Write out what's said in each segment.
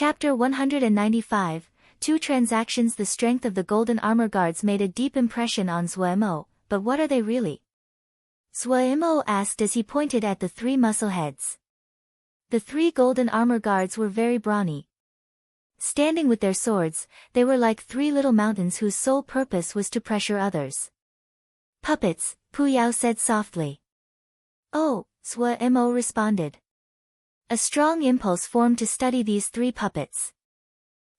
Chapter 195, Two Transactions. The strength of the golden armor guards made a deep impression on Zuemo, but what are they really? Zuemo asked as he pointed at the three muscle heads. The three golden armor guards were very brawny. Standing with their swords, they were like three little mountains whose sole purpose was to pressure others. Puppets, Puyao said softly. Oh, Zuemo responded. A strong impulse formed to study these three puppets.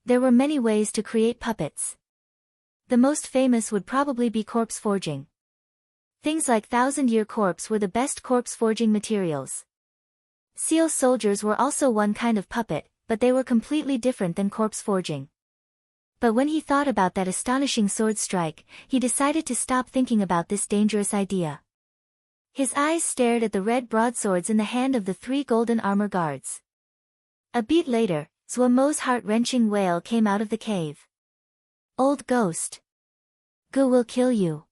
There were many ways to create puppets. The most famous would probably be corpse forging. Things like thousand-year corpse were the best corpse forging materials. Seal soldiers were also one kind of puppet, but they were completely different than corpse forging. But when he thought about that astonishing sword strike, he decided to stop thinking about this dangerous idea. His eyes stared at the red broadswords in the hand of the three golden armor guards. A beat later, Zuemo's heart-wrenching wail came out of the cave. Old ghost. Gu will kill you.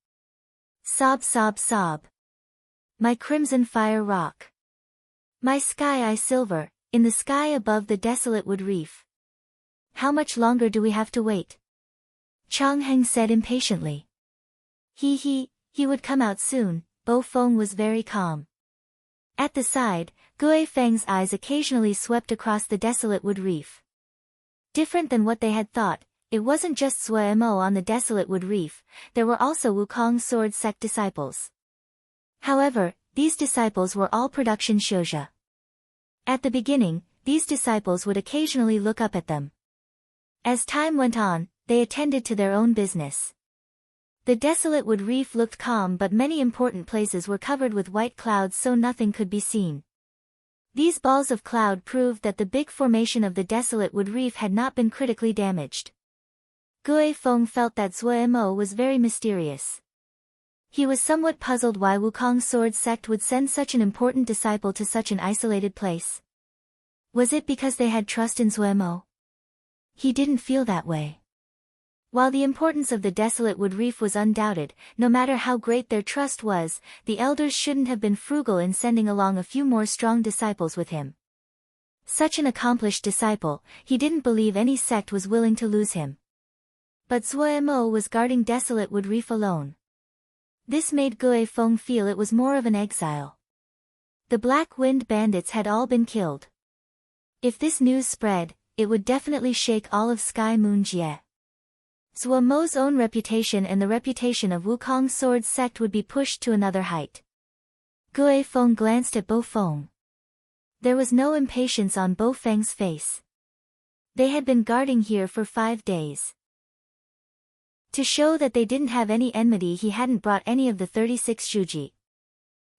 Sob, sob, sob. My crimson fire rock. My sky eye silver, in the sky above the desolate wood reef. How much longer do we have to wait? Chang Heng said impatiently. He would come out soon. Bo Feng was very calm. At the side, Gue Feng's eyes occasionally swept across the desolate wood reef. Different than what they had thought, it wasn't just Zuemo on the desolate wood reef, there were also Wukong's sword sect disciples. However, these disciples were all production shouja. At the beginning, these disciples would occasionally look up at them. As time went on, they attended to their own business. The desolate wood reef looked calm, but many important places were covered with white clouds so nothing could be seen. These balls of cloud proved that the big formation of the desolate wood reef had not been critically damaged. Gue Feng felt that Zuemo was very mysterious. He was somewhat puzzled why Wukong's sword sect would send such an important disciple to such an isolated place. Was it because they had trust in Zuemo? He didn't feel that way. While the importance of the desolate wood reef was undoubted, no matter how great their trust was, the elders shouldn't have been frugal in sending along a few more strong disciples with him. Such an accomplished disciple, he didn't believe any sect was willing to lose him. But Zuemo was guarding desolate wood reef alone. This made Gue Feng feel it was more of an exile. The Black Wind bandits had all been killed. If this news spread, it would definitely shake all of Sky Moon Jie. Zuemo's own reputation and the reputation of Wukong's sword sect would be pushed to another height. Gue Feng glanced at Bo Feng. There was no impatience on Bo Feng's face. They had been guarding here for 5 days. To show that they didn't have any enmity, he hadn't brought any of the 36 shuji.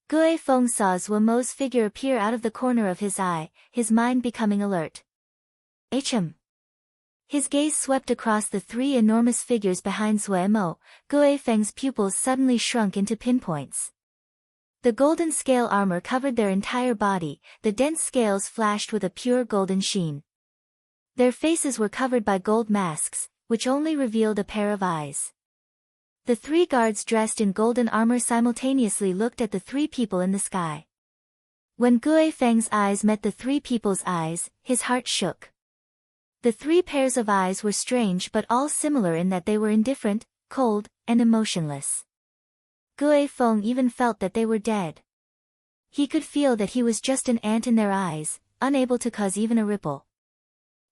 Gue Feng saw Zuemo's figure appear out of the corner of his eye, his mind becoming alert. Hm. His gaze swept across the three enormous figures behind Zuemo. Gue Feng's pupils suddenly shrunk into pinpoints. The golden scale armor covered their entire body, the dense scales flashed with a pure golden sheen. Their faces were covered by gold masks, which only revealed a pair of eyes. The three guards dressed in golden armor simultaneously looked at the three people in the sky. When Gue Feng's eyes met the three people's eyes, his heart shook. The three pairs of eyes were strange but all similar in that they were indifferent, cold, and emotionless. Gue Feng even felt that they were dead. He could feel that he was just an ant in their eyes, unable to cause even a ripple.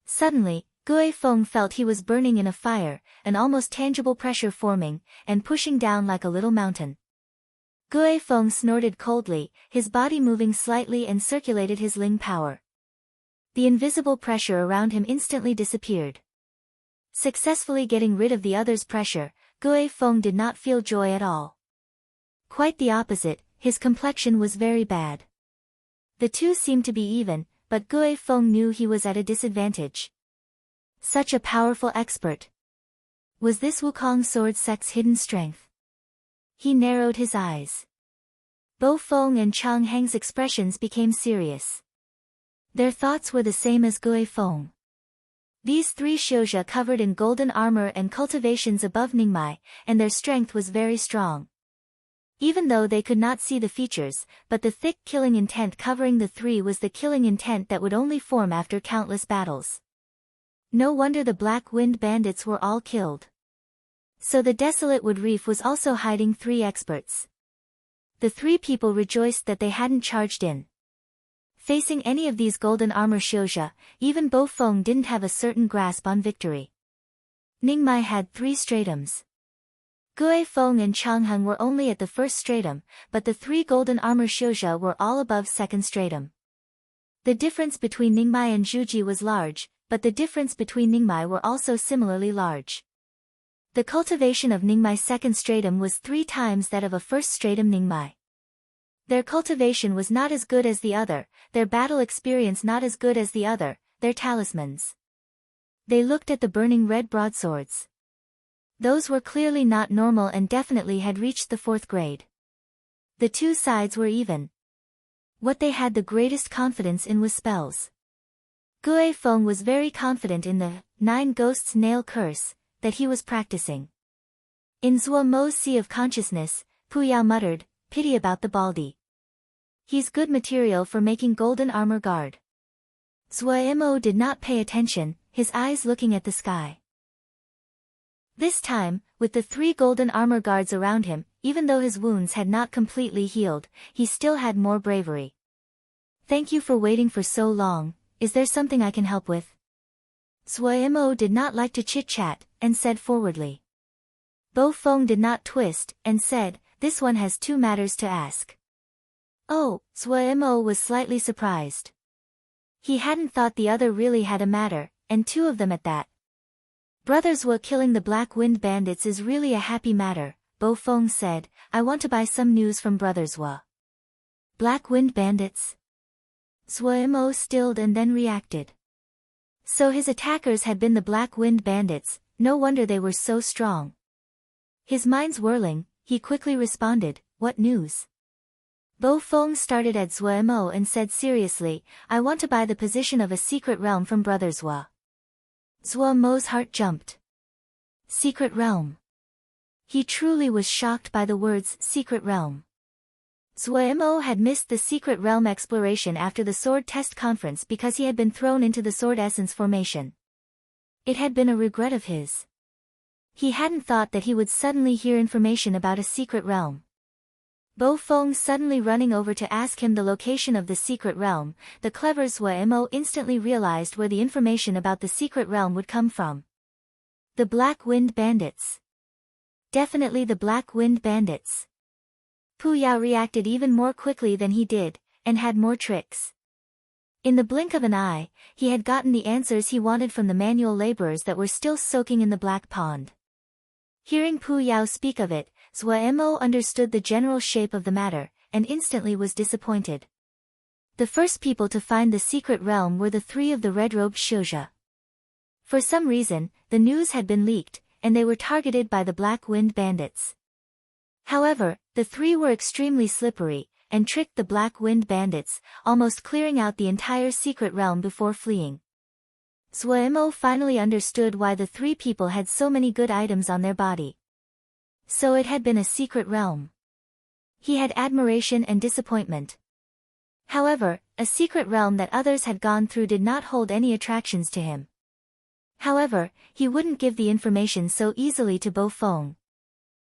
Suddenly, Gue Feng felt he was burning in a fire, an almost tangible pressure forming, and pushing down like a little mountain. Gue Feng snorted coldly, his body moving slightly and circulated his Ling power. The invisible pressure around him instantly disappeared. Successfully getting rid of the other's pressure, Gue Feng did not feel joy at all. Quite the opposite, his complexion was very bad. The two seemed to be even, but Gue Feng knew he was at a disadvantage. Such a powerful expert. Was this Wukong's sword sect's hidden strength? He narrowed his eyes. Bo Feng and Chang Heng's expressions became serious. Their thoughts were the same as Gue Feng. These three shouja covered in golden armor and cultivations above Ningmai, and their strength was very strong. Even though they could not see the features, but the thick killing intent covering the three was the killing intent that would only form after countless battles. No wonder the Black Wind Bandits were all killed. So the desolate wood reef was also hiding 3 experts. The 3 people rejoiced that they hadn't charged in. Facing any of these golden armor Shouja, even Bo Feng didn't have a certain grasp on victory. Ningmai had 3 stratums. Gue Feng and Changheng were only at the first stratum, but the 3 golden armor Shouja were all above second stratum. The difference between Ningmai and Zhuji was large, but the difference between Ningmai were also similarly large. The cultivation of Ningmai's second stratum was 3 times that of a first stratum Ningmai. Their cultivation was not as good as the other, their battle experience not as good as the other, their talismans. They looked at the burning red broadswords. Those were clearly not normal and definitely had reached the 4th grade. The 2 sides were even. What they had the greatest confidence in was spells. Gue Feng was very confident in the 9 Ghosts Nail Curse that he was practicing. In Zuo Mo's Sea of Consciousness, Pu Yao muttered, pity about the Baldi. He's good material for making golden armor guard. Zuo Mo did not pay attention, his eyes looking at the sky. This time, with the 3 golden armor guards around him, even though his wounds had not completely healed, he still had more bravery. Thank you for waiting for so long, is there something I can help with? Zuo Mo did not like to chit-chat, and said forwardly. Bo Feng did not twist, and said, this one has 2 matters to ask. Oh, Zuo Mo was slightly surprised. He hadn't thought the other really had a matter, and 2 of them at that. Brother Zuo killing the Black Wind Bandits is really a happy matter, Bo Feng said, I want to buy some news from Brother Zuo. Black Wind Bandits? Zuo Mo stilled and then reacted. So his attackers had been the Black Wind Bandits, no wonder they were so strong. His mind's whirling, he quickly responded, what news? Bo Feng started at Zuo Mo and said seriously, I want to buy the position of a secret realm from Brother Zuo. Zuo Mo's heart jumped. Secret realm. He truly was shocked by the words secret realm. Zuo Mo had missed the secret realm exploration after the sword test conference because he had been thrown into the sword essence formation. It had been a regret of his. He hadn't thought that he would suddenly hear information about a secret realm. Bo Feng suddenly running over to ask him the location of the secret realm, the clever Zuo Mo instantly realized where the information about the secret realm would come from. The Black Wind Bandits. Definitely the Black Wind Bandits. Pu Yao reacted even more quickly than he did, and had more tricks. In the blink of an eye, he had gotten the answers he wanted from the manual laborers that were still soaking in the black pond. Hearing Pu Yao speak of it, Zuo Mo understood the general shape of the matter, and instantly was disappointed. The first people to find the secret realm were the 3 of the red-robed Shouja. For some reason, the news had been leaked, and they were targeted by the Black Wind Bandits. However, the 3 were extremely slippery, and tricked the Black Wind Bandits, almost clearing out the entire secret realm before fleeing. Zuo Mo finally understood why the 3 people had so many good items on their body. So it had been a secret realm. He had admiration and disappointment. However, a secret realm that others had gone through did not hold any attractions to him. However, he wouldn't give the information so easily to Bo Feng.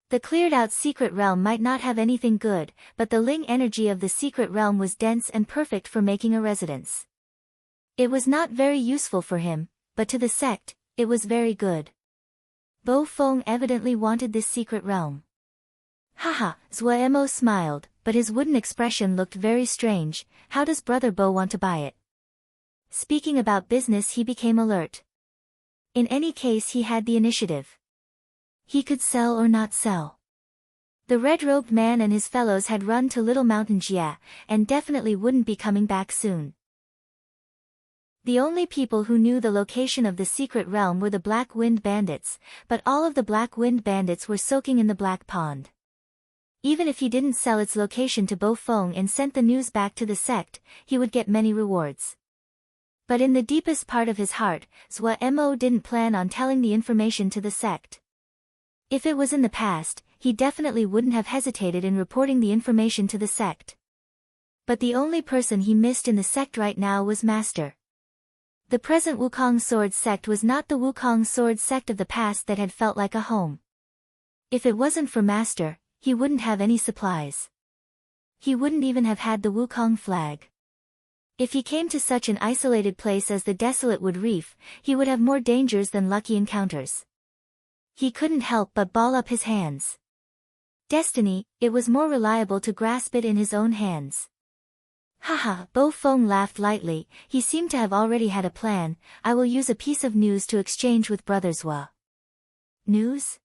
The cleared-out secret realm might not have anything good, but the Ling energy of the secret realm was dense and perfect for making a residence. It was not very useful for him, but to the sect, it was very good. Bo Feng evidently wanted this secret realm. Haha, Zuo Mo smiled, but his wooden expression looked very strange. How does Brother Bo want to buy it? Speaking about business, he became alert. In any case, he had the initiative. He could sell or not sell. The red-robed man and his fellows had run to Little Mountain Jia, and definitely wouldn't be coming back soon. The only people who knew the location of the secret realm were the Black Wind Bandits, but all of the Black Wind Bandits were soaking in the Black Pond. Even if he didn't sell its location to Bo Feng and sent the news back to the sect, he would get many rewards. But in the deepest part of his heart, Zuo Mo didn't plan on telling the information to the sect. If it was in the past, he definitely wouldn't have hesitated in reporting the information to the sect. But the only person he missed in the sect right now was Master. The present Wukong sword sect was not the Wukong sword sect of the past that had felt like a home. If it wasn't for Master, he wouldn't have any supplies. He wouldn't even have had the Wukong flag. If he came to such an isolated place as the desolate Wood Reef, he would have more dangers than lucky encounters. He couldn't help but ball up his hands. Destiny, it was more reliable to grasp it in his own hands. Haha, Bo Feng laughed lightly. He seemed to have already had a plan. I will use a piece of news to exchange with Brother Zhua. News?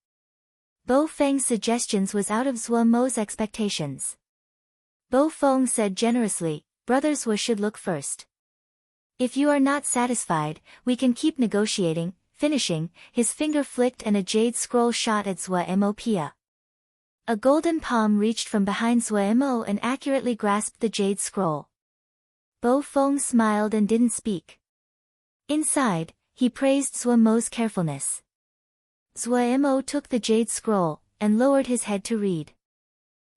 Bo Feng's suggestions was out of Zhua Mo's expectations. Bo Feng said generously, Brother Zhua should look first. If you are not satisfied, we can keep negotiating. Finishing, his finger flicked and a jade scroll shot at Zhua Mo Pia. A golden palm reached from behind Zhua Mo and accurately grasped the jade scroll. Bo Feng smiled and didn't speak. Inside, he praised Zhua Mo's carefulness. Zhua Mo took the jade scroll, and lowered his head to read.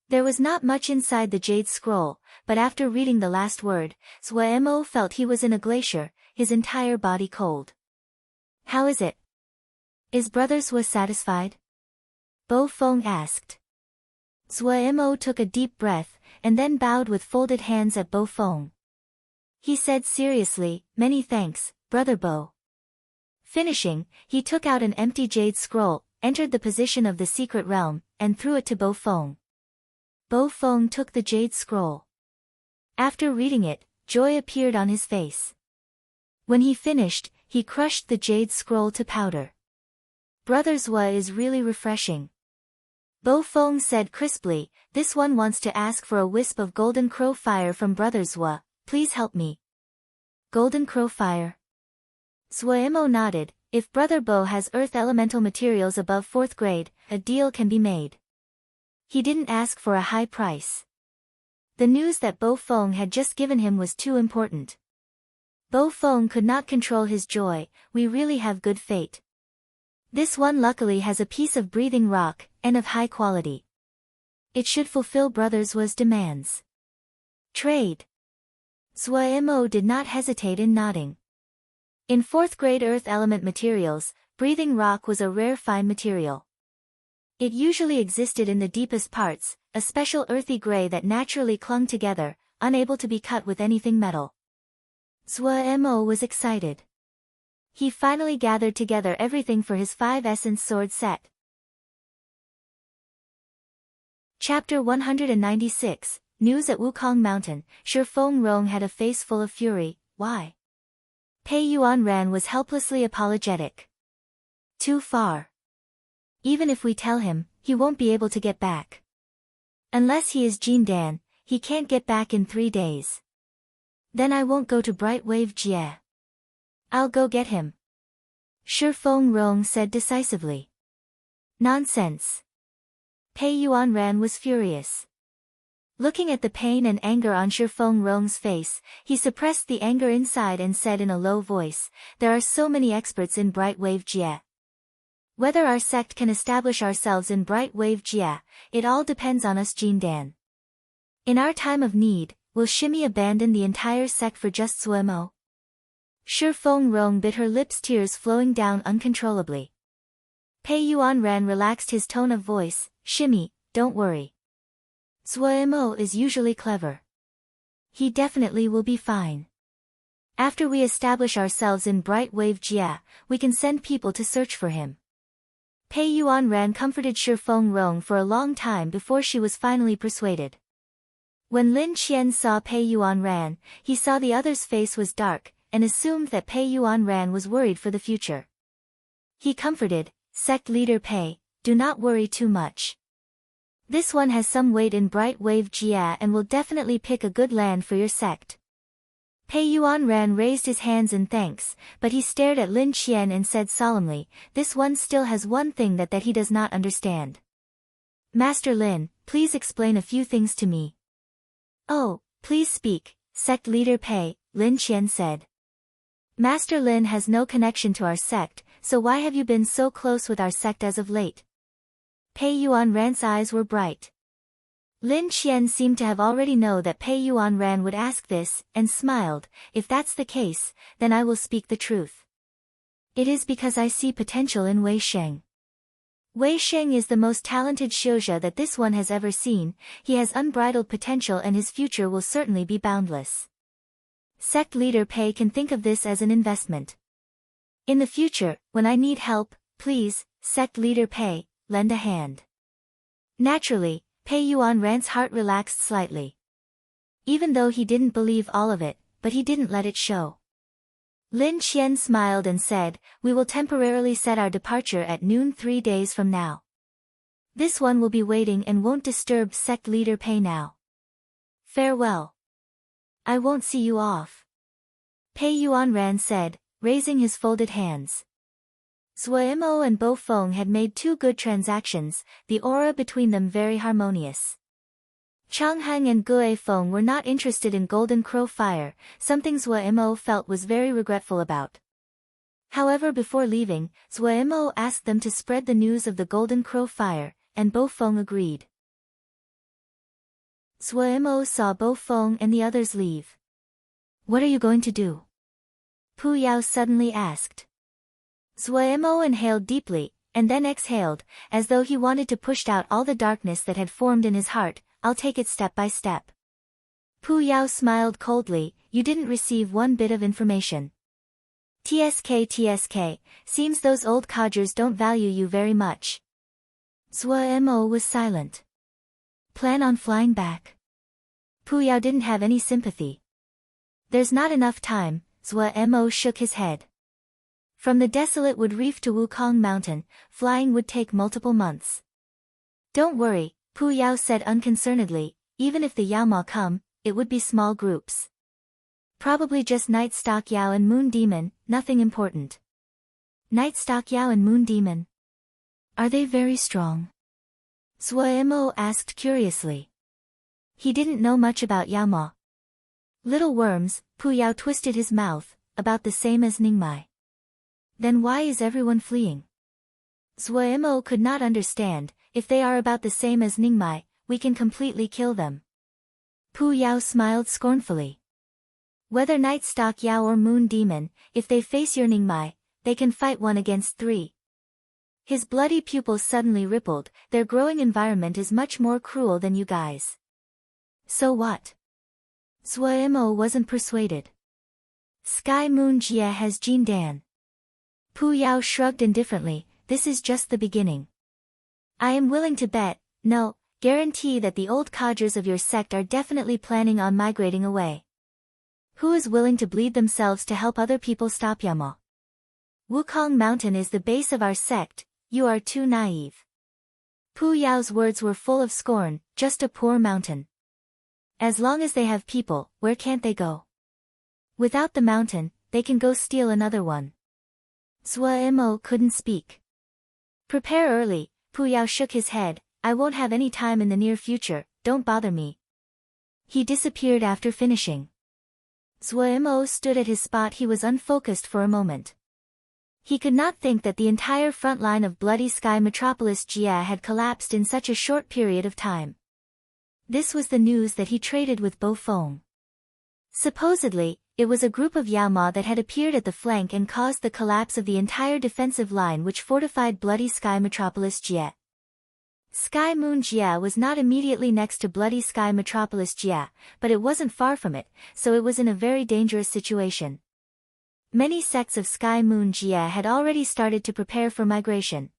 There was not much inside the jade scroll, but after reading the last word, Zhua Mo felt he was in a glacier, his entire body cold. How is it? Is Brother Zhua satisfied? Bo Feng asked. Zhua Mo took a deep breath, and then bowed with folded hands at Bo Feng. He said seriously, many thanks, Brother Bo. Finishing, he took out an empty jade scroll, entered the position of the secret realm, and threw it to Bo Feng. Bo Feng took the jade scroll. After reading it, joy appeared on his face. When he finished, he crushed the jade scroll to powder. Brother Zhua is really refreshing. Bo Feng said crisply, this one wants to ask for a wisp of golden crow fire from Brother Zhua, please help me. Golden crow fire? Zhua Mo nodded, if Brother Bo has earth elemental materials above 4th grade, a deal can be made. He didn't ask for a high price. The news that Bo Feng had just given him was too important. Bo Feng could not control his joy, we really have good fate. This one luckily has a piece of breathing rock, and of high quality. It should fulfill Brother Zhua's demands. Trade. Zhua Mo did not hesitate in nodding. In 4th grade earth element materials, breathing rock was a rare fine material. It usually existed in the deepest parts, a special earthy gray that naturally clung together, unable to be cut with anything metal. Zhua Mo was excited. He finally gathered together everything for his 5 essence sword set. Chapter 196, News at Wukong Mountain. Shi Feng Rong had a face full of fury. Why? Pei Yuanran was helplessly apologetic. Too far. Even if we tell him, he won't be able to get back. Unless he is Jin Dan, he can't get back in 3 days. Then I won't go to Bright Wave Jie. I'll go get him. Shi Feng Rong said decisively. Nonsense. Pei Yuanran was furious. Looking at the pain and anger on Shi Feng Rong's face, he suppressed the anger inside and said in a low voice, there are so many experts in Bright Wave Jie. Whether our sect can establish ourselves in Bright Wave Jie, it all depends on us Jin Dan. In our time of need, will Shimi abandon the entire sect for just Zhua Mo? Shi Feng Rong bit her lips, tears flowing down uncontrollably. Pei Yuanran relaxed his tone of voice, Shimi, don't worry. Zhua Mo is usually clever. He definitely will be fine. After we establish ourselves in Bright Wave Jie, we can send people to search for him. Pei Yuanran comforted Shi Feng Rong for a long time before she was finally persuaded. When Lin Qian saw Pei Yuanran, he saw the other's face was dark, and assumed that Pei Yuanran was worried for the future. He comforted, sect leader Pei, do not worry too much. This one has some weight in Bright Wave Jie and will definitely pick a good land for your sect. Pei Yuanran raised his hands in thanks, but he stared at Lin Qian and said solemnly, this one still has one thing that he does not understand. Master Lin, please explain a few things to me. Oh, please speak, sect leader Pei, Lin Qian said. Master Lin has no connection to our sect, so why have you been so close with our sect as of late? Pei Yuanran's eyes were bright. Lin Qian seemed to have already known that Pei Yuanran would ask this, and smiled. If that's the case, then I will speak the truth. It is because I see potential in Wei Sheng. Wei Sheng is the most talented shouja that this one has ever seen. He has unbridled potential and his future will certainly be boundless. Sect leader Pei can think of this as an investment. In the future, when I need help, please, sect leader Pei, lend a hand. Naturally, Pei Yuanran's heart relaxed slightly. Even though he didn't believe all of it, but he didn't let it show. Lin Qian smiled and said, we will temporarily set our departure at noon 3 days from now. This one will be waiting and won't disturb sect leader Pei now. Farewell. I won't see you off. Pei Yuanran said, raising his folded hands. Zuo and Bo Feng had made 2 good transactions, the aura between them very harmonious. Chang Heng and Gue Feng were not interested in Golden Crow Fire, something Zuo felt was very regretful about. However, before leaving, Zuo asked them to spread the news of the Golden Crow Fire, and Bo Feng agreed. Zuo saw Bo Feng and the others leave. What are you going to do? Pu Yao suddenly asked. Zuo inhaled deeply, and then exhaled, as though he wanted to push out all the darkness that had formed in his heart. I'll take it step by step. Pu Yao smiled coldly, you didn't receive one bit of information. TSK, seems those old codgers don't value you very much. Zuo was silent. Plan on flying back? Pu Yao didn't have any sympathy. There's not enough time, Zuo shook his head. From the desolate wood reef to Wukong Mountain, flying would take multiple months. Don't worry, Pu Yao said unconcernedly, even if the Yaoma come, it would be small groups. Probably just Night Stalk Yao and Moon Demon, nothing important. Night Stalk Yao and Moon Demon? Are they very strong? Zuo asked curiously. He didn't know much about Yaoma. Little worms, Pu Yao twisted his mouth, about the same as Ningmai. Then why is everyone fleeing? Zuo could not understand. If they are about the same as Ningmai, we can completely kill them. Pu Yao smiled scornfully. Whether Night Stalk Yao or Moon Demon, if they face your Ningmai, they can fight 1 against 3. His bloody pupils suddenly rippled, their growing environment is much more cruel than you guys. So what? Zuo wasn't persuaded. Sky Moon Jie has Jin Dan. Pu Yao shrugged indifferently, this is just the beginning. I am willing to bet, no, guarantee that the old codgers of your sect are definitely planning on migrating away. Who is willing to bleed themselves to help other people stop Yaoma? Wukong Mountain is the base of our sect, you are too naive. Pu Yao's words were full of scorn, just a poor mountain. As long as they have people, where can't they go? Without the mountain, they can go steal another one. Zuo couldn't speak. Prepare early, Pu Yao shook his head, I won't have any time in the near future, don't bother me. He disappeared after finishing. Zuo stood at his spot. He was unfocused for a moment. He could not think that the entire front line of Bloody Sky Metropolis Jia had collapsed in such a short period of time. This was the news that he traded with Bo Feng. Supposedly, it was a group of Yaoma that had appeared at the flank and caused the collapse of the entire defensive line which fortified Bloody Sky Metropolis Jia. Sky Moon Jia was not immediately next to Bloody Sky Metropolis Jia, but it wasn't far from it, so it was in a very dangerous situation. Many sects of Sky Moon Jia had already started to prepare for migration.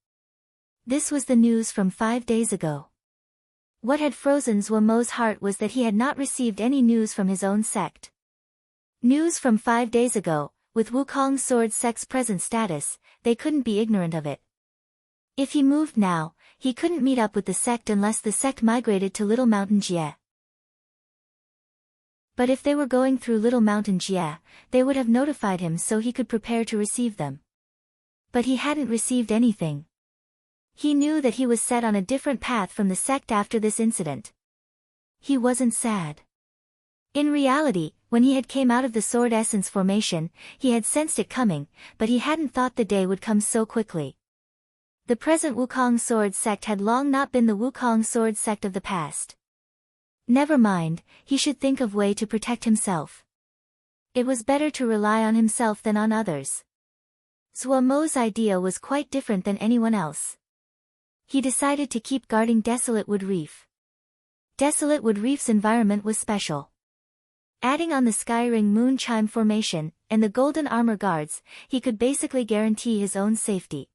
This was the news from 5 days ago. What had frozen Zuomo's heart was that he had not received any news from his own sect. News from 5 days ago, with Wukong Sword Sect's present status, they couldn't be ignorant of it. If he moved now, he couldn't meet up with the sect unless the sect migrated to Little Mountain Jie. But if they were going through Little Mountain Jie, they would have notified him so he could prepare to receive them. But he hadn't received anything. He knew that he was set on a different path from the sect after this incident. He wasn't sad. In reality, when he had came out of the Sword Essence formation, he had sensed it coming, but he hadn't thought the day would come so quickly. The present Wukong Sword Sect had long not been the Wukong Sword Sect of the past. Never mind, he should think of way to protect himself. It was better to rely on himself than on others. Zuomo's idea was quite different than anyone else. He decided to keep guarding Desolate Wood Reef. Desolate Wood Reef's environment was special. Adding on the Skyring Moon Chime Formation, and the Golden Armor Guards, he could basically guarantee his own safety.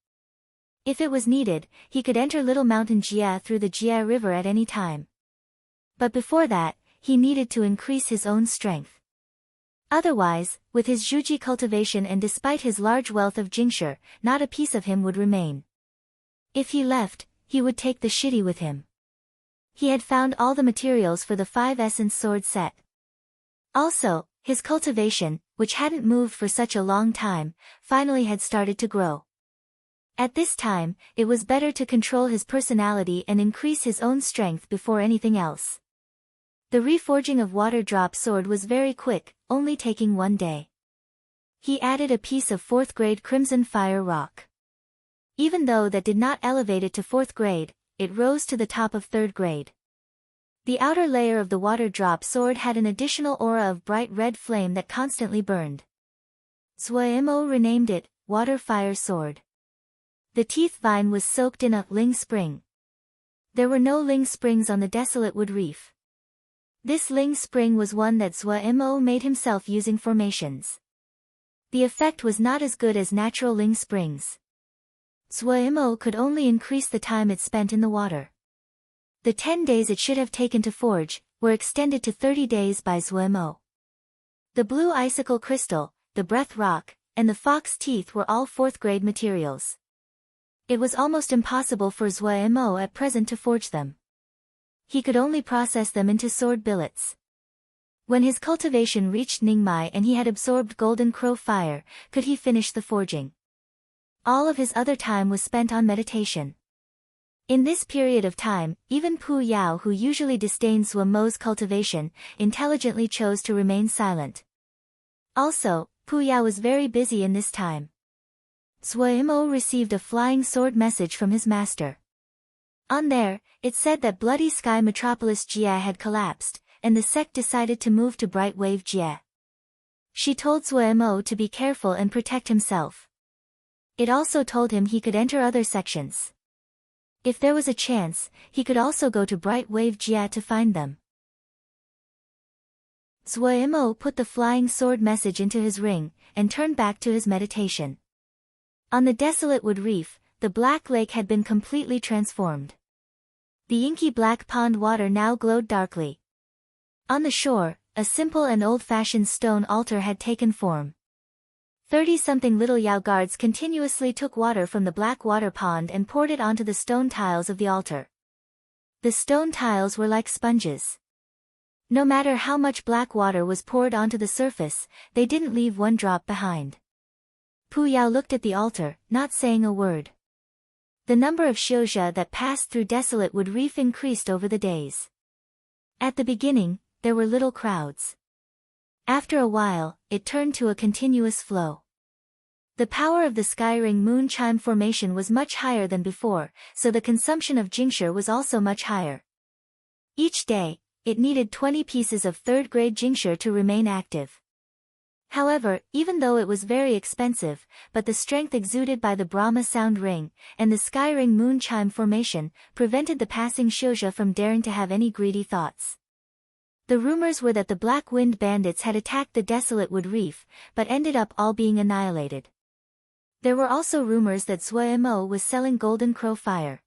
If it was needed, he could enter Little Mountain Jia through the Jia River at any time. But before that, he needed to increase his own strength. Otherwise, with his Zhuji cultivation and despite his large wealth of Jingshi, not a piece of him would remain. If he left, he would take the shitty with him. He had found all the materials for the 5 essence sword set. Also, his cultivation, which hadn't moved for such a long time, finally had started to grow. At this time, it was better to control his personality and increase his own strength before anything else. The reforging of Water Drop Sword was very quick, only taking 1 day. He added a piece of 4th grade Crimson Fire rock. Even though that did not elevate it to 4th grade, it rose to the top of 3rd grade. The outer layer of the Water Drop Sword had an additional aura of bright red flame that constantly burned. Zuomo renamed it, Water Fire Sword. The teeth vine was soaked in a Ling Spring. There were no Ling Springs on the Desolate Wood Reef. This Ling Spring was one that Zuomo made himself using formations. The effect was not as good as natural Ling Springs. Zuomo could only increase the time it spent in the water. The 10 days it should have taken to forge, were extended to 30 days by Zuomo. The blue icicle crystal, the breath rock, and the fox teeth were all 4th grade materials. It was almost impossible for Zuomo at present to forge them. He could only process them into sword billets. When his cultivation reached Ningmai and he had absorbed Golden Crow Fire, could he finish the forging. All of his other time was spent on meditation. In this period of time, even Pu Yao, who usually disdained Zuomo's cultivation, intelligently chose to remain silent. Also, Pu Yao was very busy in this time. Zuomo received a flying sword message from his master. On there, it said that Bloody Sky Metropolis Jia had collapsed, and the sect decided to move to Bright Wave Jia. She told Zuomo to be careful and protect himself. It also told him he could enter other sections. If there was a chance, he could also go to Bright Wave Jia to find them. Zuomo put the flying sword message into his ring, and turned back to his meditation. On the Desolate Wood Reef, the Black Lake had been completely transformed. The inky black pond water now glowed darkly. On the shore, a simple and old-fashioned stone altar had taken form. 30-something little Yao guards continuously took water from the black water pond and poured it onto the stone tiles of the altar. The stone tiles were like sponges. No matter how much black water was poured onto the surface, they didn't leave 1 drop behind. Pu Yao looked at the altar, not saying a word. The number of shouja that passed through Desolate Wood Reef increased over the days. At the beginning, there were little crowds. After a while, it turned to a continuous flow. The power of the Skyring Moon Chime Formation was much higher than before, so the consumption of Jingshi was also much higher. Each day, it needed 20 pieces of 3rd grade Jingshi to remain active. However, even though it was very expensive, but the strength exuded by the Brahma Sound Ring, and the Skyring Moon Chime Formation, prevented the passing shouja from daring to have any greedy thoughts. The rumors were that the Black Wind Bandits had attacked the Desolate Wood Reef, but ended up all being annihilated. There were also rumors that Zuomo was selling Golden Crow Fire.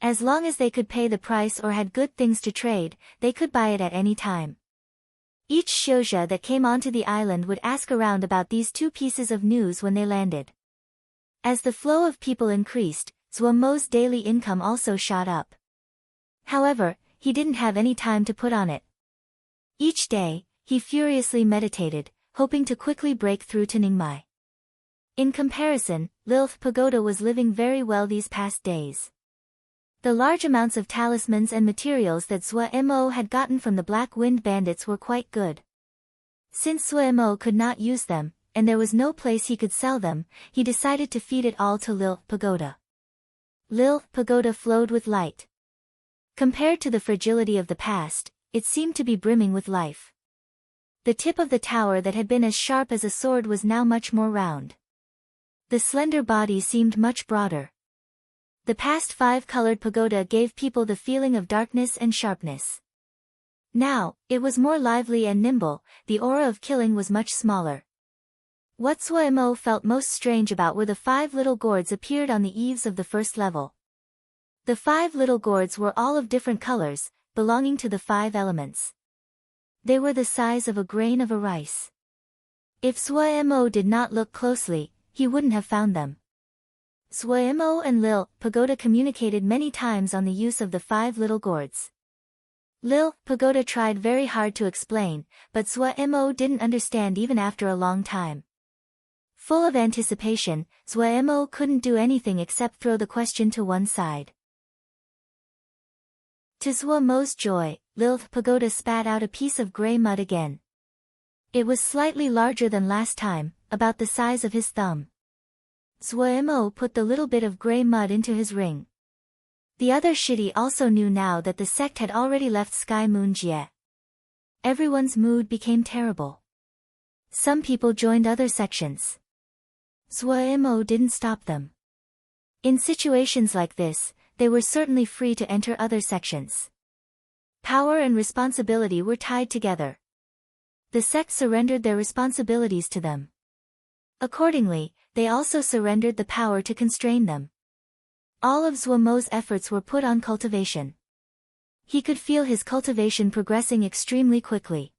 As long as they could pay the price or had good things to trade, they could buy it at any time. Each shouja that came onto the island would ask around about these 2 pieces of news when they landed. As the flow of people increased, Zuomo's daily income also shot up. However, he didn't have any time to put on it. Each day, he furiously meditated, hoping to quickly break through to Ningmai. In comparison, Lilith Pagoda was living very well these past days. The large amounts of talismans and materials that Zuomo had gotten from the Black Wind Bandits were quite good. Since Zuomo could not use them, and there was no place he could sell them, he decided to feed it all to Lilith Pagoda. Lilith Pagoda flowed with light. Compared to the fragility of the past, it seemed to be brimming with life. The tip of the tower that had been as sharp as a sword was now much more round. The slender body seemed much broader. The past 5-colored pagoda gave people the feeling of darkness and sharpness. Now, it was more lively and nimble, the aura of killing was much smaller. What Suemo felt most strange about were the 5 little gourds appeared on the eaves of the first level. The 5 little gourds were all of different colors, belonging to the 5 elements. They were the size of a grain of rice. If Suemo did not look closely, he wouldn't have found them. Suemo and Lil Pagoda communicated many times on the use of the 5 little gourds. Lil Pagoda tried very hard to explain, but Suemo didn't understand even after a long time. Full of anticipation, Suemo couldn't do anything except throw the question to one side. To Suemo's joy, Lil Pagoda spat out a piece of gray mud again. It was slightly larger than last time, about the size of his thumb. Suemo put the little bit of gray mud into his ring. The other Shidi also knew now that the sect had already left Sky Moon Jie. Everyone's mood became terrible. Some people joined other sections. Suemo didn't stop them. In situations like this, they were certainly free to enter other sections. Power and responsibility were tied together. The sect surrendered their responsibilities to them. Accordingly, they also surrendered the power to constrain them. All of Suemo's efforts were put on cultivation. He could feel his cultivation progressing extremely quickly.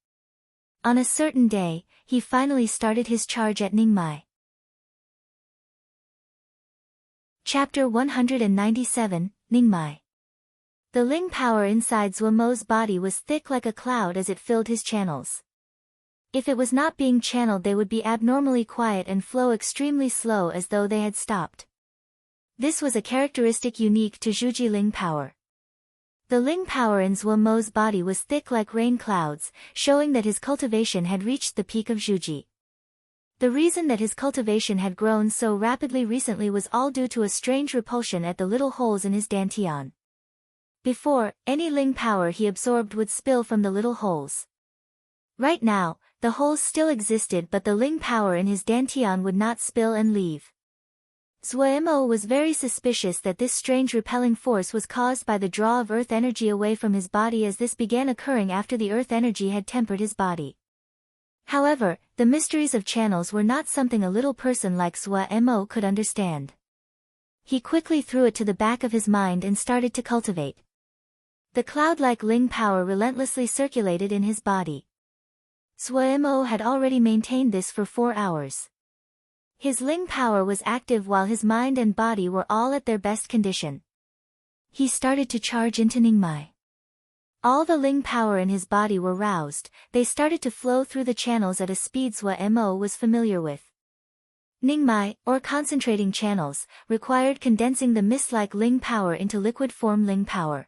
On a certain day, he finally started his charge at Ningmai. Chapter 197, Ningmai. The Ling power inside Suemo's body was thick like a cloud as it filled his channels. If it was not being channeled, they would be abnormally quiet and flow extremely slow as though they had stopped. This was a characteristic unique to Zhuji Ling power. The Ling power in Suemo's body was thick like rain clouds, showing that his cultivation had reached the peak of Zhuji. The reason that his cultivation had grown so rapidly recently was all due to a strange repulsion at the little holes in his dantian. Before, any Ling power he absorbed would spill from the little holes. Right now, the holes still existed, but the Ling power in his dantian would not spill and leave. Suemo was very suspicious that this strange repelling force was caused by the draw of earth energy away from his body, as this began occurring after the earth energy had tempered his body. However, the mysteries of channels were not something a little person like Suemo could understand. He quickly threw it to the back of his mind and started to cultivate. The cloud-like Ling power relentlessly circulated in his body. Suemo had already maintained this for 4 hours. His Ling power was active while his mind and body were all at their best condition. He started to charge into Ningmai. All the Ling power in his body were roused, they started to flow through the channels at a speed Suemo was familiar with. Ningmai, or concentrating channels, required condensing the mist-like Ling power into liquid form Ling power.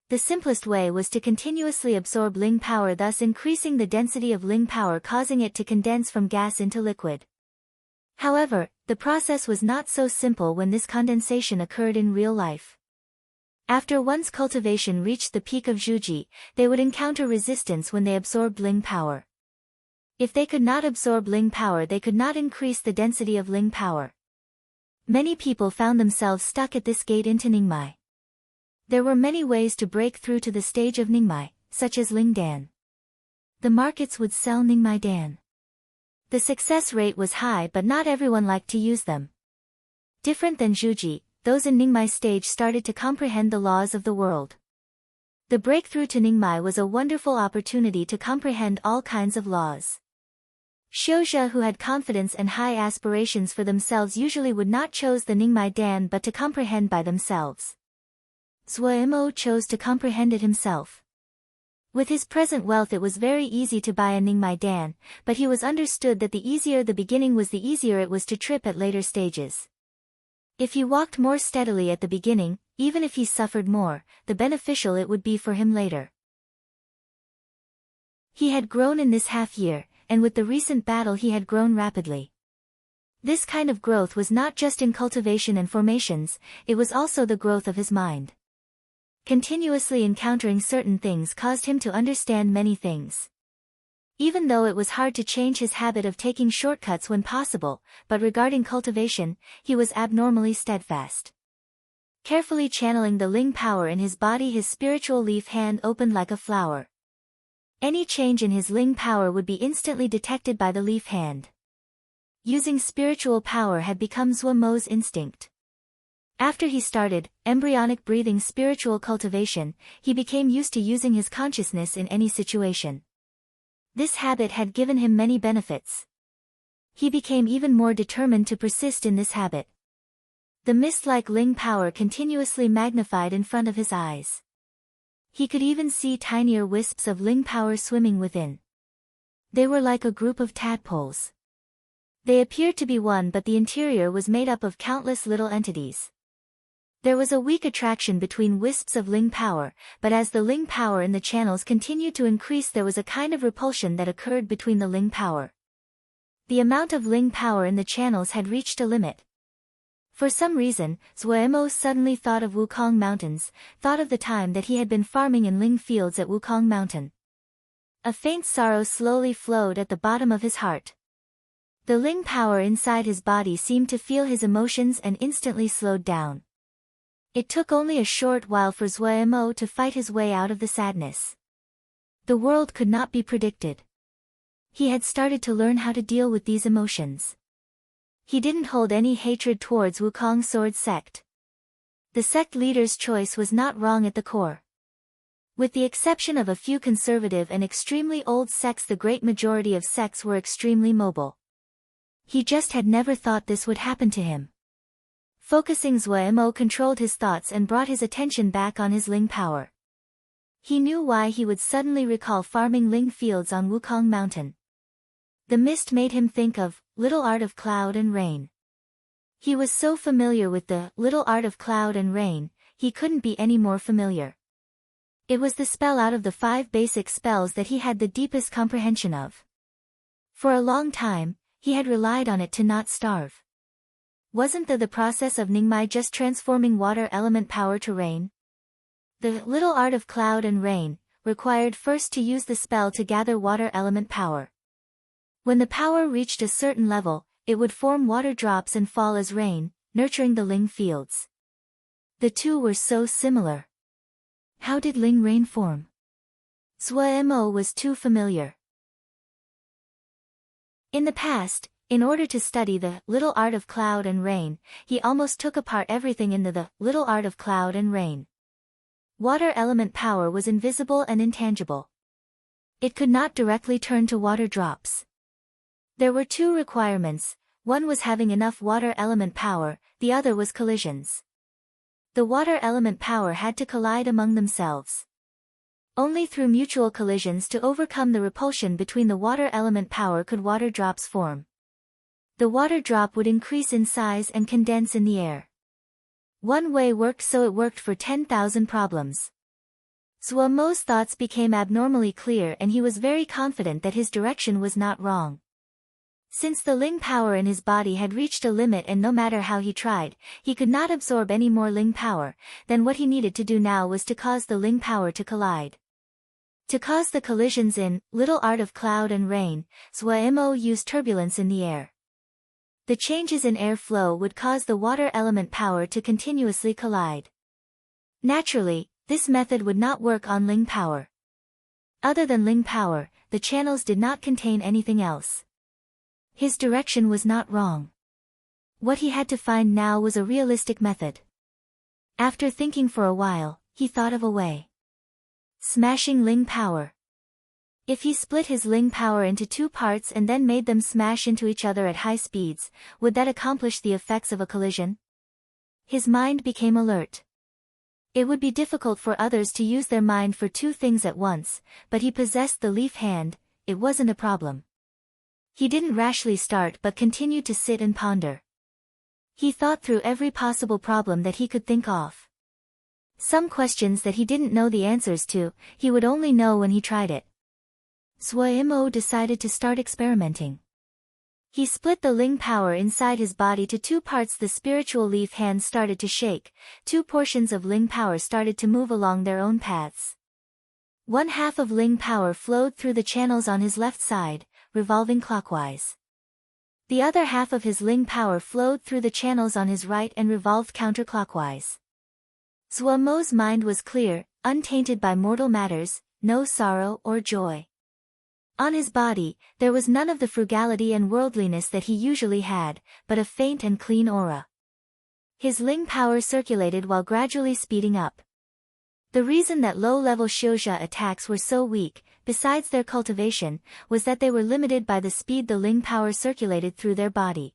The simplest way was to continuously absorb Ling power, thus increasing the density of Ling power, causing it to condense from gas into liquid. However, the process was not so simple when this condensation occurred in real life. After one's cultivation reached the peak of Zhuji, they would encounter resistance when they absorbed Ling power. If they could not absorb Ling power, they could not increase the density of Ling power. Many people found themselves stuck at this gate into Ningmai. There were many ways to break through to the stage of Ningmai, such as Ling Dan. The markets would sell Ningmai Dan. The success rate was high, but not everyone liked to use them. Different than Zhuji, those in Ningmai stage started to comprehend the laws of the world. The breakthrough to Ningmai was a wonderful opportunity to comprehend all kinds of laws. Xiuzhe who had confidence and high aspirations for themselves usually would not choose the Ningmai Dan but to comprehend by themselves. Suemo chose to comprehend it himself. With his present wealth it was very easy to buy a Ningmai Dan, but he was understood that the easier the beginning was, the easier it was to trip at later stages. If he walked more steadily at the beginning, even if he suffered more, the beneficial it would be for him later. He had grown in this half year, and with the recent battle he had grown rapidly. This kind of growth was not just in cultivation and formations, it was also the growth of his mind. Continuously encountering certain things caused him to understand many things. Even though it was hard to change his habit of taking shortcuts when possible, but regarding cultivation, he was abnormally steadfast. Carefully channeling the Ling power in his body, his spiritual leaf hand opened like a flower. Any change in his Ling power would be instantly detected by the leaf hand. Using spiritual power had become Zhuo Mo's instinct. After he started embryonic breathing spiritual cultivation, he became used to using his consciousness in any situation. This habit had given him many benefits. He became even more determined to persist in this habit. The mist-like Ling power continuously magnified in front of his eyes. He could even see tinier wisps of Ling power swimming within. They were like a group of tadpoles. They appeared to be one, but the interior was made up of countless little entities. There was a weak attraction between wisps of Ling power, but as the Ling power in the channels continued to increase, there was a kind of repulsion that occurred between the Ling power. The amount of Ling power in the channels had reached a limit. For some reason, Zhuo Mo suddenly thought of Wukong Mountains, thought of the time that he had been farming in Ling fields at Wukong Mountain. A faint sorrow slowly flowed at the bottom of his heart. The Ling power inside his body seemed to feel his emotions and instantly slowed down. It took only a short while for Zhuo Mo to fight his way out of the sadness. The world could not be predicted. He had started to learn how to deal with these emotions. He didn't hold any hatred towards Wukong Sword sect. The sect leader's choice was not wrong at the core. With the exception of a few conservative and extremely old sects, the great majority of sects were extremely mobile. He just had never thought this would happen to him. Focusing, Zhuo Mo controlled his thoughts and brought his attention back on his Ling power. He knew why he would suddenly recall farming Ling fields on Wukong Mountain. The mist made him think of Little Art of Cloud and Rain. He was so familiar with the Little Art of Cloud and Rain, he couldn't be any more familiar. It was the spell out of the 5 basic spells that he had the deepest comprehension of. For a long time, he had relied on it to not starve. Wasn't the process of Ningmai just transforming water element power to rain? The Little Art of Cloud and Rain required first to use the spell to gather water element power. When the power reached a certain level, it would form water drops and fall as rain, nurturing the Ling fields. The two were so similar. How did Ling rain form? Zhuo Mo was too familiar. In the past, in order to study the Little Art of Cloud and Rain, he almost took apart everything in the Little Art of Cloud and Rain. Water element power was invisible and intangible. It could not directly turn to water drops. There were 2 requirements, one was having enough water element power, the other was collisions. The water element power had to collide among themselves. Only through mutual collisions to overcome the repulsion between the water element power could water drops form. The water drop would increase in size and condense in the air. One way worked, so it worked for 10,000 problems. Zhuo Mo's thoughts became abnormally clear and he was very confident that his direction was not wrong. Since the Ling power in his body had reached a limit and no matter how he tried, he could not absorb any more Ling power, then what he needed to do now was to cause the Ling power to collide. To cause the collisions in Little Art of Cloud and Rain, Zhuo Mo used turbulence in the air. The changes in air flow would cause the water element power to continuously collide. Naturally, this method would not work on Ling power. Other than Ling power, the channels did not contain anything else. His direction was not wrong. What he had to find now was a realistic method. After thinking for a while, he thought of a way. Smashing Ling power. If he split his Ling power into 2 parts and then made them smash into each other at high speeds, would that accomplish the effects of a collision? His mind became alert. It would be difficult for others to use their mind for 2 things at once, but he possessed the leaf hand, it wasn't a problem. He didn't rashly start but continued to sit and ponder. He thought through every possible problem that he could think of. Some questions that he didn't know the answers to, he would only know when he tried it. Zhuo Mo decided to start experimenting. He split the Ling power inside his body to two parts. The spiritual leaf hands started to shake, two portions of Ling power started to move along their own paths. One half of Ling power flowed through the channels on his left side, revolving clockwise. The other half of his Ling power flowed through the channels on his right and revolved counterclockwise. Zhuo Mo's mind was clear, untainted by mortal matters, no sorrow or joy. On his body, there was none of the frugality and worldliness that he usually had, but a faint and clean aura. His Ling power circulated while gradually speeding up. The reason that low-level Xiuzha attacks were so weak, besides their cultivation, was that they were limited by the speed the Ling power circulated through their body.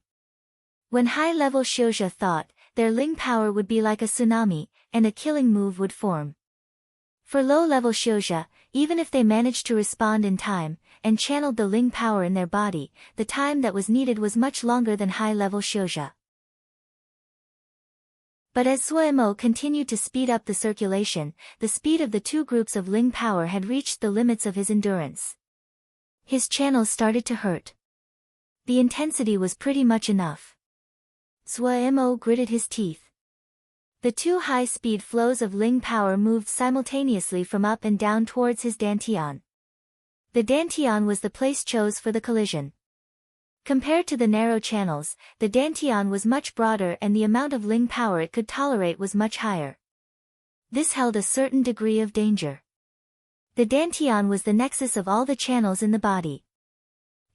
When high-level Xiuzha thought, their Ling power would be like a tsunami, and a killing move would form. For low-level Xiuzha, even if they managed to respond in time, and channeled the Ling power in their body, the time that was needed was much longer than high-level Xiuzha. But as Zhuo Mo continued to speed up the circulation, the speed of the two groups of Ling power had reached the limits of his endurance. His channels started to hurt. The intensity was pretty much enough. Zhuo Mo gritted his teeth. The two high-speed flows of Ling power moved simultaneously from up and down towards his dantian. The dantian was the place chose for the collision. Compared to the narrow channels, the dantian was much broader and the amount of Ling power it could tolerate was much higher. This held a certain degree of danger. The dantian was the nexus of all the channels in the body.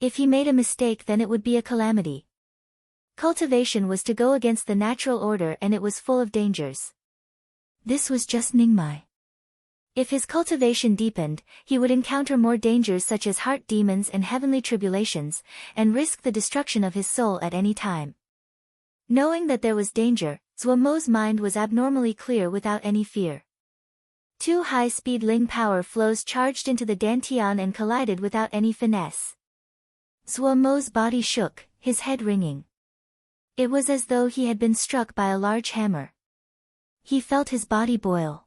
If he made a mistake, then it would be a calamity. Cultivation was to go against the natural order and it was full of dangers. This was just Ningmai. If his cultivation deepened, he would encounter more dangers such as heart demons and heavenly tribulations, and risk the destruction of his soul at any time. Knowing that there was danger, Zhuo Mo's mind was abnormally clear without any fear. Two high-speed Ling power flows charged into the dantian and collided without any finesse. Zhuo Mo's body shook, his head ringing. It was as though he had been struck by a large hammer. He felt his body boil.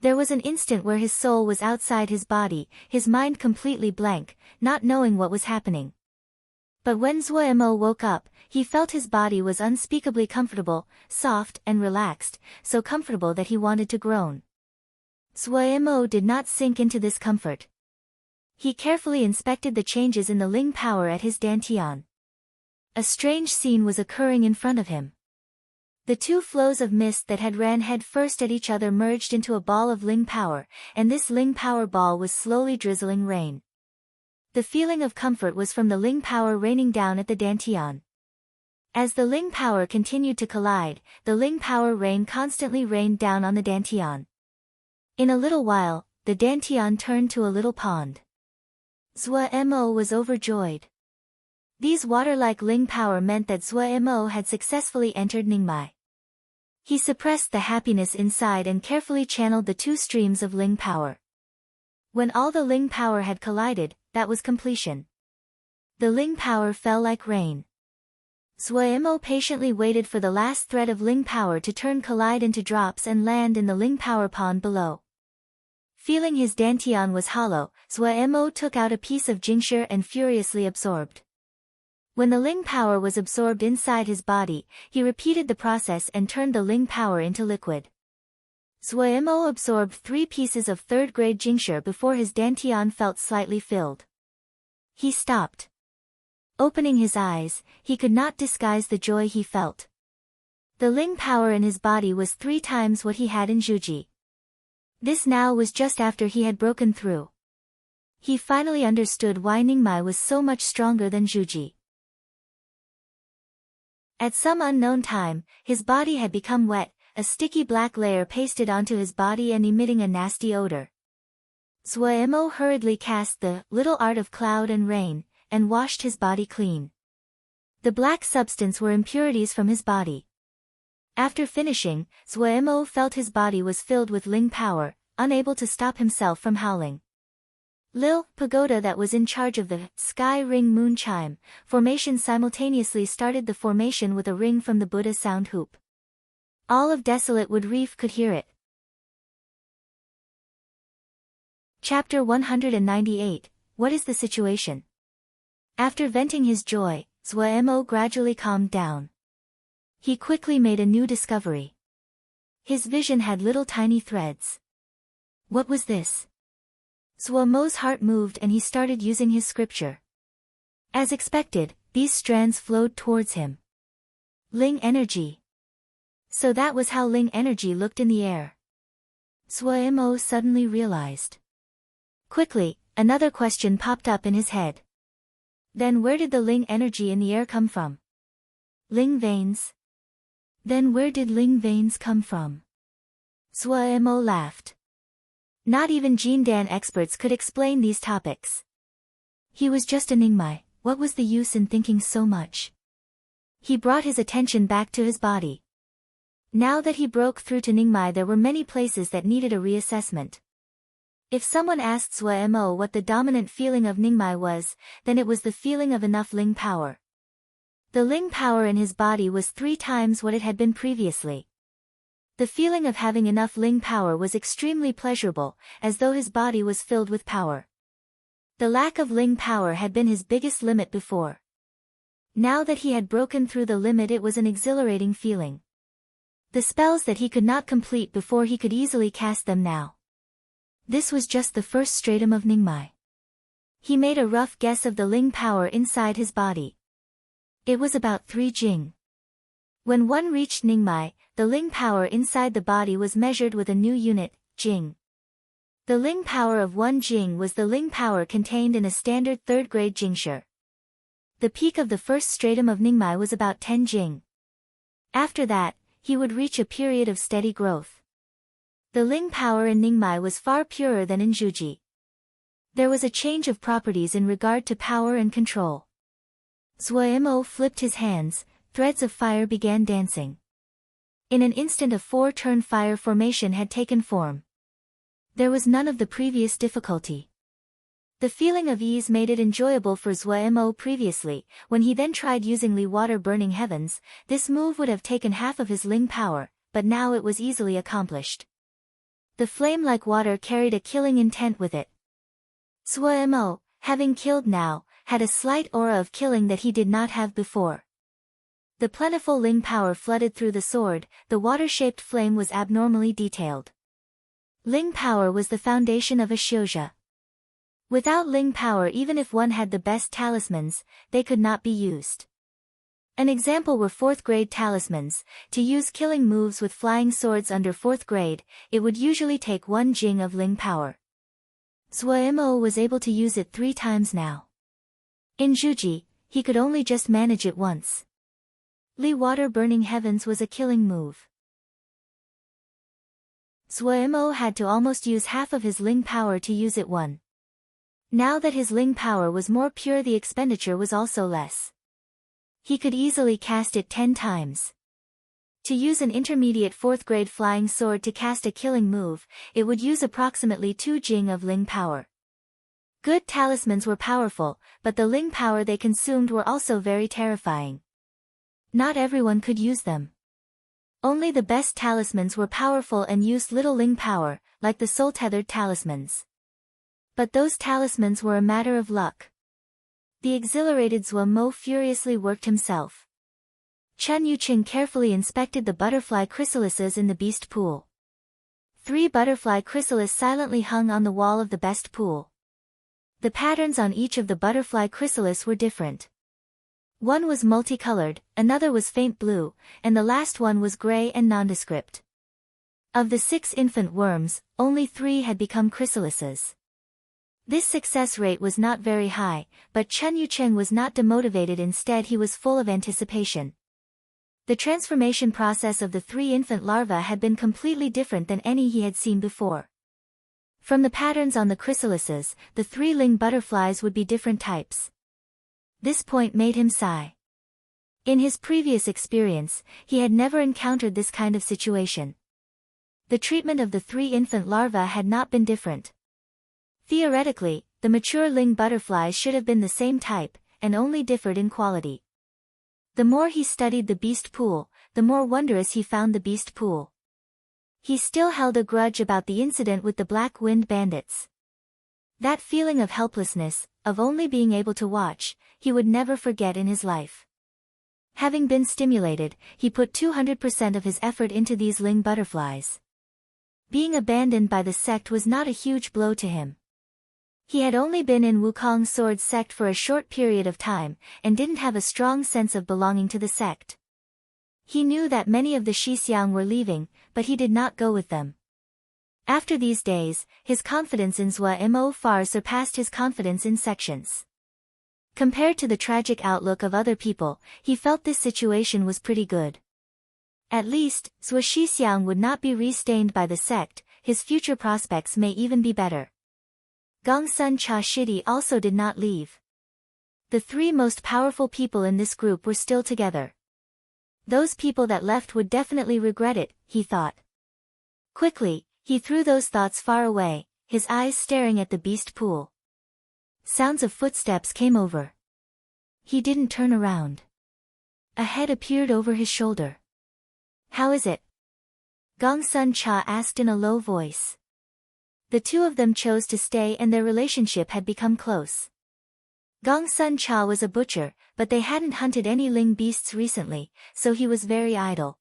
There was an instant where his soul was outside his body, his mind completely blank, not knowing what was happening. But when Zhuo Mo woke up, he felt his body was unspeakably comfortable, soft and relaxed, so comfortable that he wanted to groan. Zhuo Mo did not sink into this comfort. He carefully inspected the changes in the Ling power at his dantian. A strange scene was occurring in front of him. The two flows of mist that had ran head first at each other merged into a ball of Ling power, and this Ling power ball was slowly drizzling rain. The feeling of comfort was from the Ling power raining down at the dantian. As the Ling power continued to collide, the Ling power rain constantly rained down on the dantian. In a little while, the dantian turned to a little pond. Zhuo Mo was overjoyed. These water-like Ling power meant that Zhuo Mo had successfully entered Ningmai. He suppressed the happiness inside and carefully channeled the two streams of Ling power. When all the Ling power had collided, that was completion. The Ling power fell like rain. Zhuo Mo patiently waited for the last thread of Ling power to collide into drops and land in the Ling power pond below. Feeling his dantian was hollow, Zhuo Mo took out a piece of Jingshi and furiously absorbed. When the Ling power was absorbed inside his body, he repeated the process and turned the Ling power into liquid. Zhuo Mo absorbed 3 pieces of third-grade Jingshi before his dantian felt slightly filled. He stopped. Opening his eyes, he could not disguise the joy he felt. The Ling power in his body was 3 times what he had in Zhuji. This now was just after he had broken through. He finally understood why Ningmai was so much stronger than Zhuji. At some unknown time, his body had become wet, a sticky black layer pasted onto his body and emitting a nasty odor. Zhuo Mo hurriedly cast the little art of cloud and rain, and washed his body clean. The black substance were impurities from his body. After finishing, Zhuo Mo felt his body was filled with Ling power, unable to stop himself from howling. Lil Pagoda that was in charge of the Sky Ring Moon Chime formation simultaneously started the formation with a ring from the Buddha sound hoop. All of Desolate Wood Reef could hear it. Chapter 198, What is the situation? After venting his joy, Zhuemo gradually calmed down. He quickly made a new discovery. His vision had little tiny threads. What was this? Zhuemo's heart moved and he started using his scripture. As expected, these strands flowed towards him. Ling energy. So that was how Ling energy looked in the air. Zhuemo suddenly realized. Quickly, another question popped up in his head. Then where did the Ling energy in the air come from? Ling veins? Then where did Ling veins come from? Zhuemo laughed. Not even Jindan experts could explain these topics. He was just a Ningmai, what was the use in thinking so much? He brought his attention back to his body. Now that he broke through to Ningmai, there were many places that needed a reassessment. If someone asked Zhuemo what the dominant feeling of Ningmai was, then it was the feeling of enough Ling power. The Ling power in his body was 3 times what it had been previously. The feeling of having enough Ling power was extremely pleasurable, as though his body was filled with power. The lack of Ling power had been his biggest limit before. Now that he had broken through the limit, it was an exhilarating feeling. The spells that he could not complete before, he could easily cast them now. This was just the first stratum of Ningmai. He made a rough guess of the Ling power inside his body. It was about 3 Jing. When one reached Ningmai, the Ling power inside the body was measured with a new unit, Jing. The Ling power of 1 Jing was the Ling power contained in a standard 3rd grade Jingshi. The peak of the first stratum of Ningmai was about 10 Jing. After that, he would reach a period of steady growth. The Ling power in Ningmai was far purer than in Zhuji. There was a change of properties in regard to power and control. Zhuemo flipped his hands, threads of fire began dancing. In an instant a 4-turn fire formation had taken form. There was none of the previous difficulty. The feeling of ease made it enjoyable for Zhuemo previously. When he then tried using Li water burning heavens, this move would have taken half of his Ling power, but now it was easily accomplished. The flame like water carried a killing intent with it. Zhuemo, having killed now, had a slight aura of killing that he did not have before. The plentiful Ling power flooded through the sword, the water-shaped flame was abnormally detailed. Ling power was the foundation of a Xiuzhi. Without Ling power, even if one had the best talismans, they could not be used. An example were 4th grade talismans. To use killing moves with flying swords under 4th grade, it would usually take 1 Jing of Ling power. Zhuemo was able to use it 3 times now. In Zhuji, he could only just manage it once. Li water burning heavens was a killing move. Zhuemo had to almost use half of his Ling power to use it one. Now that his Ling power was more pure, the expenditure was also less. He could easily cast it 10 times. To use an intermediate 4th grade flying sword to cast a killing move, it would use approximately 2 Jing of Ling power. Good talismans were powerful, but the Ling power they consumed were also very terrifying. Not everyone could use them. Only the best talismans were powerful and used little Ling power, like the soul-tethered talismans. But those talismans were a matter of luck. The exhilarated Zhuemo furiously worked himself. Chen Yuqing carefully inspected the butterfly chrysalises in the beast pool. 3 butterfly chrysalis silently hung on the wall of the best pool. The patterns on each of the butterfly chrysalis were different. One was multicolored, another was faint blue, and the last one was gray and nondescript. Of the 6 infant worms, only 3 had become chrysalises. This success rate was not very high, but Chen Yuqing was not demotivated, instead he was full of anticipation. The transformation process of the 3 infant larvae had been completely different than any he had seen before. From the patterns on the chrysalises, the 3 Ling butterflies would be different types. This point made him sigh. In his previous experience, he had never encountered this kind of situation. The treatment of the 3 infant larvae had not been different. Theoretically, the mature Ling butterflies should have been the same type, and only differed in quality. The more he studied the beast pool, the more wondrous he found the beast pool. He still held a grudge about the incident with the Black Wind bandits. That feeling of helplessness, of only being able to watch, he would never forget in his life. Having been stimulated, he put 200% of his effort into these Ling butterflies. Being abandoned by the sect was not a huge blow to him. He had only been in Wukong Sword sect for a short period of time, and didn't have a strong sense of belonging to the sect. He knew that many of the Shixiang were leaving, but he did not go with them. After these days, his confidence in Zhua Mo far surpassed his confidence in sections. Compared to the tragic outlook of other people, he felt this situation was pretty good. At least, Zhua Shixiang would not be re-stained by the sect, his future prospects may even be better. Gongsun Cha Shidi also did not leave. The three most powerful people in this group were still together. Those people that left would definitely regret it, he thought. Quickly, he threw those thoughts far away, his eyes staring at the beast pool. Sounds of footsteps came over. He didn't turn around. A head appeared over his shoulder. "How is it?" Gongsun Cha asked in a low voice. The two of them chose to stay and their relationship had become close. Gongsun Cha was a butcher, but they hadn't hunted any Ling beasts recently, so he was very idle.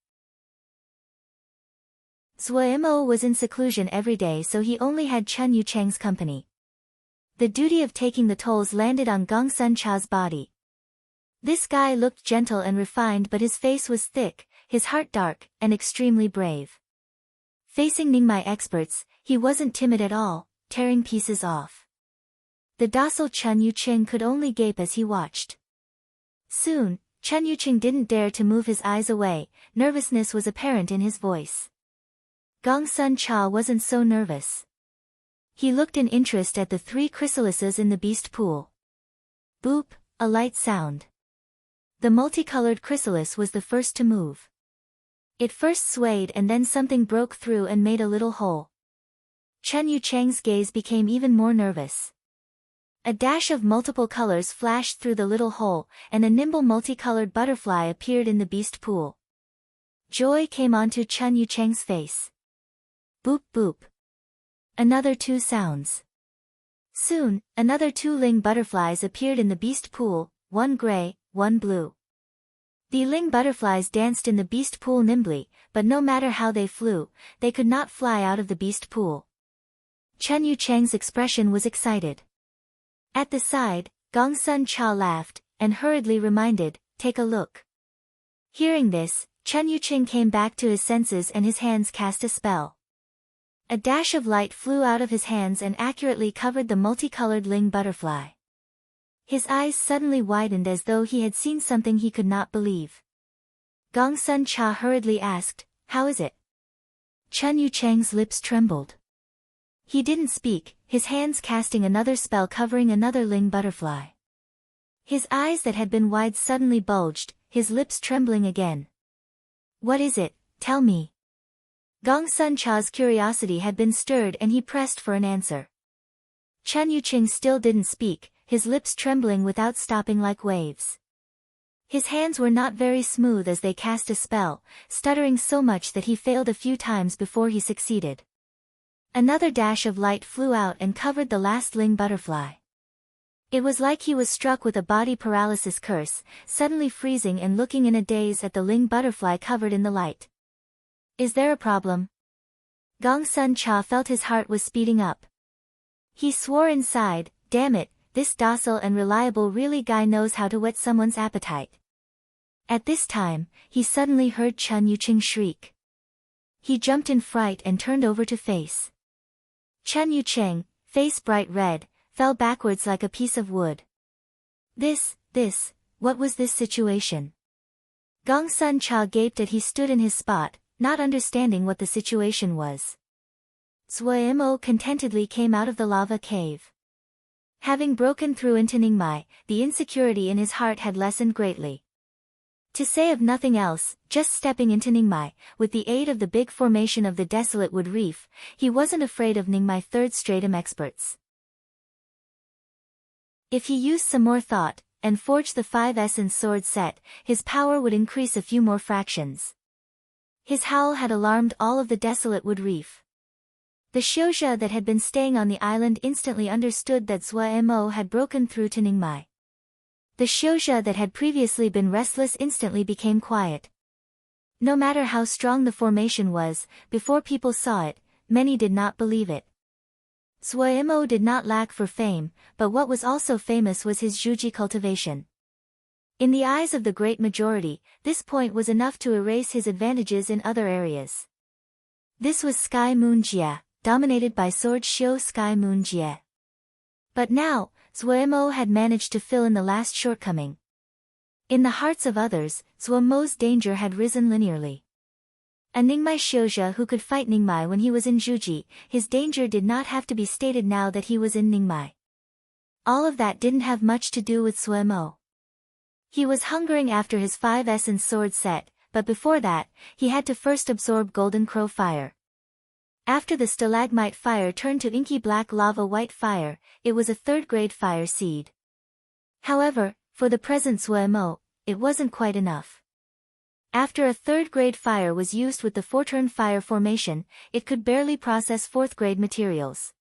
Zhua Mo was in seclusion every day, so he only had Chen Yucheng's company. The duty of taking the tolls landed on Gongsun Cha's body. This guy looked gentle and refined, but his face was thick, his heart dark, and extremely brave. Facing Ningmai experts, he wasn't timid at all, tearing pieces off. The docile Chen Yucheng could only gape as he watched. Soon, Chen Yucheng didn't dare to move his eyes away, nervousness was apparent in his voice. Gongsun Cha wasn't so nervous. He looked in interest at the three chrysalises in the beast pool. Boop, a light sound. The multicolored chrysalis was the first to move. It first swayed and then something broke through and made a little hole. Chen Yucheng's gaze became even more nervous. A dash of multiple colors flashed through the little hole, and a nimble multicolored butterfly appeared in the beast pool. Joy came onto Chen Yucheng's face. Boop boop. Another two sounds. Soon, another two Ling butterflies appeared in the beast pool, one gray, one blue. The Ling butterflies danced in the beast pool nimbly, but no matter how they flew, they could not fly out of the beast pool. Chen Yucheng's expression was excited. At the side, Gongsun Cha laughed, and hurriedly reminded, "Take a look." Hearing this, Chen Yucheng came back to his senses and his hands cast a spell. A dash of light flew out of his hands and accurately covered the multicolored Ling butterfly. His eyes suddenly widened as though he had seen something he could not believe. Gongsun Cha hurriedly asked, "How is it?" Chen Yucheng's lips trembled. He didn't speak, his hands casting another spell covering another Ling butterfly. His eyes that had been wide suddenly bulged, his lips trembling again. "What is it? Tell me." Gongsun Cha's curiosity had been stirred and he pressed for an answer. Chen Yucheng still didn't speak, his lips trembling without stopping like waves. His hands were not very smooth as they cast a spell, stuttering so much that he failed a few times before he succeeded. Another dash of light flew out and covered the last Ling butterfly. It was like he was struck with a body paralysis curse, suddenly freezing and looking in a daze at the Ling butterfly covered in the light. "Is there a problem?" Gongsun Cha felt his heart was speeding up. He swore inside, "Damn it, this docile and reliable really guy knows how to whet someone's appetite." At this time, he suddenly heard Chen Yucheng shriek. He jumped in fright and turned over to face. Chen Yucheng, face bright red, fell backwards like a piece of wood. What was this situation? Gongsun Cha gaped as he stood in his spot, not understanding what the situation was. Zhua Mo contentedly came out of the lava cave. Having broken through into Ningmai, the insecurity in his heart had lessened greatly. To say of nothing else, just stepping into Ningmai, with the aid of the big formation of the desolate wood reef, he wasn't afraid of Ningmai third stratum experts. If he used some more thought, and forged the 5 essence sword set, his power would increase a few more fractions. His howl had alarmed all of the desolate wood reef. The Xiuzhe that had been staying on the island instantly understood that Zuo had broken through to Ningmai. The Xiuzhe that had previously been restless instantly became quiet. No matter how strong the formation was, before people saw it, many did not believe it. Zuo did not lack for fame, but what was also famous was his zhuji cultivation. In the eyes of the great majority, this point was enough to erase his advantages in other areas. This was Sky Moon Jie, dominated by Sword Xiu Sky Moon Jie. But now, Zuo had managed to fill in the last shortcoming. In the hearts of others, Zuo's danger had risen linearly. A Ningmai Xiuzhe who could fight Ningmai when he was in Zhuji, his danger did not have to be stated now that he was in Ningmai. All of that didn't have much to do with Zuo. He was hungering after his 5 essence sword set, but before that, he had to first absorb Golden Crow fire. After the stalagmite fire turned to inky black lava white fire, it was a 3rd-grade fire seed. However, for the present Zuo, it wasn't quite enough. After a 3rd-grade fire was used with the 4-turn fire formation, it could barely process 4th-grade materials.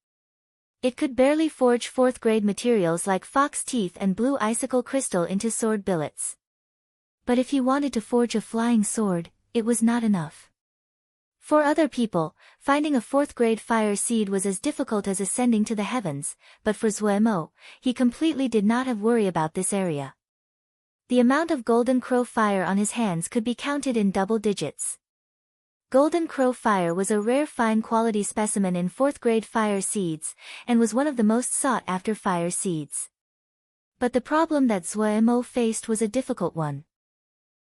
It could barely forge 4th-grade materials like fox teeth and blue icicle crystal into sword billets. But if he wanted to forge a flying sword, it was not enough. For other people, finding a 4th-grade fire seed was as difficult as ascending to the heavens, but for Zuo, he completely did not have worry about this area. The amount of Golden Crow fire on his hands could be counted in double digits. Golden Crow fire was a rare fine quality specimen in 4th-grade fire seeds, and was one of the most sought-after fire seeds. But the problem that Zuo faced was a difficult one.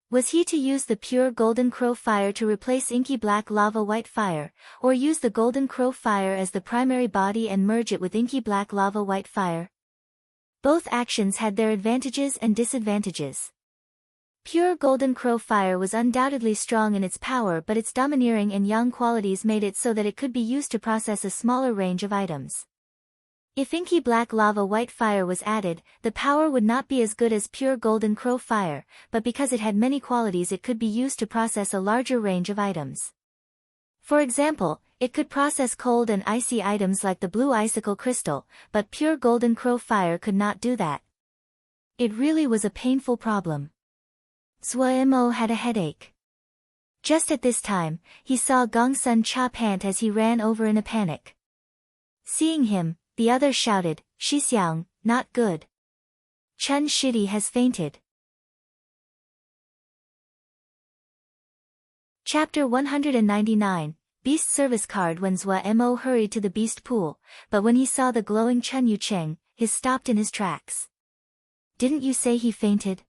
Was he to use the pure Golden Crow fire to replace inky black lava white fire, or use the Golden Crow fire as the primary body and merge it with inky black lava white fire? Both actions had their advantages and disadvantages. Pure Golden Crow fire was undoubtedly strong in its power, but its domineering and yang qualities made it so that it could be used to process a smaller range of items. If inky black lava white fire was added, the power would not be as good as pure Golden Crow fire, but because it had many qualities it could be used to process a larger range of items. For example, it could process cold and icy items like the blue icicle crystal, but pure Golden Crow fire could not do that. It really was a painful problem. Zuo had a headache. Just at this time, he saw Gongsun Cha pant as he ran over in a panic. Seeing him, the others shouted, "Shixiang, not good. Chen Shidi has fainted." Chapter 199, Beast Service Card. When Zuo hurried to the beast pool, but when he saw the glowing Chen Yucheng, he stopped in his tracks. "Didn't you say he fainted?"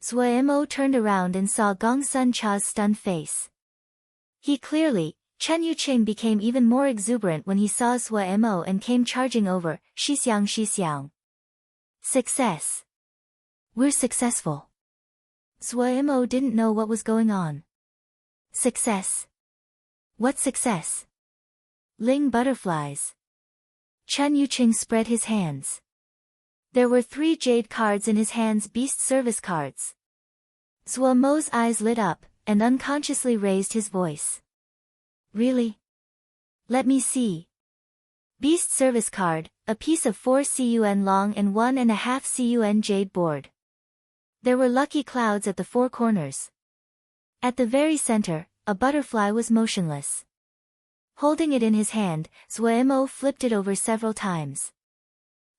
Zuo turned around and saw Gongsun Cha's stunned face. Chen Yucheng became even more exuberant when he saw Zuo and came charging over, "Shixiang, Shixiang. Success. We're successful." Zuo didn't know what was going on. Success? What success? Ling butterflies. Chen Yucheng spread his hands. There were 3 jade cards in his hands, beast service cards. Zuo's eyes lit up, and unconsciously raised his voice. "Really? Let me see." Beast service card, a piece of 4 CUN long and 1.5 CUN jade board. There were lucky clouds at the 4 corners. At the very center, a butterfly was motionless. Holding it in his hand, Zuo flipped it over several times.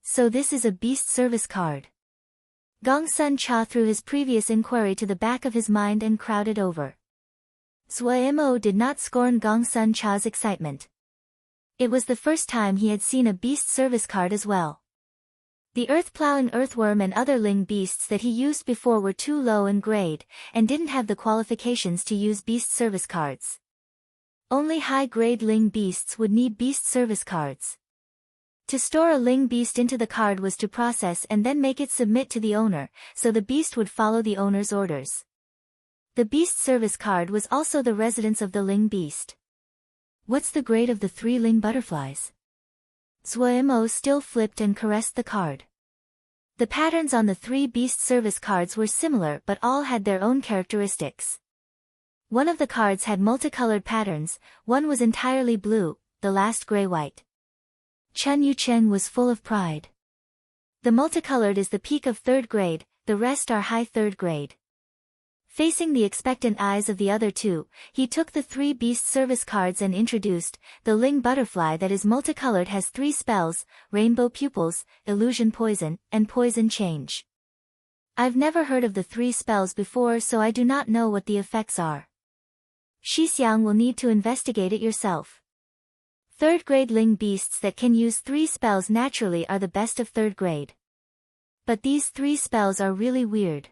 So this is a beast service card. Gongsun Cha threw his previous inquiry to the back of his mind and crowded over. Zuo did not scorn Gongsun Cha's excitement. It was the first time he had seen a beast service card as well. The earth-plowing earthworm and other ling beasts that he used before were too low in grade, and didn't have the qualifications to use beast service cards. Only high-grade ling beasts would need beast service cards. To store a ling beast into the card was to process and then make it submit to the owner, so the beast would follow the owner's orders. The beast service card was also the residence of the ling beast. "What's the grade of the 3 ling butterflies?" Zuo still flipped and caressed the card. The patterns on the 3 beast service cards were similar but all had their own characteristics. One of the cards had multicolored patterns, one was entirely blue, the last gray-white. Chen Yucheng was full of pride. The multicolored is the peak of 3rd grade, the rest are high 3rd grade. Facing the expectant eyes of the other two, he took the 3 beast service cards and introduced, the Ling butterfly that is multicolored has 3 spells, rainbow pupils, illusion poison, and poison change. I've never heard of the 3 spells before, so I do not know what the effects are. Shixiang will need to investigate it yourself. 3rd grade Ling beasts that can use 3 spells naturally are the best of 3rd grade. But these 3 spells are really weird.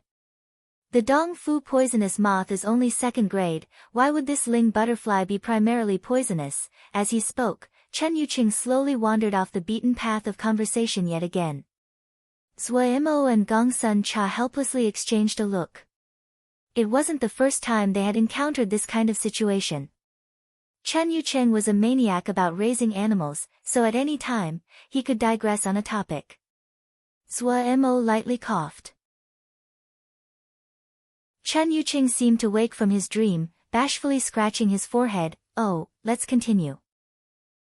The Dong Fu poisonous moth is only 2nd grade, why would this Ling butterfly be primarily poisonous? As he spoke, Chen Yuqing slowly wandered off the beaten path of conversation yet again. Zhou Mo and Gong Sun Cha helplessly exchanged a look. It wasn't the first time they had encountered this kind of situation. Chen Yucheng was a maniac about raising animals, so at any time, he could digress on a topic. Zhou Mo lightly coughed. Chen Yucheng seemed to wake from his dream, bashfully scratching his forehead. Oh, let's continue.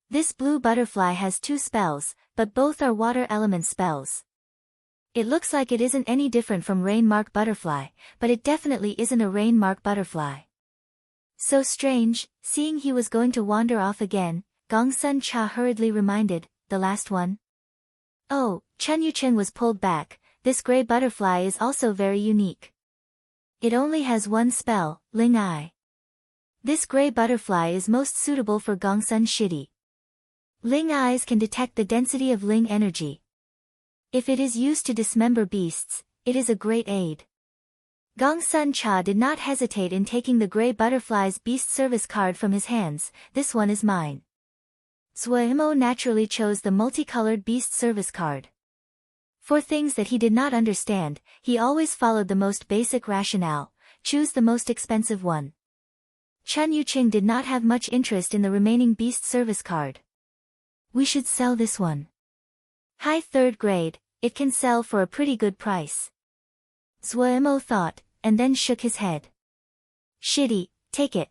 This blue butterfly has 2 spells, but both are water element spells. It looks like it isn't any different from rain mark butterfly, but it definitely isn't a rain mark butterfly. So strange. Seeing he was going to wander off again, Gong Sun Cha hurriedly reminded, the last one? Oh, Chen Yucheng was pulled back, this gray butterfly is also very unique. It only has 1 spell, Ling Eye. This gray butterfly is most suitable for Gongsun Shidi. Ling Eyes can detect the density of Ling energy. If it is used to dismember beasts, it is a great aid. Gongsun Cha did not hesitate in taking the gray butterfly's beast service card from his hands. This one is mine. Zhou Mo naturally chose the multicolored beast service card. For things that he did not understand, he always followed the most basic rationale, choose the most expensive one. Chen Yuqing did not have much interest in the remaining beast service card. We should sell this one. High 3rd grade, it can sell for a pretty good price. Zhou Mo thought, and then shook his head. Shidi, take it.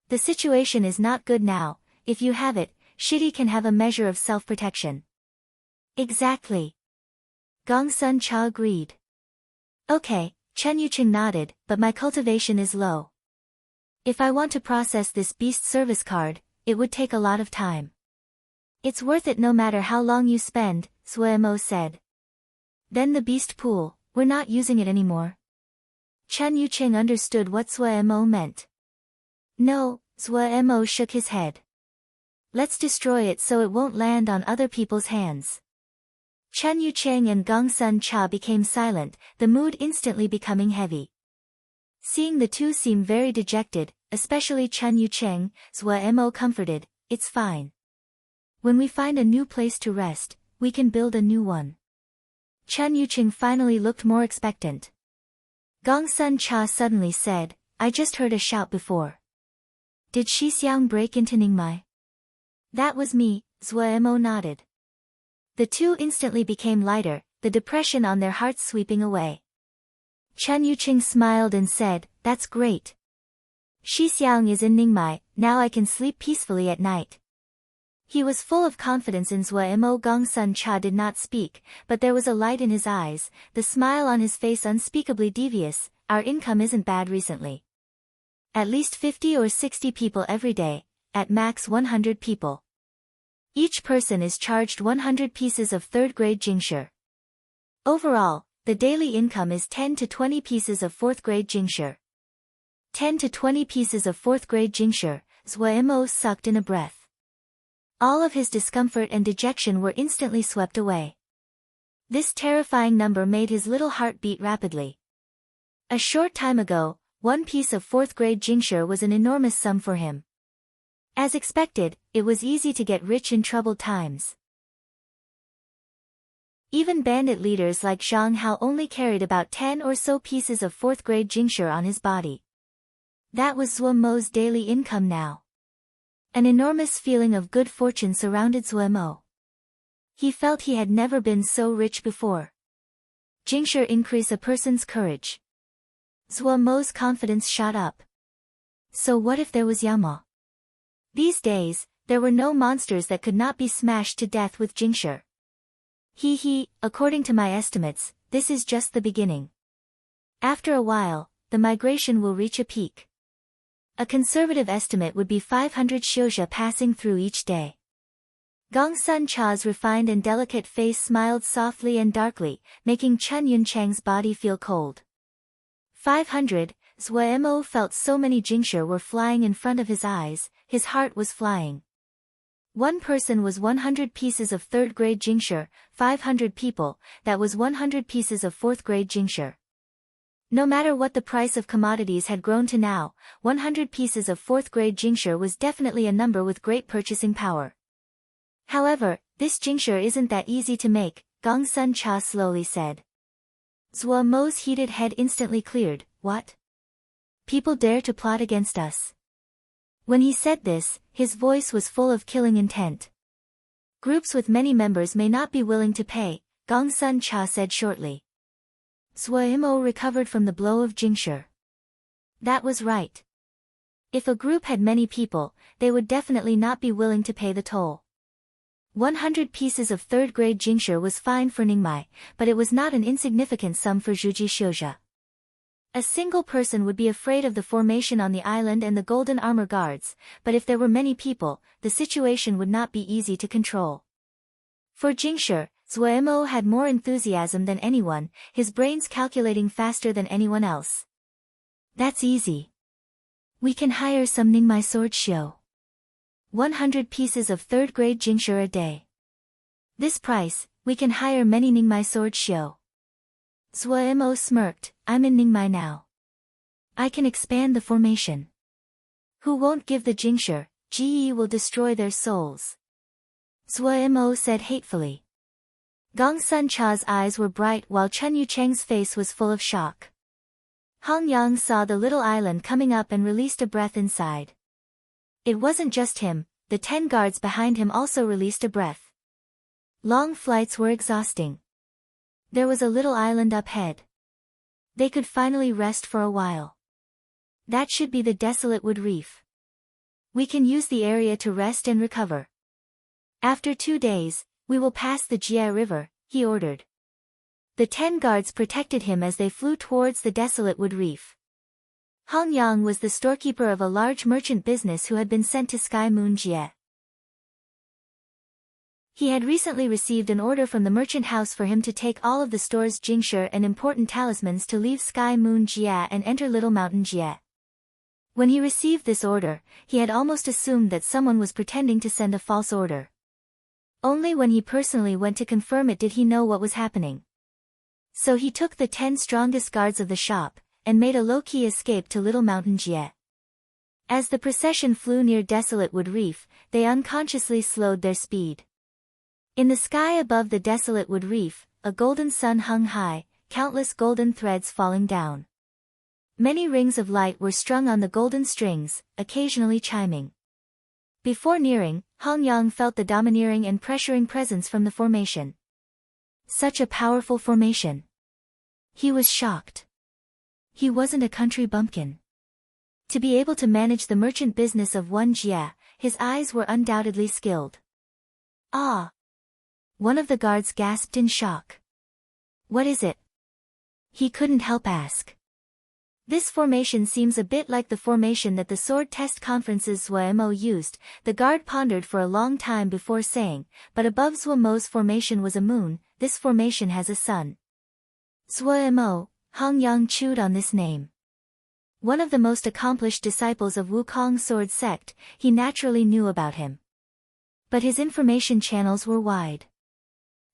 The situation is not good now, if you have it, Shidi can have a measure of self-protection. Exactly. Gongsun Cha agreed. Okay, Chen Yuqing nodded, but my cultivation is low. If I want to process this beast service card, it would take a lot of time. It's worth it no matter how long you spend, Zhou Mo said. Then the beast pool, we're not using it anymore. Chen Yuqing understood what Zhou Mo meant. No, Zhou Mo shook his head. Let's destroy it so it won't land on other people's hands. Chen Yucheng and Gongsun Cha became silent, the mood instantly becoming heavy. Seeing the two seem very dejected, especially Chen Yucheng, Zhou Mo comforted, it's fine. When we find a new place to rest, we can build a new one. Chen Yucheng finally looked more expectant. Gongsun Cha suddenly said, I just heard a shout before. Did Shixiang break into Ningmai? That was me, Zhou Mo nodded. The two instantly became lighter, the depression on their hearts sweeping away. Chen Yucheng smiled and said, that's great. Shixiang is in Ningmai, now I can sleep peacefully at night. He was full of confidence in Zhou Mo. Gongsun Cha did not speak, but there was a light in his eyes, the smile on his face unspeakably devious. Our income isn't bad recently. At least 50 or 60 people every day, at max 100 people. Each person is charged 100 pieces of 3rd grade Jingshi. Overall, the daily income is 10 to 20 pieces of 4th grade Jingshi. 10 to 20 pieces of 4th grade Jingshi, Zhou Mo sucked in a breath. All of his discomfort and dejection were instantly swept away. This terrifying number made his little heart beat rapidly. A short time ago, 1 piece of 4th grade Jingshi was an enormous sum for him. As expected, it was easy to get rich in troubled times. Even bandit leaders like Zhang Hao only carried about 10 or so pieces of 4th grade Jingshi on his body. That was Zhou Mo's daily income now. An enormous feeling of good fortune surrounded Zhou Mo. He felt he had never been so rich before. Jingshi increase a person's courage. Zhou Mo's confidence shot up. So what if there was Yama? These days, There were no monsters that could not be smashed to death with Jingshi. According to my estimates, this is just the beginning. After a while, the migration will reach a peak. A conservative estimate would be 500 xiuzhe passing through each day. Gong Sun Cha's refined and delicate face smiled softly and darkly, making Chen Yunchang's body feel cold. 500, Zhuemo felt so many Jingshi were flying in front of his eyes, his heart was flying. One person was 100 pieces of third-grade Jingshi, 500 people, that was 100 pieces of fourth-grade Jingshi. No matter what the price of commodities had grown to now, 100 pieces of fourth-grade Jingshi was definitely a number with great purchasing power. However, this Jingshi isn't that easy to make, Gong Sun Cha slowly said. Zhuemo's heated head instantly cleared. What? People dare to plot against us. When he said this, his voice was full of killing intent. Groups with many members may not be willing to pay, Gong Sun Cha said shortly. Zhuemo recovered from the blow of Jingshi. That was right. If a group had many people, they would definitely not be willing to pay the toll. 100 pieces of third-grade Jingshi was fine for Ningmai, but it was not an insignificant sum for Zhuji Xiuzhe. A single person would be afraid of the formation on the island and the golden armor guards, but if there were many people, the situation would not be easy to control. For Jingshi, Zhuemo had more enthusiasm than anyone, his brains calculating faster than anyone else. That's easy. We can hire some Ningmai sword shio. 100 pieces of third-grade Jingshi a day. This price, we can hire many Ningmai sword shio. Zhuemo smirked, I'm in Ningmai now. I can expand the formation. Who won't give the Jingshi, Ji will destroy their souls. Zhuemo said hatefully. Gong Sun Cha's eyes were bright while Chen Yucheng's face was full of shock. Hong Yang saw the little island coming up and released a breath inside. It wasn't just him, the 10 guards behind him also released a breath. Long flights were exhausting. There was a little island up ahead. They could finally rest for a while. That should be the desolate wood reef. We can use the area to rest and recover. After 2 days, we will pass the Jie River, he ordered. The 10 guards protected him as they flew towards the desolate wood reef. Hong Yang was the storekeeper of a large merchant business who had been sent to Sky Moon Jie. He had recently received an order from the merchant house for him to take all of the store's Jingshi and important talismans to leave Sky Moon Jie and enter Little Mountain Jie. When he received this order, he had almost assumed that someone was pretending to send a false order. Only when he personally went to confirm it did he know what was happening. So he took the 10 strongest guards of the shop, and made a low-key escape to Little Mountain Jie. As the procession flew near Desolate Wood Reef, they unconsciously slowed their speed. In the sky above the Desolate Wood Reef, a golden sun hung high, countless golden threads falling down. Many rings of light were strung on the golden strings, occasionally chiming. Before nearing, Hong Yang felt the domineering and pressuring presence from the formation. Such a powerful formation. He was shocked. He wasn't a country bumpkin. To be able to manage the merchant business of one Jie, his eyes were undoubtedly skilled. Ah! One of the guards gasped in shock. What is it? He couldn't help ask. This formation seems a bit like the formation that the sword test conferences Zhuemo used, the guard pondered for a long time before saying, but above Zhuemo's formation was a moon, this formation has a sun. Zhuemo, Hong Yang chewed on this name. One of the most accomplished disciples of Wukong sword sect, he naturally knew about him. But his information channels were wide.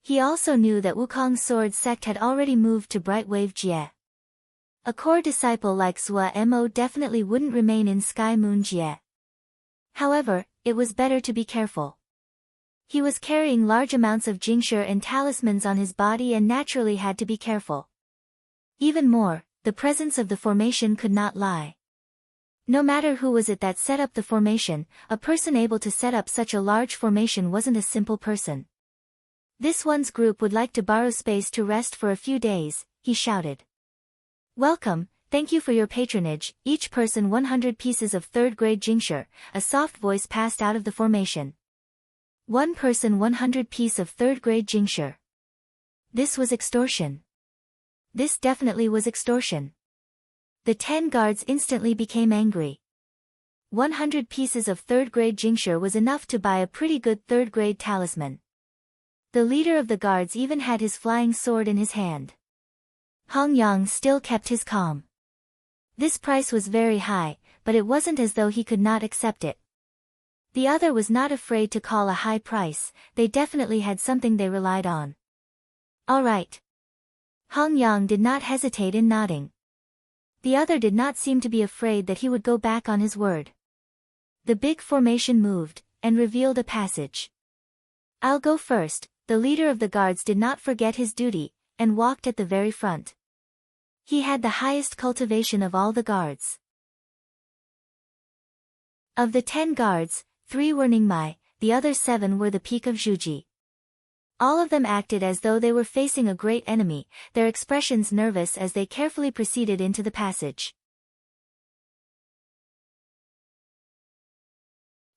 He also knew that Wukong sword sect had already moved to Bright Wave Jie. A core disciple like Zhuemo definitely wouldn't remain in Sky Moon Jie. However, it was better to be careful. He was carrying large amounts of Jingshi and talismans on his body and naturally had to be careful. Even more, the presence of the formation could not lie. No matter who was it that set up the formation, a person able to set up such a large formation wasn't a simple person. This one's group would like to borrow space to rest for a few days, he shouted. Welcome, Thank you for your patronage, each person 100 pieces of third-grade jingsher, a soft voice passed out of the formation. One person 100 piece of third-grade jingsher. This was extortion. This definitely was extortion. The 10 guards instantly became angry. 100 pieces of third-grade jingsher was enough to buy a pretty good third-grade talisman. The leader of the guards even had his flying sword in his hand. Hong Yang still kept his calm. This price was very high, but it wasn't as though he could not accept it. The other was not afraid to call a high price, they definitely had something they relied on. All right. Hong Yang did not hesitate in nodding. The other did not seem to be afraid that he would go back on his word. The big formation moved, and revealed a passage. I'll go first. The leader of the guards did not forget his duty, and walked at the very front. He had the highest cultivation of all the guards. Of the 10 guards, 3 were Ningmai, the other 7 were the peak of Zhuji. All of them acted as though they were facing a great enemy, their expressions nervous as they carefully proceeded into the passage.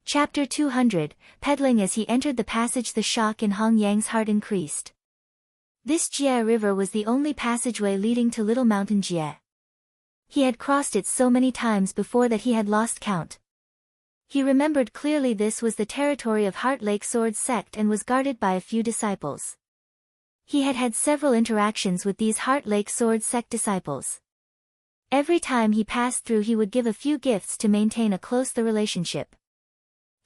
Chapter 200, Peddling. As he entered the passage, the shock in Hong Yang's heart increased. This Jie River was the only passageway leading to Little Mountain Jie. He had crossed it so many times before that he had lost count. He remembered clearly this was the territory of Heart Lake Sword Sect and was guarded by a few disciples. He had had several interactions with these Heart Lake Sword Sect disciples. Every time he passed through he would give a few gifts to maintain a close relationship.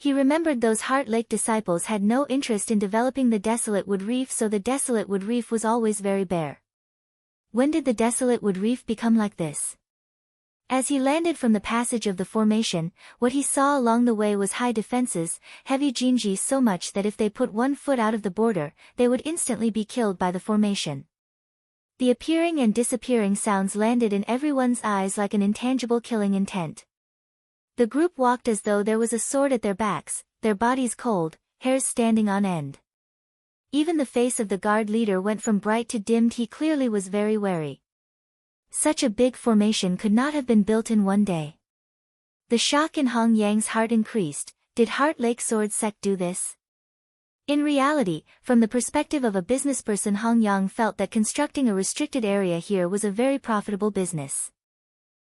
He remembered those Heart Lake disciples had no interest in developing the Desolate Wood Reef, so the Desolate Wood Reef was always very bare. When did the Desolate Wood Reef become like this? As he landed from the passage of the formation, what he saw along the way was high defenses, heavy jinji, so much that if they put 1 foot out of the border, they would instantly be killed by the formation. The appearing and disappearing sounds landed in everyone's eyes like an intangible killing intent. The group walked as though there was a sword at their backs, their bodies cold, hairs standing on end. Even the face of the guard leader went from bright to dimmed. He clearly was very wary. Such a big formation could not have been built in one day. The shock in Hong Yang's heart increased. Did Heart Lake Sword Sect do this? In reality, from the perspective of a businessperson, Hong Yang felt that constructing a restricted area here was a very profitable business.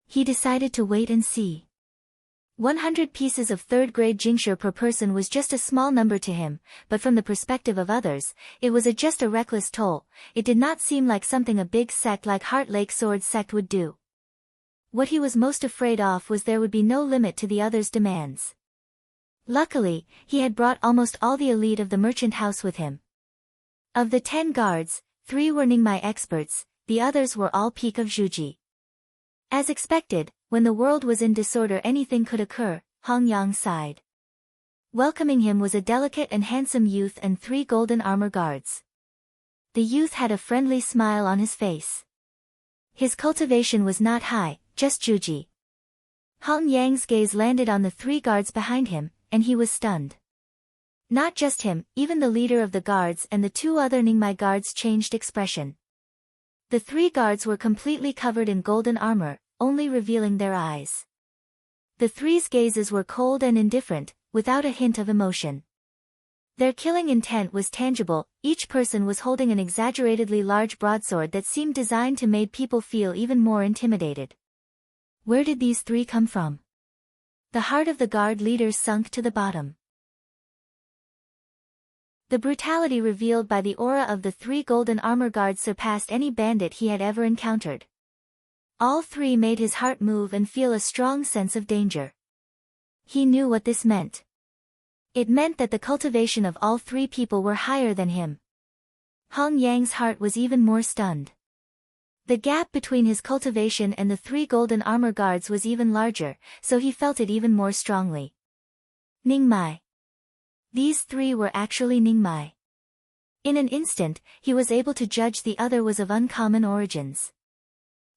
He decided to wait and see. 100 pieces of third-grade jingsher per person was just a small number to him, but from the perspective of others, it was just a reckless toll. It did not seem like something a big sect like Heart Lake Sword Sect would do. What he was most afraid of was there would be no limit to the others' demands. Luckily, he had brought almost all the elite of the merchant house with him. Of the 10 guards, 3 were Ningmai experts, the others were all peak of Zhuji. As expected, when the world was in disorder anything could occur, Hong Yang sighed. Welcoming him was a delicate and handsome youth and 3 golden armor guards. The youth had a friendly smile on his face. His cultivation was not high, just Zhuji. Hong Yang's gaze landed on the 3 guards behind him, and he was stunned. Not just him, even the leader of the guards and the 2 other Ningmai guards changed expression. The 3 guards were completely covered in golden armor, only revealing their eyes. The 3's gazes were cold and indifferent, without a hint of emotion. Their killing intent was tangible. Each person was holding an exaggeratedly large broadsword that seemed designed to make people feel even more intimidated. Where did these 3 come from? The heart of the guard leader sunk to the bottom. The brutality revealed by the aura of the 3 golden armor guards surpassed any bandit he had ever encountered. All 3 made his heart move and feel a strong sense of danger. He knew what this meant. It meant that the cultivation of all 3 people were higher than him. Hong Yang's heart was even more stunned. The gap between his cultivation and the 3 golden armor guards was even larger, so he felt it even more strongly. Ningmai. These 3 were actually Ningmai. In an instant, he was able to judge the other was of uncommon origins.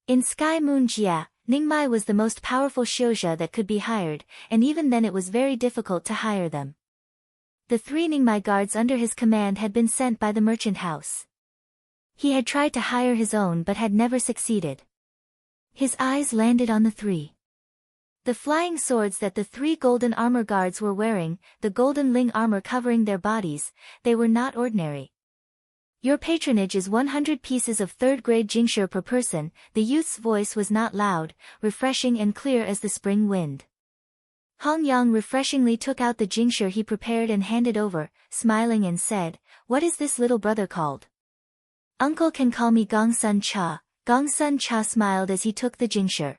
In Sky Moon Jia, Ningmai was the most powerful Xiuzha that could be hired, and even then it was very difficult to hire them. The 3 Ningmai guards under his command had been sent by the merchant house. He had tried to hire his own but had never succeeded. His eyes landed on the three. The flying swords that the three golden armor guards were wearing, the golden ling armor covering their bodies, they were not ordinary. Your patronage is 100 pieces of third-grade jingshi per person. The youth's voice was not loud, refreshing and clear as the spring wind. Hong Yang refreshingly took out the jingshi he prepared and handed over, smiling and said, "What is this little brother called?" "Uncle can call me Gongsun Cha." Gongsun Cha smiled as he took the jingshi.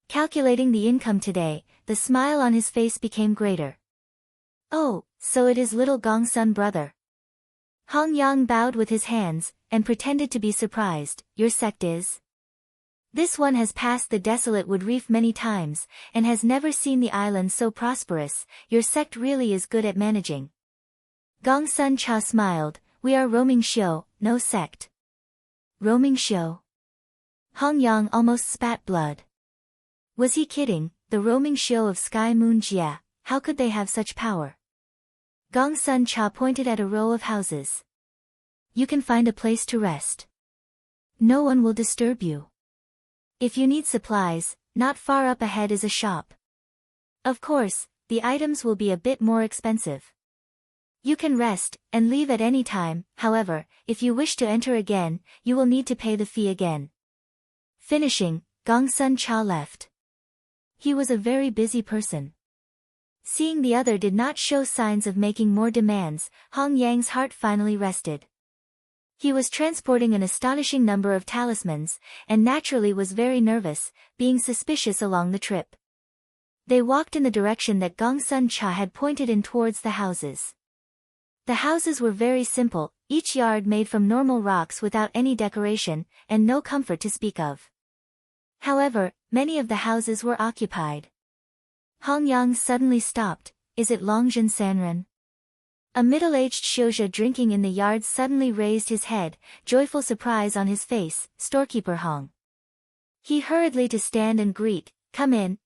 Calculating the income today, the smile on his face became greater. "Oh, so it is little Gongsun brother." Hong Yang bowed with his hands, and pretended to be surprised. "Your sect is?" "This one has passed the desolate wood reef many times, and has never seen the island so prosperous. Your sect really is good at managing." Gongsun Cha smiled. "We are roaming shio, no sect." "Roaming shio?" Hong Yang almost spat blood. Was he kidding? The roaming shio of Sky Moon Jia, how could they have such power? Gongsun Cha pointed at a row of houses. "You can find a place to rest. No one will disturb you. If you need supplies, not far up ahead is a shop. Of course, the items will be a bit more expensive. You can rest, and leave at any time. However, if you wish to enter again, you will need to pay the fee again." Finishing, Gongsun Cha left. He was a very busy person. Seeing the other did not show signs of making more demands, Hong Yang's heart finally rested. He was transporting an astonishing number of talismans, and naturally was very nervous, being suspicious along the trip. They walked in the direction that Gongsun Cha had pointed in towards the houses. The houses were very simple, each yard made from normal rocks without any decoration, and no comfort to speak of. However, many of the houses were occupied. Hong Yang suddenly stopped. "Is it Longjin Sanren?" A middle-aged shouja drinking in the yard suddenly raised his head, joyful surprise on his face. "Storekeeper Hong." He hurriedly to stand and greet. Come in,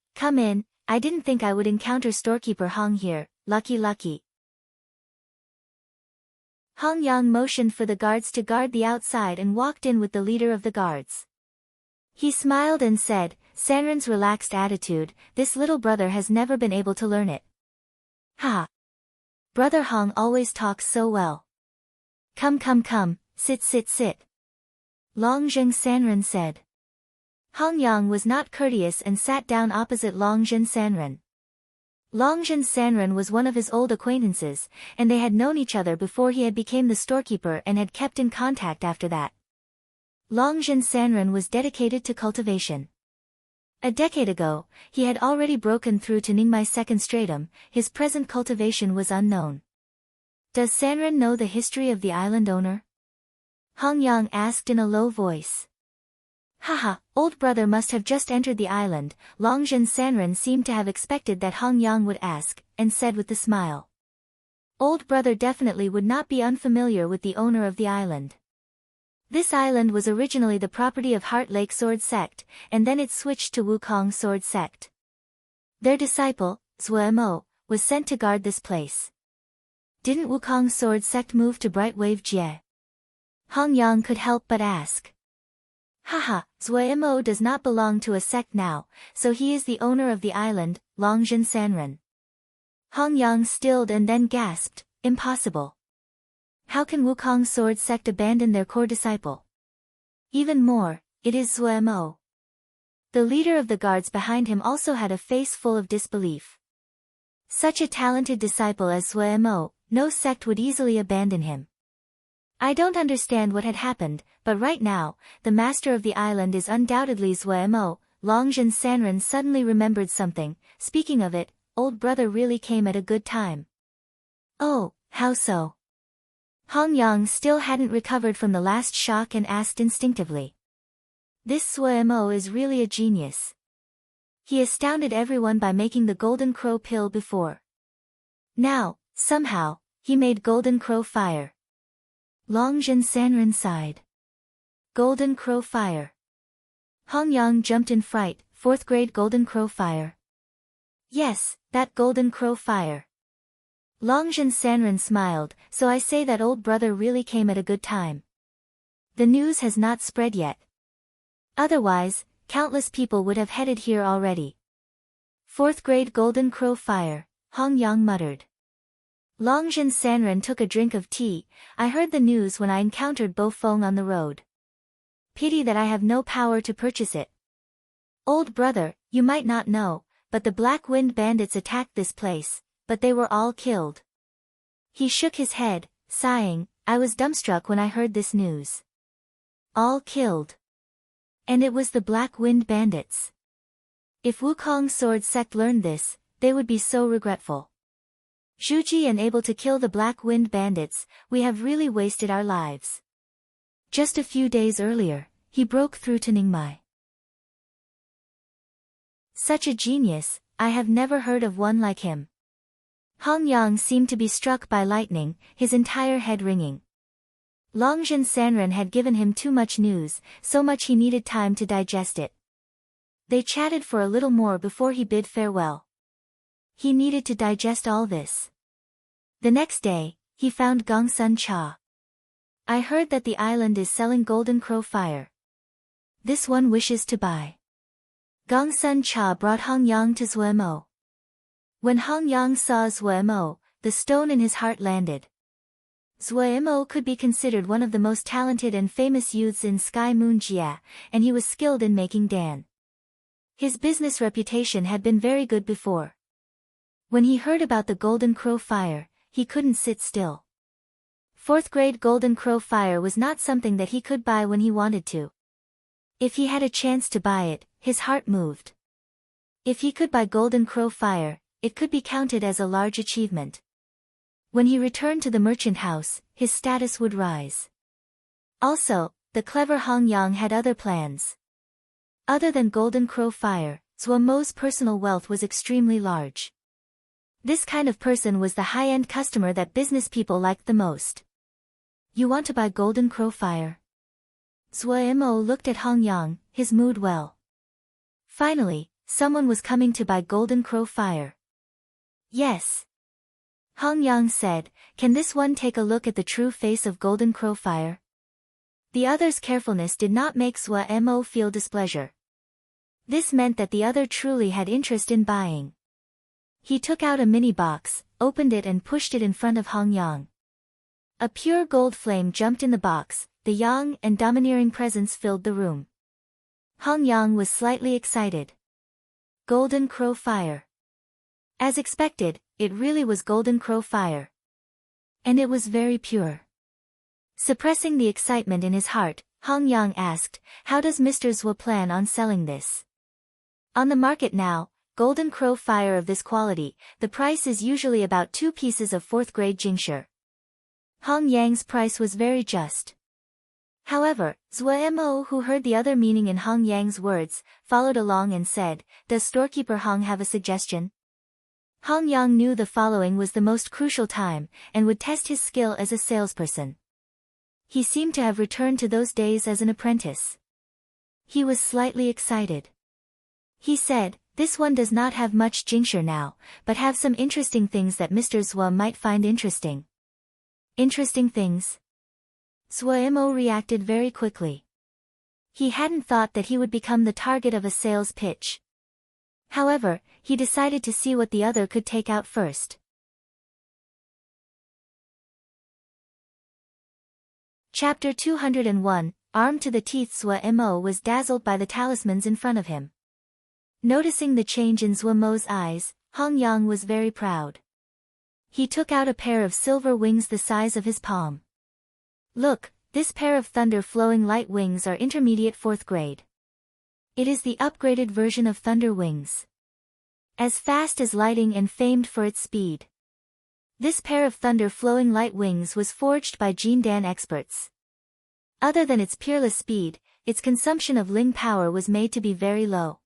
I didn't think I would encounter Storekeeper Hong here, lucky. Hong Yang motioned for the guards to guard the outside and walked in with the leader of the guards. He smiled and said, "Sanren's relaxed attitude, this little brother has never been able to learn it. Ha! Brother Hong always talks so well. Come, sit. Longjin Sanren said. Hong Yang was not courteous and sat down opposite Longjin Sanren. Longjin Sanren was one of his old acquaintances, and they had known each other before he had become the storekeeper and had kept in contact after that. Longjin Sanren was dedicated to cultivation. A decade ago, he had already broken through to Ningmai's second stratum. His present cultivation was unknown. Does Sanren know the history of the island owner? Hong Yang asked in a low voice. Haha, old brother must have just entered the island. Longjin Sanren seemed to have expected that Hong Yang would ask, and said with a smile. Old brother definitely would not be unfamiliar with the owner of the island. This island was originally the property of Heart Lake Sword Sect, and then it switched to Wukong Sword Sect. Their disciple, Zhuo Mo, was sent to guard this place. Didn't Wukong Sword Sect move to Bright Wave Jie? Hong Yang could help but ask. Haha, Zhuo Mo does not belong to a sect now, so he is the owner of the island, Longjin Sanren. Hong Yang stilled and then gasped, impossible. How can Wukong Sword Sect abandon their core disciple? Even more, it is Zhuo Mo. The leader of the guards behind him also had a face full of disbelief. Such a talented disciple as Zhuo Mo, no sect would easily abandon him. I don't understand what had happened, but right now, the master of the island is undoubtedly Zhuo Mo. Longjin Sanren suddenly remembered something. Speaking of it, old brother really came at a good time. Oh, how so? Hong Yang still hadn't recovered from the last shock and asked instinctively. This Zhuo Mo is really a genius. He astounded everyone by making the Golden Crow pill before. Now, somehow, he made Golden Crow fire. Longjin Sanren sighed. Golden Crow fire. Hong Yang jumped in fright. 4th grade Golden Crow fire. Yes, that Golden Crow fire. Longjin Sanren smiled, so I say that old brother really came at a good time. The news has not spread yet. Otherwise, countless people would have headed here already. Fourth grade Golden Crow Fire, Hong Yang muttered. Longjin Sanren took a drink of tea. I heard the news when I encountered Bo Feng on the road. Pity that I have no power to purchase it. Old brother, you might not know, but the Black Wind bandits attacked this place, but they were all killed. He shook his head, sighing. I was dumbstruck when I heard this news. All killed. And it was the Black Wind bandits. If Wukong's sword sect learned this, they would be so regretful. Zhuji unable to kill the Black Wind bandits, we have really wasted our lives. Just a few days earlier, he broke through to Ningmai. Such a genius, I have never heard of one like him. Hong Yang seemed to be struck by lightning, his entire head ringing. Longjin Sanren had given him too much news, so much he needed time to digest it. They chatted for a little more before he bid farewell. He needed to digest all this. The next day, he found Gongsun Cha. I heard that the island is selling Golden Crow Fire. This one wishes to buy. Gongsun Cha brought Hong Yang to Zuemo. When Hong Yang saw Zuemo, the stone in his heart landed. Zuemo could be considered one of the most talented and famous youths in Sky Moon Jia, and he was skilled in making dan. His business reputation had been very good before. When he heard about the Golden Crow Fire, he couldn't sit still. Fourth grade Golden Crow Fire was not something that he could buy when he wanted to. If he had a chance to buy it, his heart moved. If he could buy Golden Crow Fire, it could be counted as a large achievement. When he returned to the merchant house, his status would rise. Also, the clever Hong Yang had other plans. Other than Golden Crow Fire, Zuomo's personal wealth was extremely large. This kind of person was the high-end customer that business people liked the most. You want to buy Golden Crow Fire? Zuomo looked at Hong Yang, his mood well. Finally, someone was coming to buy Golden Crow Fire. Yes. Hong Yang said, can this one take a look at the true face of Golden Crow Fire? The other's carefulness did not make Zuomo feel displeasure. This meant that the other truly had interest in buying. He took out a mini box, opened it and pushed it in front of Hong Yang. A pure gold flame jumped in the box, the yang and domineering presence filled the room. Hong Yang was slightly excited. Golden Crow Fire. As expected, it really was Golden Crow Fire. And it was very pure. Suppressing the excitement in his heart, Hong Yang asked, how does Mr. Zhuo plan on selling this? On the market now, Golden Crow Fire of this quality, the price is usually about 2 pieces of 4th grade Jingshi. Hong Yang's price was very just. However, Zuomo, who heard the other meaning in Hong Yang's words, followed along and said, does storekeeper Hong have a suggestion? Hong Yang knew the following was the most crucial time, and would test his skill as a salesperson. He seemed to have returned to those days as an apprentice. He was slightly excited. He said, this one does not have much Jingshi now, but have some interesting things that Mr. Zhuo might find interesting. Interesting things? Zuomo reacted very quickly. He hadn't thought that he would become the target of a sales pitch. However, he decided to see what the other could take out first. Chapter 201, Armed to the teeth. Zuomo was dazzled by the talismans in front of him. Noticing the change in Zuomo's eyes, Hong Yang was very proud. He took out a pair of silver wings the size of his palm. Look, this pair of thunder flowing light wings are intermediate 4th grade. It is the upgraded version of thunder wings. As fast as lightning and famed for its speed. This pair of thunder flowing light wings was forged by Jindan experts. Other than its peerless speed, its consumption of Ling power was made to be very low.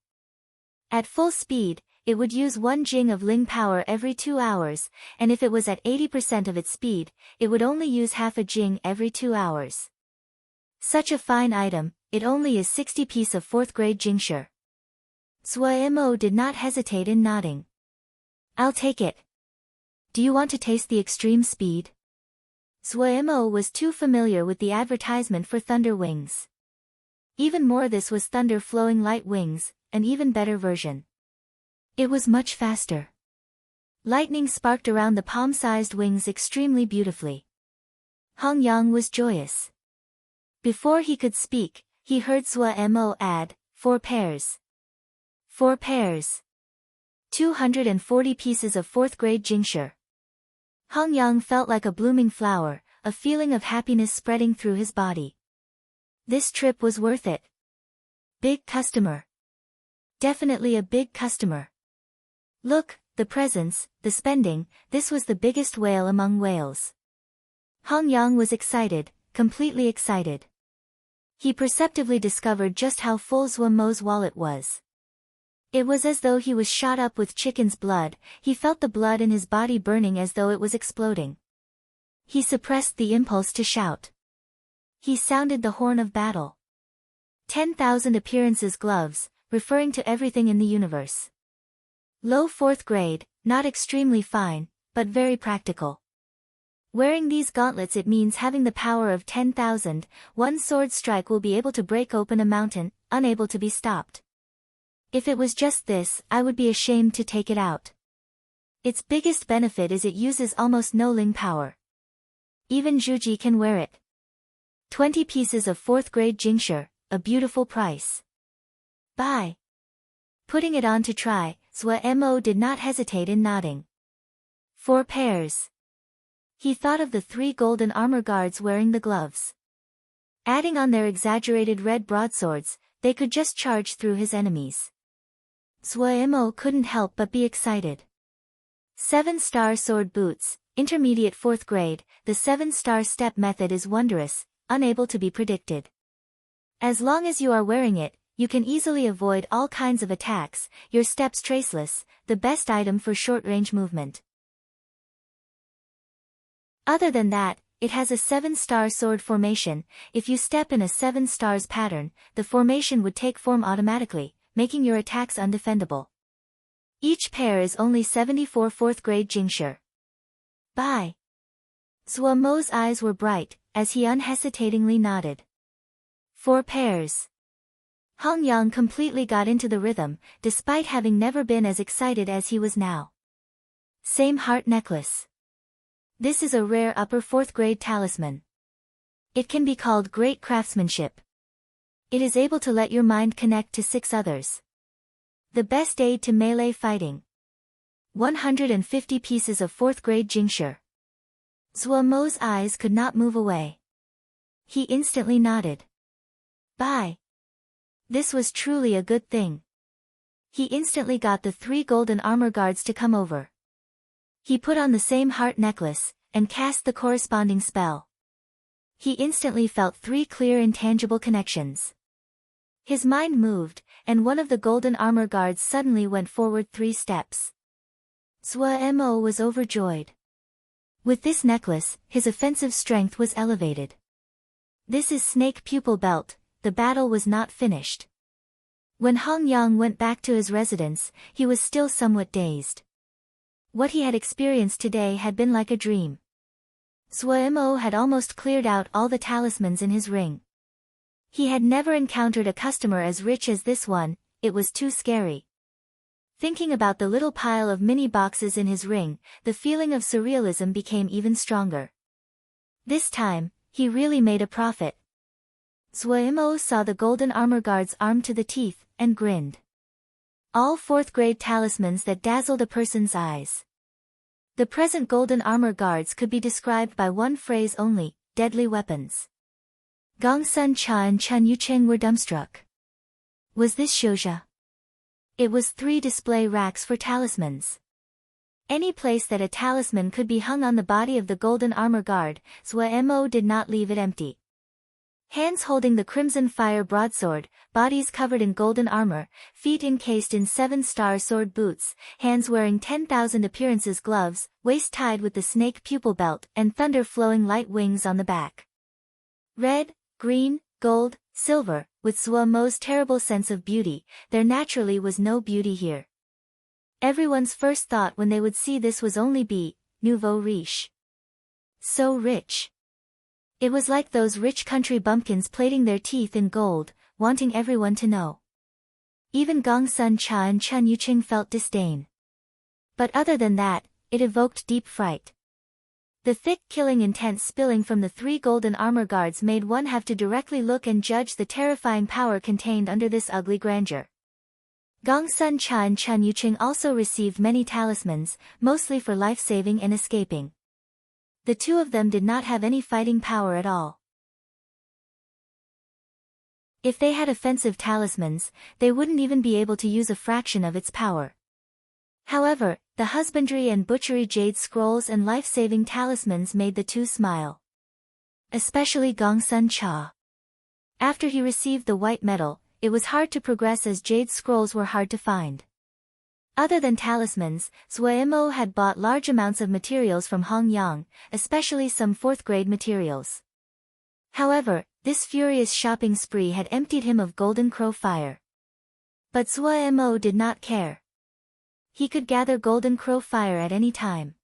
At full speed, it would use 1 Jing of Ling power every 2 hours, and if it was at 80% of its speed, it would only use half a Jing every 2 hours. Such a fine item, it only is 60 piece of 4th grade Jingshi. Zuomo did not hesitate in nodding. I'll take it. Do you want to taste the extreme speed? Zuomo was too familiar with the advertisement for thunder wings. Even more, this was thunder flowing light wings, an even better version. It was much faster. Lightning sparked around the palm-sized wings extremely beautifully. Hong Yang was joyous. Before he could speak, he heard Sua Mo add, 4 pairs. 4 pairs. 240 pieces of 4th grade Jingshi. Hong Yang felt like a blooming flower, a feeling of happiness spreading through his body. This trip was worth it. Big customer. Definitely a big customer. Look, the presents, the spending, this was the biggest whale among whales. Hong Yang was excited, completely excited. He perceptively discovered just how full Sua Mo's wallet was. It was as though he was shot up with chicken's blood. He felt the blood in his body burning as though it was exploding. He suppressed the impulse to shout. He sounded the horn of battle. 10,000 appearances gloves, referring to everything in the universe. Low 4th grade, not extremely fine, but very practical. Wearing these gauntlets, it means having the power of 10,000, one sword strike will be able to break open a mountain, unable to be stopped. If it was just this, I would be ashamed to take it out. Its biggest benefit is it uses almost no Ling power. Even Zhuji can wear it. 20 pieces of 4th grade Jingshi, a beautiful price. Buy. Putting it on to try, Sua Mo did not hesitate in nodding. 4 pairs. He thought of the 3 golden armor guards wearing the gloves. Adding on their exaggerated red broadswords, they could just charge through his enemies. Sua Mo couldn't help but be excited. 7-star sword boots, intermediate 4th grade, the 7-star step method is wondrous, unable to be predicted. As long as you are wearing it, you can easily avoid all kinds of attacks, your steps traceless, the best item for short-range movement. Other than that, it has a 7-star sword formation. If you step in a 7 stars pattern, the formation would take form automatically, making your attacks undefendable. Each pair is only 74 4th grade Jingshi. Buy. Sua Mo's eyes were bright, as he unhesitatingly nodded. 4 pairs. Hong Yang completely got into the rhythm, despite having never been as excited as he was now. Same heart necklace. This is a rare upper 4th grade talisman. It can be called great craftsmanship. It is able to let your mind connect to 6 others. The best aid to melee fighting. 150 pieces of 4th grade Jingshi. Sua Mo's eyes could not move away. He instantly nodded. Buy. This was truly a good thing. He instantly got the 3 golden armor guards to come over. He put on the same heart necklace, and cast the corresponding spell. He instantly felt 3 clear intangible connections. His mind moved, and one of the golden armor guards suddenly went forward 3 steps. Sua Mo was overjoyed. With this necklace, his offensive strength was elevated. This is snake pupil belt, the battle was not finished. When Hong Yang went back to his residence, he was still somewhat dazed. What he had experienced today had been like a dream. Sua Mo had almost cleared out all the talismans in his ring. He had never encountered a customer as rich as this one, it was too scary. Thinking about the little pile of mini boxes in his ring, the feeling of surrealism became even stronger. This time, he really made a profit. Sua Mo saw the golden armor guards armed to the teeth, and grinned. All 4th grade talismans that dazzled a person's eyes. The present golden armor guards could be described by one phrase only, deadly weapons. Gong Sun Cha and Chun Yucheng were dumbstruck. Was this Shouja? It was 3 display racks for talismans. Any place that a talisman could be hung on the body of the golden armor guard, Sua Mo did not leave it empty. Hands holding the crimson fire broadsword, bodies covered in golden armor, feet encased in 7-star sword boots, hands wearing 10,000 appearances gloves, waist tied with the snake pupil belt, and thunder flowing light wings on the back. Red, green, gold, silver, with Sua Mo's terrible sense of beauty, there naturally was no beauty here. Everyone's first thought when they would see this was only be, nouveau riche. So rich. It was like those rich country bumpkins plating their teeth in gold, wanting everyone to know. Even Gong Sun Cha and Chun Yuqing felt disdain. But other than that, it evoked deep fright. The thick, killing intent spilling from the 3 golden armor guards made one have to directly look and judge the terrifying power contained under this ugly grandeur. Gong Sun Cha and Chun Yuqing also received many talismans, mostly for life-saving and escaping. The 2 of them did not have any fighting power at all. If they had offensive talismans, they wouldn't even be able to use a fraction of its power. However, the husbandry and butchery jade scrolls and life-saving talismans made the 2 smile. Especially Gong Sun Cha. After he received the white medal, it was hard to progress as jade scrolls were hard to find. Other than talismans, Zuemo had bought large amounts of materials from Hong Yang, especially some 4th-grade materials. However, this furious shopping spree had emptied him of golden crow fire. But Zuemo did not care. He could gather golden crow fire at any time.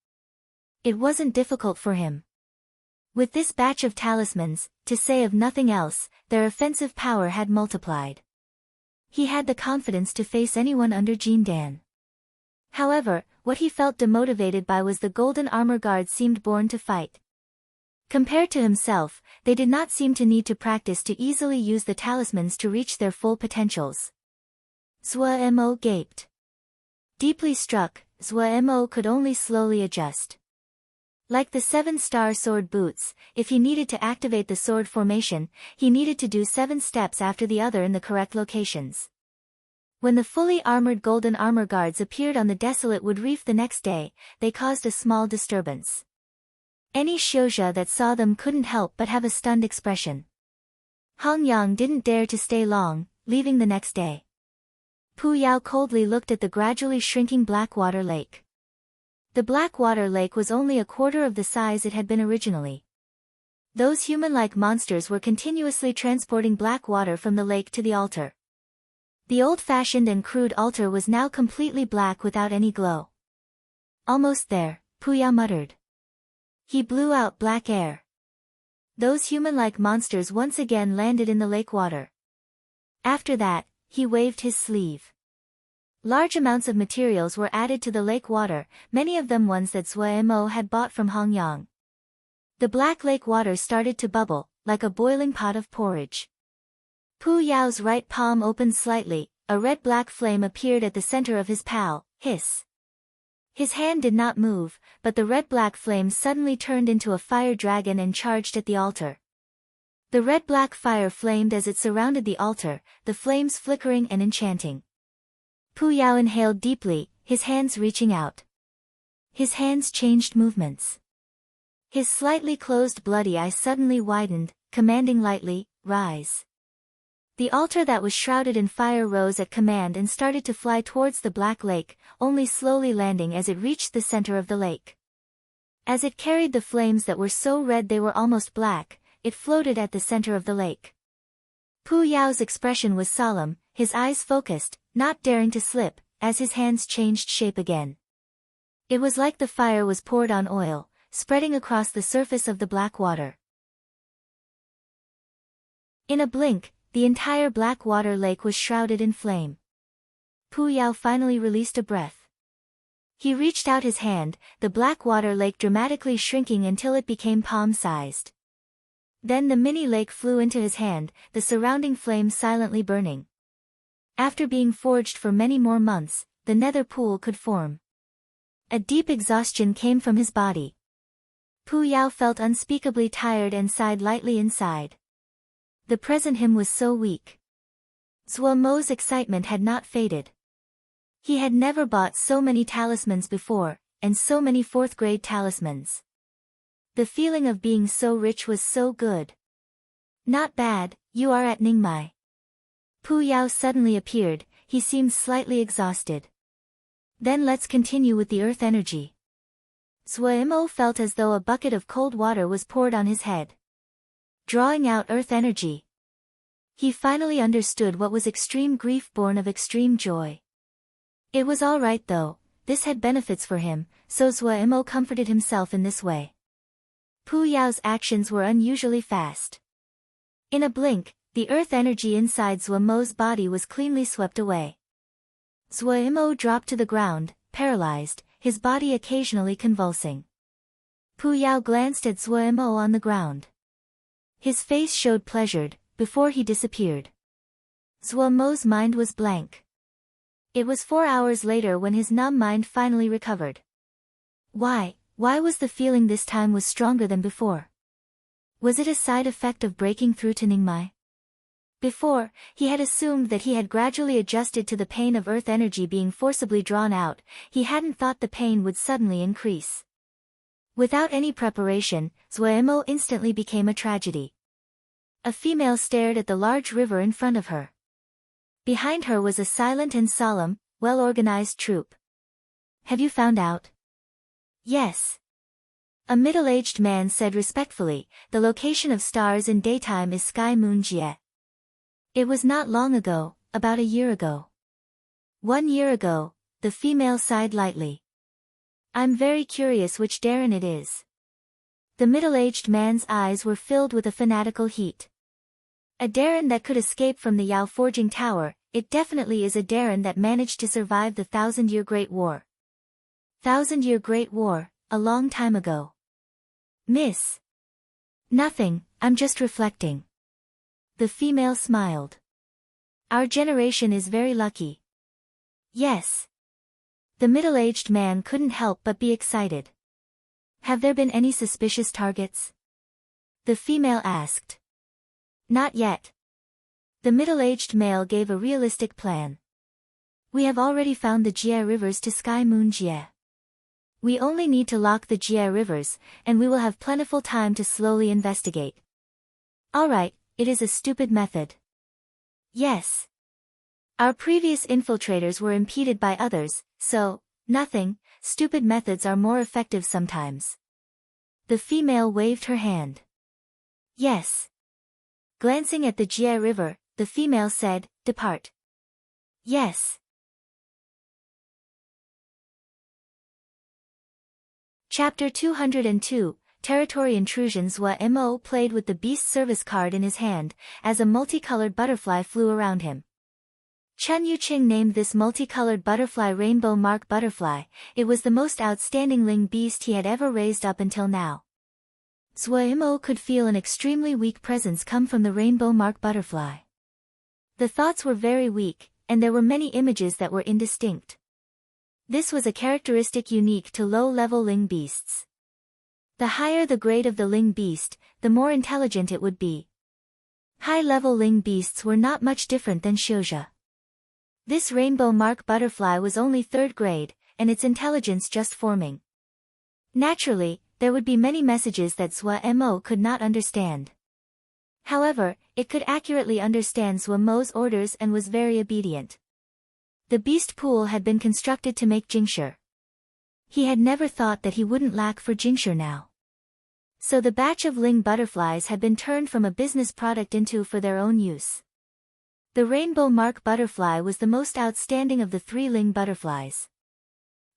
It wasn't difficult for him. With this batch of talismans, to say of nothing else, their offensive power had multiplied. He had the confidence to face anyone under Jindan. However, what he felt demotivated by was the golden armor guards seemed born to fight. Compared to himself, they did not seem to need to practice to easily use the talismans to reach their full potentials. Zuemo gaped. Deeply struck, Zuemo could only slowly adjust. Like the 7-star sword boots, if he needed to activate the sword formation, he needed to do 7 steps after the other in the correct locations. When the fully armored golden armor guards appeared on the desolate wood reef the next day, they caused a small disturbance. Any Shouja that saw them couldn't help but have a stunned expression. Hong Yang didn't dare to stay long, leaving the next day. Pu Yao coldly looked at the gradually shrinking Blackwater Lake. The Blackwater Lake was only a quarter of the size it had been originally. Those human-like monsters were continuously transporting black water from the lake to the altar. The old-fashioned and crude altar was now completely black without any glow. Almost there, Pu Yao muttered. He blew out black air. Those human-like monsters once again landed in the lake water. After that, he waved his sleeve. Large amounts of materials were added to the lake water, many of them ones that Zuemo had bought from Hong Yang. The black lake water started to bubble, like a boiling pot of porridge. Pu Yao's right palm opened slightly, a red-black flame appeared at the center of his palm, hiss. His hand did not move, but the red-black flame suddenly turned into a fire dragon and charged at the altar. The red-black fire flamed as it surrounded the altar, the flames flickering and enchanting. Pu Yao inhaled deeply, his hands reaching out. His hands changed movements. His slightly closed bloody eyes suddenly widened, commanding lightly, "Rise." The altar that was shrouded in fire rose at command and started to fly towards the black lake, only slowly landing as it reached the center of the lake. As it carried the flames that were so red they were almost black, it floated at the center of the lake. Pu Yao's expression was solemn, his eyes focused, not daring to slip, as his hands changed shape again. It was like the fire was poured on oil, spreading across the surface of the black water. In a blink, the entire Blackwater Lake was shrouded in flame. Pu Yao finally released a breath. He reached out his hand, the Blackwater Lake dramatically shrinking until it became palm-sized. Then the mini lake flew into his hand, the surrounding flames silently burning. After being forged for many more months, the nether pool could form. A deep exhaustion came from his body. Pu Yao felt unspeakably tired and sighed lightly inside. The present him was so weak. Zuomo's excitement had not faded. He had never bought so many talismans before, and so many 4th-grade talismans. The feeling of being so rich was so good. "Not bad, you are at Ningmai." Pu Yao suddenly appeared, he seemed slightly exhausted. "Then let's continue with the earth energy." Zuemo felt as though a bucket of cold water was poured on his head. Drawing out earth energy. He finally understood what was extreme grief born of extreme joy. It was all right though, this had benefits for him, so Zuemo comforted himself in this way. Pu Yao's actions were unusually fast. In a blink, The earth energy inside Zuomo's body was cleanly swept away. Zuomo dropped to the ground, paralyzed, his body occasionally convulsing. Pu Yao glanced at Zuomo on the ground. His face showed pleasured, before he disappeared. Zuomo's mind was blank. It was 4 hours later when his numb mind finally recovered. Why was the feeling this time was stronger than before? Was it a side effect of breaking through to Ningmai? Before, he had assumed that he had gradually adjusted to the pain of earth energy being forcibly drawn out. He hadn't thought the pain would suddenly increase. Without any preparation, Zuomo instantly became a tragedy. A female stared at the large river in front of her. Behind her was a silent and solemn, well-organized troop. Have you found out? Yes. A middle-aged man said respectfully, the location of stars in daytime is Sky Moon Jie. It was not long ago, about a year ago. 1 year ago, the female sighed lightly. I'm very curious which Darren it is. The middle-aged man's eyes were filled with a fanatical heat. A Darren that could escape from the Yao Forging Tower, it definitely is a Darren that managed to survive the 1,000-year Great War. 1,000-year Great War, a long time ago. Miss. Nothing, I'm just reflecting. The female smiled. Our generation is very lucky. Yes. The middle-aged man couldn't help but be excited. Have there been any suspicious targets? The female asked. Not yet. The middle-aged male gave a realistic plan. We have already found the Jie rivers to Sky Moon Jie. We only need to lock the Jie rivers, and we will have plentiful time to slowly investigate. Alright, it is a stupid method. Yes. Our previous infiltrators were impeded by others, so, nothing, stupid methods are more effective sometimes. The female waved her hand. Yes. Glancing at the Jie River, the female said, depart. Yes. Chapter 202, Territory Intrusions. Zuomo played with the beast service card in his hand, as a multicolored butterfly flew around him. Chun Yuqing named this multicolored butterfly Rainbow Mark Butterfly. It was the most outstanding Ling beast he had ever raised up until now. Zuomo could feel an extremely weak presence come from the Rainbow Mark Butterfly. The thoughts were very weak, and there were many images that were indistinct. This was a characteristic unique to low-level Ling beasts. The higher the grade of the Ling beast, the more intelligent it would be. High-level Ling beasts were not much different than Xiuzha. This Rainbow Mark Butterfly was only 3rd grade, and its intelligence just forming. Naturally, there would be many messages that Zuomo could not understand. However, it could accurately understand Zuomo's orders and was very obedient. The beast pool had been constructed to make Jingshi. He had never thought that he wouldn't lack for Jingshi now. So the batch of Ling butterflies had been turned from a business product into for their own use. The Rainbow Mark Butterfly was the most outstanding of the 3 Ling butterflies.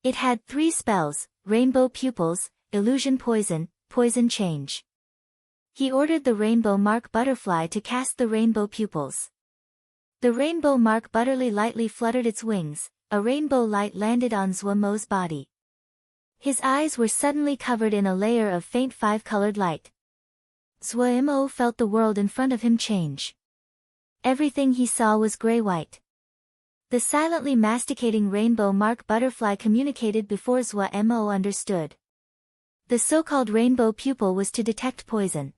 It had 3 spells, Rainbow Pupils, Illusion Poison, Poison Change. He ordered the Rainbow Mark Butterfly to cast the Rainbow Pupils. The Rainbow Mark Butterfly lightly fluttered its wings, a rainbow light landed on Zuomo's body. His eyes were suddenly covered in a layer of faint 5-colored light. Zuomo felt the world in front of him change. Everything he saw was gray-white. The silently masticating Rainbow Mark Butterfly communicated before Zuomo understood. The so-called rainbow pupil was to detect poison.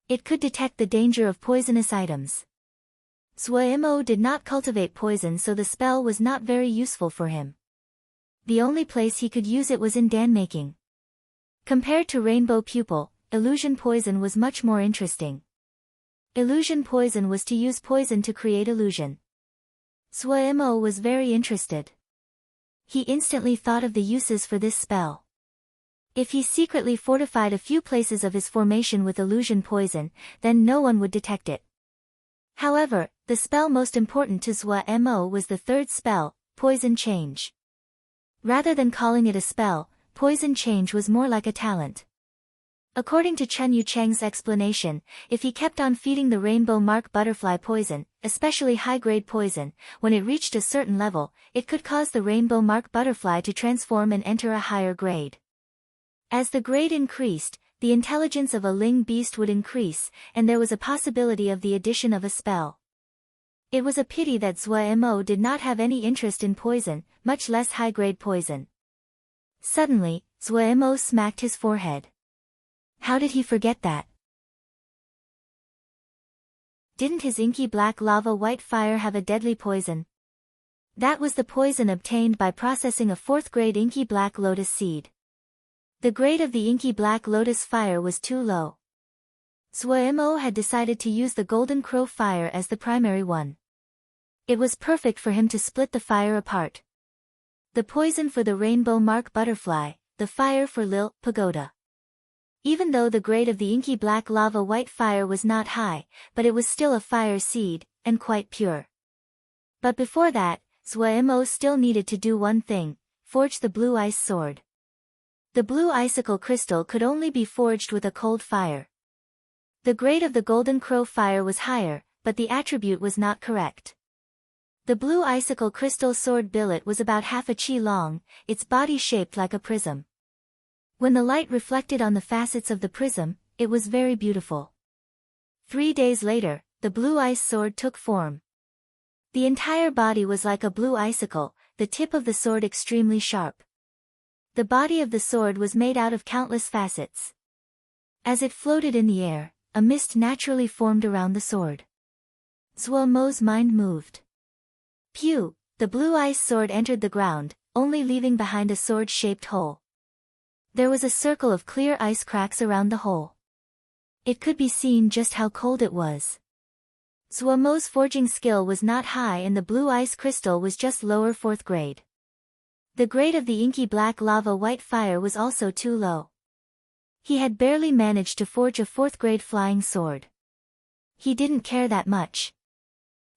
It could detect the danger of poisonous items. Zuomo did not cultivate poison, so the spell was not very useful for him. The only place he could use it was in dan-making. Compared to Rainbow Pupil, Illusion Poison was much more interesting. Illusion Poison was to use poison to create illusion. Zuomo was very interested. He instantly thought of the uses for this spell. If he secretly fortified a few places of his formation with illusion poison, then no one would detect it. However, the spell most important to Zuomo was the 3rd spell, Poison Change. Rather than calling it a spell, Poison Change was more like a talent. According to Chen Yucheng's explanation, if he kept on feeding the rainbow mark butterfly poison, especially high-grade poison, when it reached a certain level, it could cause the rainbow mark butterfly to transform and enter a higher grade. As the grade increased, the intelligence of a Ling beast would increase, and there was a possibility of the addition of a spell. It was a pity that Zhuo Mo did not have any interest in poison, much less high-grade poison. Suddenly, Zhuo Mo smacked his forehead. How did he forget that? Didn't his inky black lava white fire have a deadly poison? That was the poison obtained by processing a 4th-grade inky black lotus seed. The grade of the inky black lotus fire was too low. Zhuo Mo had decided to use the golden crow fire as the primary one. It was perfect for him to split the fire apart. The poison for the rainbow mark butterfly, the fire for Lil Pagoda. Even though the grade of the inky black lava white fire was not high, but it was still a fire seed, and quite pure. But before that, Zhuo Mo still needed to do one thing: forge the blue ice sword. The blue icicle crystal could only be forged with a cold fire. The grade of the golden crow fire was higher, but the attribute was not correct. The blue icicle crystal sword billet was about half a chi long, its body shaped like a prism. When the light reflected on the facets of the prism, it was very beautiful. 3 days later, the blue ice sword took form. The entire body was like a blue icicle, the tip of the sword extremely sharp. The body of the sword was made out of countless facets. As it floated in the air, a mist naturally formed around the sword. Zhuo Mo's mind moved. Pew! The blue ice sword entered the ground, only leaving behind a sword-shaped hole. There was a circle of clear ice cracks around the hole. It could be seen just how cold it was. Zhuo Mo's forging skill was not high and the blue ice crystal was just lower 4th grade. The grade of the inky black lava white fire was also too low. He had barely managed to forge a 4th grade flying sword. He didn't care that much.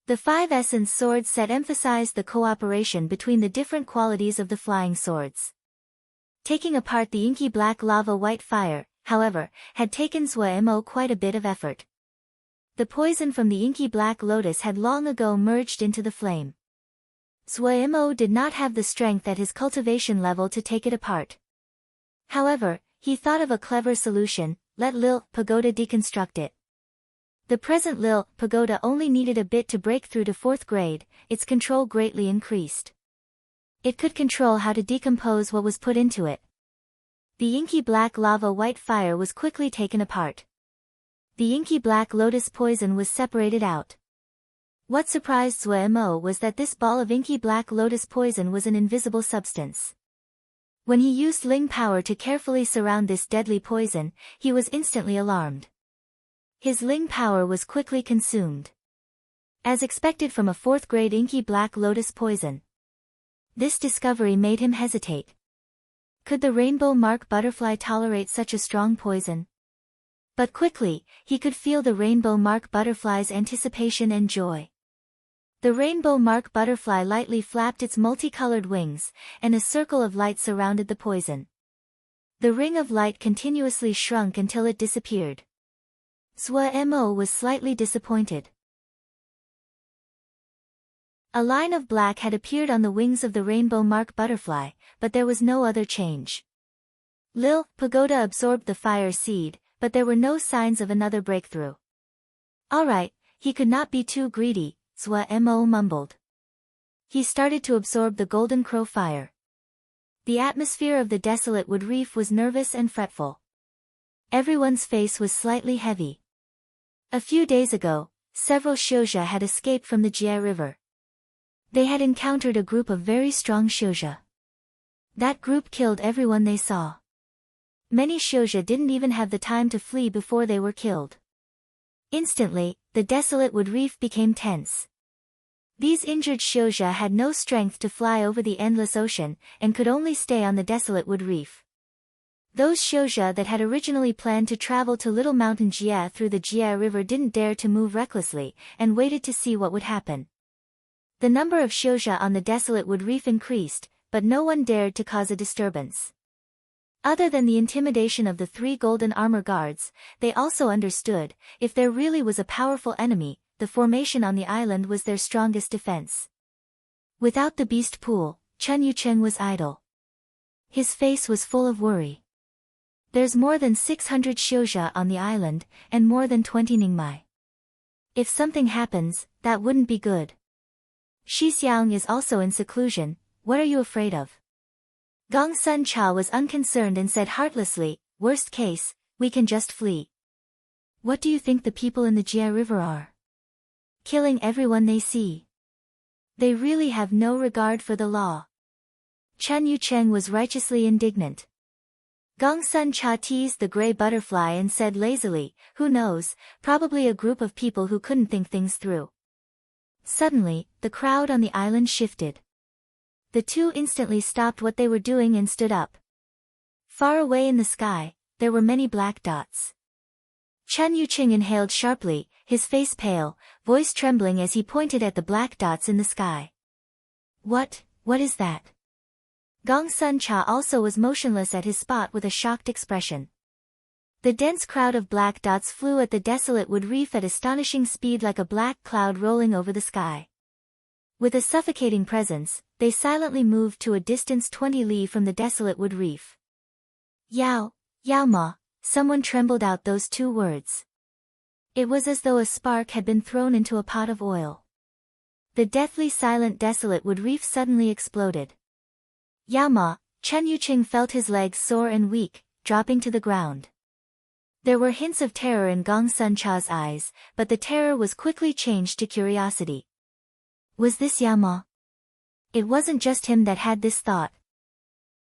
The 5 essence sword set emphasized the cooperation between the different qualities of the flying swords. Taking apart the inky black lava white fire, however, had taken Zhuo Mo quite a bit of effort. The poison from the inky black lotus had long ago merged into the flame. Zhuo Mo did not have the strength at his cultivation level to take it apart. However, he thought of a clever solution: let Lil Pagoda deconstruct it. The present Lil Pagoda only needed a bit to break through to 4th grade, its control greatly increased. It could control how to decompose what was put into it. The inky black lava white fire was quickly taken apart. The inky black lotus poison was separated out. What surprised Zhuo Mo was that this ball of inky black lotus poison was an invisible substance. When he used Ling power to carefully surround this deadly poison, he was instantly alarmed. His Ling power was quickly consumed. As expected from a 4th grade inky black lotus poison. This discovery made him hesitate. Could the rainbow mark butterfly tolerate such a strong poison? But quickly, he could feel the rainbow mark butterfly's anticipation and joy. The rainbow mark butterfly lightly flapped its multicolored wings, and a circle of light surrounded the poison. The ring of light continuously shrunk until it disappeared. Zhuo Mo was slightly disappointed. A line of black had appeared on the wings of the rainbow mark butterfly, but there was no other change. Lil Pagoda absorbed the fire seed, but there were no signs of another breakthrough. Alright, he could not be too greedy, Zhuo Mo mumbled. He started to absorb the golden crow fire. The atmosphere of the desolate wood reef was nervous and fretful. Everyone's face was slightly heavy. A few days ago, several Xiuzha had escaped from the Jie River. They had encountered a group of very strong Xiuzha. That group killed everyone they saw. Many Xiuzha didn't even have the time to flee before they were killed. Instantly, the desolate wood reef became tense. These injured Xiuzha had no strength to fly over the endless ocean, and could only stay on the desolate wood reef. Those Xiuzha that had originally planned to travel to Little Mountain Jie through the Jie River didn't dare to move recklessly, and waited to see what would happen. The number of Xiuzha on the desolate wood reef increased, but no one dared to cause a disturbance. Other than the intimidation of the 3 golden armor guards, they also understood, if there really was a powerful enemy, the formation on the island was their strongest defense. Without the beast pool, Chen Yucheng was idle. His face was full of worry. There's more than 600 Xiuzha on the island, and more than 20 Ningmai. If something happens, that wouldn't be good. Xixiang is also in seclusion, what are you afraid of? Gong Sun Cha was unconcerned and said heartlessly, worst case, we can just flee. What do you think the people in the Jia River are? Killing everyone they see. They really have no regard for the law. Chen Yucheng was righteously indignant. Gong Sun Cha teased the gray butterfly and said lazily, who knows, probably a group of people who couldn't think things through. Suddenly, the crowd on the island shifted. The two instantly stopped what they were doing and stood up. Far away in the sky, there were many black dots. Chen Yucheng inhaled sharply, his face pale, voice trembling as he pointed at the black dots in the sky. What is that? Gong Sun Cha also was motionless at his spot with a shocked expression. The dense crowd of black dots flew at the desolate wood reef at astonishing speed like a black cloud rolling over the sky. With a suffocating presence, they silently moved to a distance 20 li from the desolate wood reef. Yao Ma, someone trembled out those 2 words. It was as though a spark had been thrown into a pot of oil. The deathly silent desolate wood reef suddenly exploded. Yao Ma, Chen Yucheng felt his legs sore and weak, dropping to the ground. There were hints of terror in Gong Sun Cha's eyes, but the terror was quickly changed to curiosity. Was this Yao Ma? It wasn't just him that had this thought.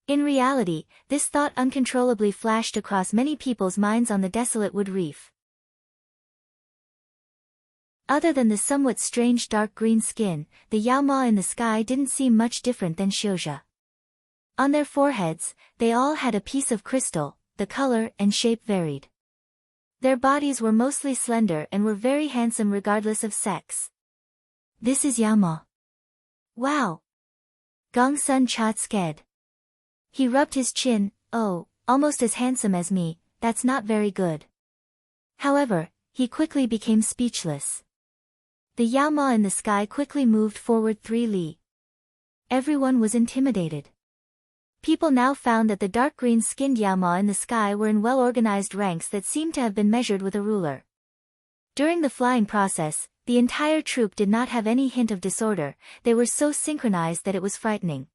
In reality, this thought uncontrollably flashed across many people's minds on the desolate wood reef. Other than the somewhat strange dark green skin, the Yao Ma in the sky didn't seem much different than Xiuzha. On their foreheads, they all had a piece of crystal, the color and shape varied. Their bodies were mostly slender and were very handsome regardless of sex. This is Yao Ma. Wow! Gong Sun Cha scared. He rubbed his chin, oh, almost as handsome as me, that's not very good. However, he quickly became speechless. The Yao Ma in the sky quickly moved forward 3 li. Everyone was intimidated. People now found that the dark green-skinned Yao Ma in the sky were in well-organized ranks that seemed to have been measured with a ruler. During the flying process, the entire troop did not have any hint of disorder, they were so synchronized that it was frightening.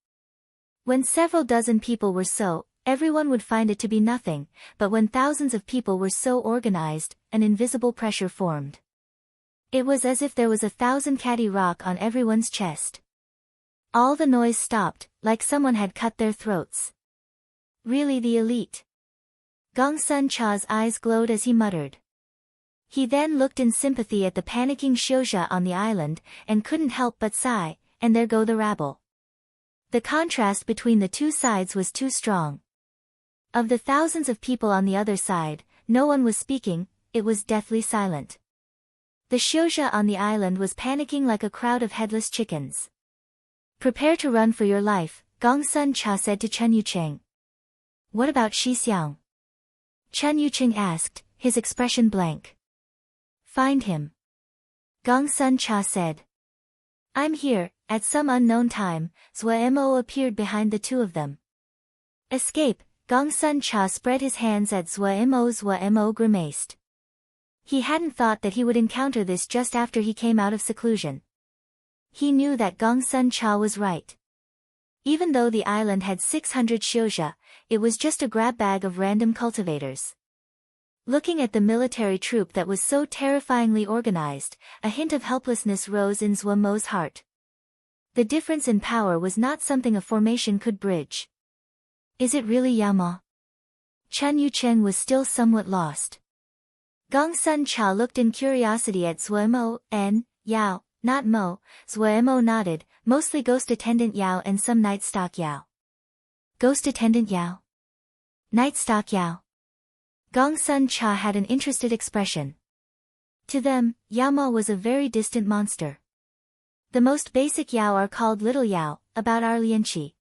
When several dozen people were so, everyone would find it to be nothing, but when thousands of people were so organized, an invisible pressure formed. It was as if there was 1,000 catty rock on everyone's chest. All the noise stopped, like someone had cut their throats. Really the elite. Gong Sun Cha's eyes glowed as he muttered. He then looked in sympathy at the panicking Xiuzha on the island, and couldn't help but sigh, and there go the rabble. The contrast between the two sides was too strong. Of the thousands of people on the other side, no one was speaking, it was deathly silent. The Xiuzha on the island was panicking like a crowd of headless chickens. Prepare to run for your life, Gong Sun Cha said to Chen Yucheng. What about Xixiang? Chen Yucheng asked, his expression blank. Find him. Gong Sun Cha said. I'm here. At some unknown time, Zhuemo appeared behind the two of them. Escape, Gong Sun Cha spread his hands at Zhuemo grimaced. He hadn't thought that he would encounter this just after he came out of seclusion. He knew that Gong Sun Cha was right. Even though the island had 600 Xiuzha, it was just a grab bag of random cultivators. Looking at the military troop that was so terrifyingly organized, a hint of helplessness rose in Zhuemo's heart. The difference in power was not something a formation could bridge. Is it really Yao Ma? Chen Yucheng was still somewhat lost. Gong Sun Cha looked in curiosity at Zhuemo, and Yao, not Mo. Zhuemo nodded, mostly Ghost Attendant Yao and some Night Stalk Yao. Ghost Attendant Yao? Night Stalk Yao? Gong Sun Cha had an interested expression. To them, Yao Ma was a very distant monster. The most basic Yao are called Little Yao, about our Lianqi.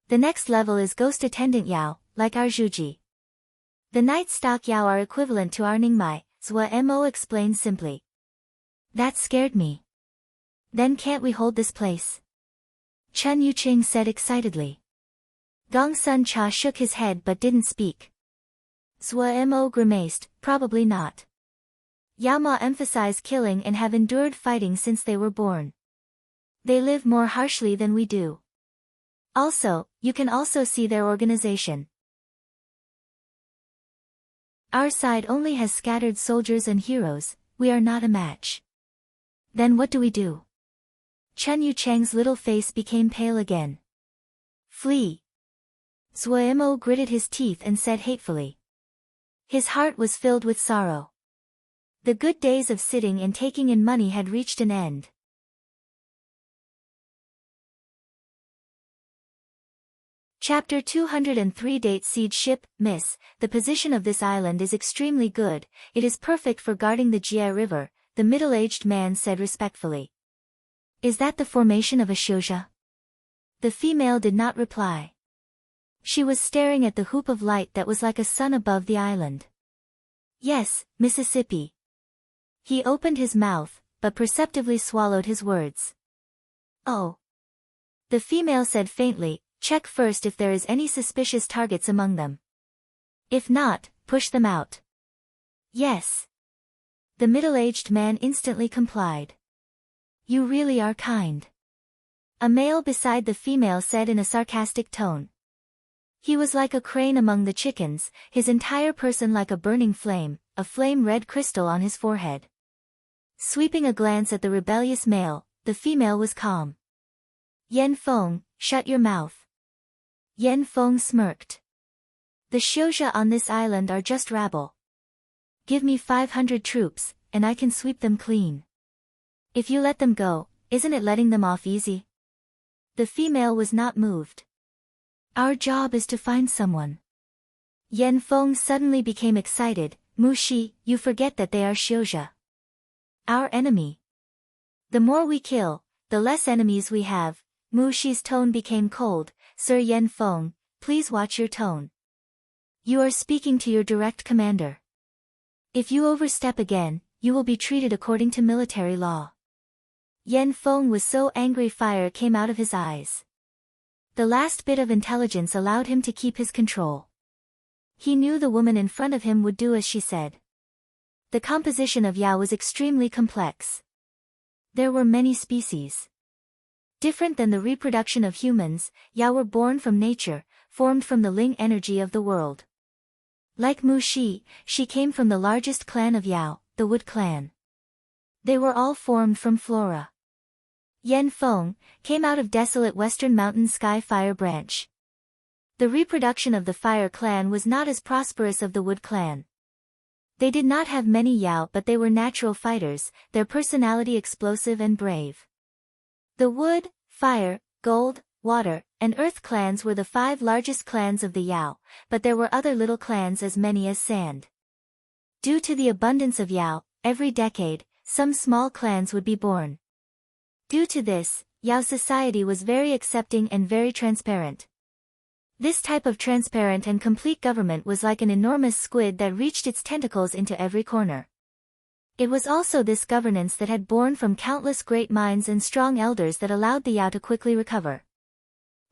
The next level is Ghost Attendant Yao, like our Zhuji. The night stock Yao are equivalent to our Ningmai, Zhuo Mo explained simply. That scared me. Then can't we hold this place? Chen Yuqing said excitedly. Gong Sun Cha shook his head but didn't speak. Zhuo Mo grimaced, probably not. Yao Ma emphasize killing and have endured fighting since they were born. They live more harshly than we do. Also, you can also see their organization. Our side only has scattered soldiers and heroes, we are not a match. Then what do we do? Chen Yucheng's little face became pale again. Flee. Zhuo Mo gritted his teeth and said hatefully. His heart was filled with sorrow. The good days of sitting and taking in money had reached an end. Chapter 203 Date Siege Ship, Miss, the position of this island is extremely good, it is perfect for guarding the Jie River, the middle-aged man said respectfully. Is that the formation of a Xiuzha? The female did not reply. She was staring at the hoop of light that was like a sun above the island. Yes, Mississippi. He opened his mouth, but perceptibly swallowed his words. Oh. The female said faintly, check first if there is any suspicious targets among them. If not, push them out. Yes. The middle-aged man instantly complied. You really are kind. A male beside the female said in a sarcastic tone. He was like a crane among the chickens, his entire person like a burning flame, a flame-red crystal on his forehead. Sweeping a glance at the rebellious male, the female was calm. Yan Feng, shut your mouth. Yan Feng smirked. The Xiuzha on this island are just rabble. Give me 500 troops, and I can sweep them clean. If you let them go, isn't it letting them off easy? The female was not moved. Our job is to find someone. Yan Feng suddenly became excited. Mu Shi, you forget that they are Xiuzha. Our enemy. The more we kill, the less enemies we have. Mu Shi's tone became cold. Sir Yan Feng, please watch your tone. You are speaking to your direct commander. If you overstep again, you will be treated according to military law. Yan Feng was so angry fire came out of his eyes. The last bit of intelligence allowed him to keep his control. He knew the woman in front of him would do as she said. The composition of Yao was extremely complex. There were many species. Different than the reproduction of humans, Yao were born from nature, formed from the Ling energy of the world. Like Mu Shi, she came from the largest clan of Yao, the Wood clan. They were all formed from flora. Yan Feng came out of desolate western mountain sky fire branch. The reproduction of the fire clan was not as prosperous of the Wood clan. They did not have many Yao, but they were natural fighters, their personality explosive and brave. The Wood, Fire, Gold, Water, and Earth clans were the 5 largest clans of the Yao, but there were other little clans as many as sand. Due to the abundance of Yao, every decade, some small clans would be born. Due to this, Yao society was very accepting and very transparent. This type of transparent and complete government was like an enormous squid that reached its tentacles into every corner. It was also this governance that had born from countless great minds and strong elders that allowed the Yao to quickly recover.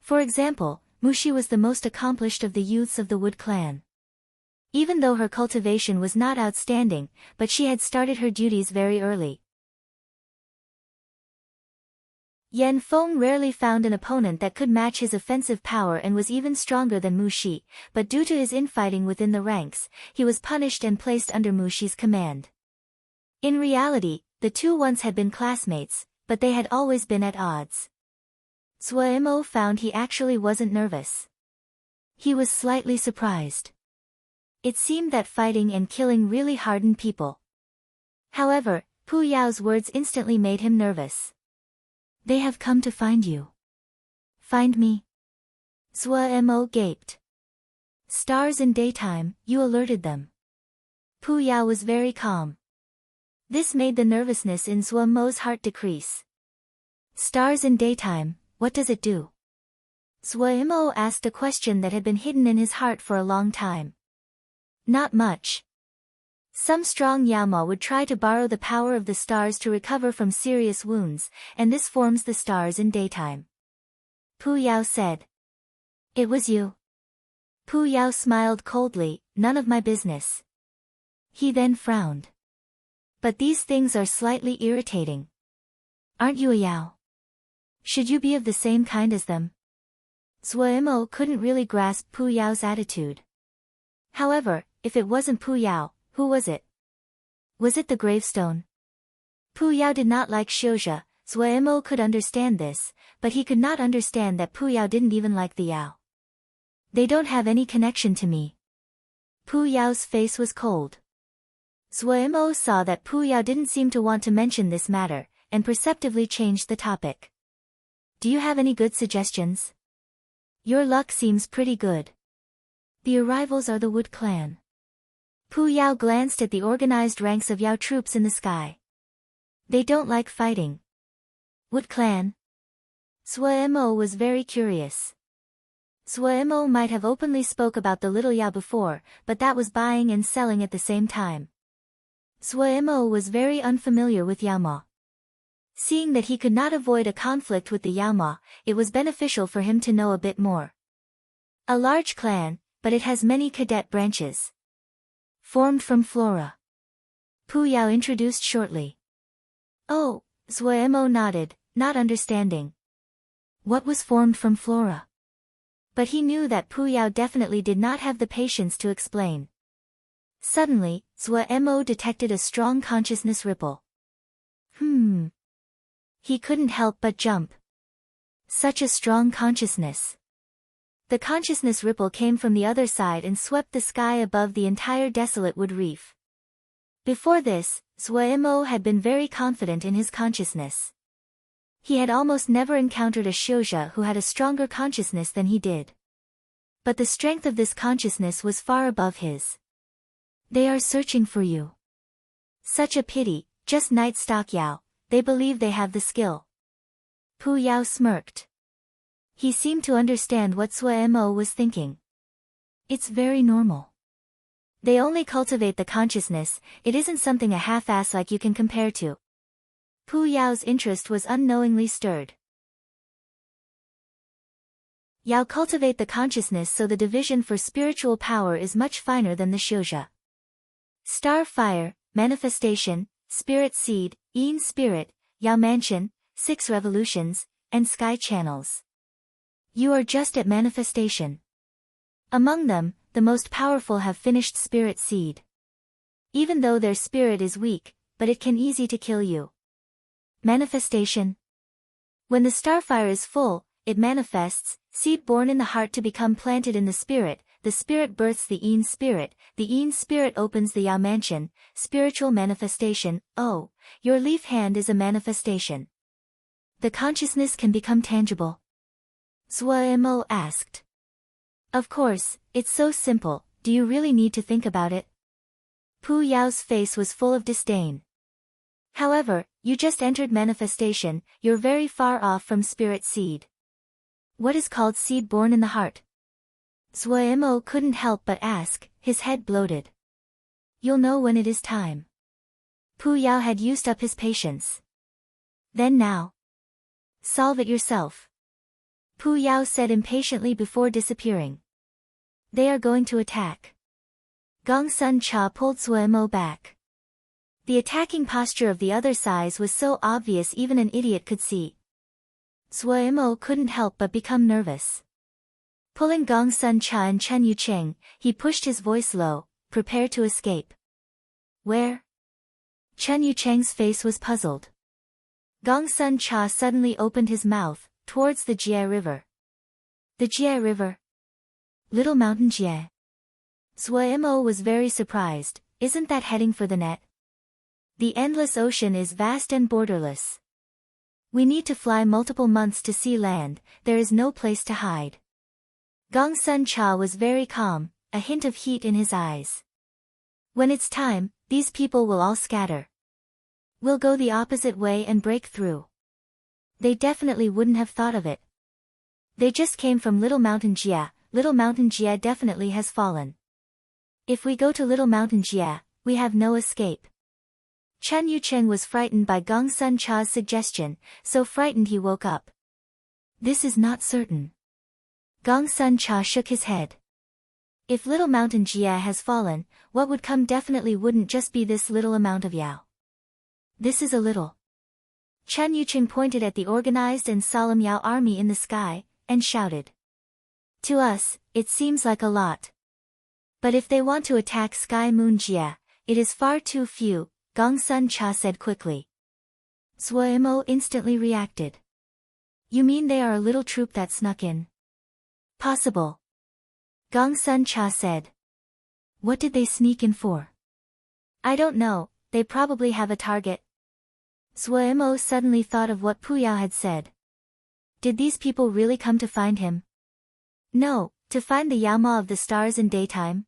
For example, Mu Shi was the most accomplished of the youths of the Wood clan. Even though her cultivation was not outstanding, but she had started her duties very early. Yan Feng rarely found an opponent that could match his offensive power and was even stronger than Mu Shi, but due to his infighting within the ranks, he was punished and placed under Mu Shi's command. In reality, the two once had been classmates, but they had always been at odds. Zhuo Mo found he actually wasn't nervous. He was slightly surprised. It seemed that fighting and killing really hardened people. However, Pu Yao's words instantly made him nervous. They have come to find you. Find me? Zhuo Mo gaped. Stars in daytime, you alerted them. Pu Yao was very calm. This made the nervousness in Zhuo Mo's heart decrease. Stars in daytime, what does it do? Suemo asked a question that had been hidden in his heart for a long time. Not much. Some strong Yama would try to borrow the power of the stars to recover from serious wounds, and this forms the stars in daytime. Pu Yao said. It was you. Pu Yao smiled coldly, none of my business. He then frowned. But these things are slightly irritating. Aren't you a Yao? Should you be of the same kind as them? Suemo couldn't really grasp Pu Yao's attitude. However, if it wasn't Pu Yao, who was it? Was it the gravestone? Pu Yao did not like Xiuzhe. Suemo could understand this, but he could not understand that Pu Yao didn't even like the Yao. They don't have any connection to me. Pu Yao's face was cold. Suemo saw that Pu Yao didn't seem to want to mention this matter, and perceptively changed the topic. Do you have any good suggestions? Your luck seems pretty good. The arrivals are the Wood clan. Pu Yao glanced at the organized ranks of Yao troops in the sky. They don't like fighting. Wood clan? Suemo was very curious. Suemo might have openly spoke about the little Yao before, but that was buying and selling at the same time. Suemo was very unfamiliar with Yaoma. Seeing that he could not avoid a conflict with the Yaoma, it was beneficial for him to know a bit more. A large clan, but it has many cadet branches. Formed from flora. Pu Yao introduced shortly. Oh, Suemo nodded, not understanding. What was formed from flora? But he knew that Pu Yao definitely did not have the patience to explain. Suddenly, Suemo detected a strong consciousness ripple. He couldn't help but jump. Such a strong consciousness. The consciousness ripple came from the other side and swept the sky above the entire desolate wood reef. Before this, Suemo had been very confident in his consciousness. He had almost never encountered a Xiuzhe who had a stronger consciousness than he did. But the strength of this consciousness was far above his. They are searching for you. Such a pity, just Night Stalk Yao, they believe they have the skill. Pu Yao smirked. He seemed to understand what Suemo was thinking. It's very normal. They only cultivate the consciousness, it isn't something a half-ass like you can compare to. Pu Yao's interest was unknowingly stirred. Yao cultivate the consciousness so the division for spiritual power is much finer than the Xiuzhe. Star Fire, Manifestation, Spirit Seed, Yin Spirit, Yao Mansion, 6 Revolutions, and Sky Channels. You are just at Manifestation. Among them, the most powerful have finished Spirit Seed. Even though their spirit is weak, but it can easy to kill you. Manifestation. When the starfire is full, it manifests, seed born in the heart to become planted in the spirit births the Yin Spirit, the Yin Spirit opens the Yao Mansion, spiritual manifestation. Oh, your leaf hand is a manifestation. The consciousness can become tangible. Suemo asked. Of course, it's so simple, do you really need to think about it? Pu Yao's face was full of disdain. However, you just entered manifestation, you're very far off from spirit seed. What is called seed born in the heart? Suemo couldn't help but ask, his head bloated. You'll know when it is time. Pu Yao had used up his patience. Then now. Solve it yourself. Pu Yao said impatiently before disappearing. They are going to attack. Gong Sun Cha pulled Suemo back. The attacking posture of the other size was so obvious even an idiot could see. Suemo couldn't help but become nervous. Pulling Gong Sun Cha and Chen Yucheng, he pushed his voice low, prepare to escape. Where? Chen Yucheng's face was puzzled. Gong Sun Cha suddenly opened his mouth, towards the Jie River. The Jie River? Little Mountain Jie. Suemo was very surprised, isn't that heading for the net? The endless ocean is vast and borderless. We need to fly multiple months to see land, there is no place to hide. Gong Sun Cha was very calm, a hint of heat in his eyes. When it's time, these people will all scatter. We'll go the opposite way and break through. They definitely wouldn't have thought of it. They just came from Little Mountain Jia. Little Mountain Jia definitely has fallen. If we go to Little Mountain Jia, we have no escape. Chen Yucheng was frightened by Gong Sun Cha's suggestion, so frightened he woke up. This is not certain. Gong Sun Cha shook his head. If Little Mountain Jia has fallen, what would come definitely wouldn't just be this little amount of Yao. This is a little. Chen Yucheng pointed at the organized and solemn Yao army in the sky, and shouted. To us, it seems like a lot. But if they want to attack Sky Moon Jia, it is far too few, Gong Sun Cha said quickly. Suemo instantly reacted. You mean they are a little troop that snuck in? Possible. Gong Sun Cha said. What did they sneak in for? I don't know, they probably have a target. Suemo suddenly thought of what Puyao had said. Did these people really come to find him? No, to find the Yaoma of the stars in daytime.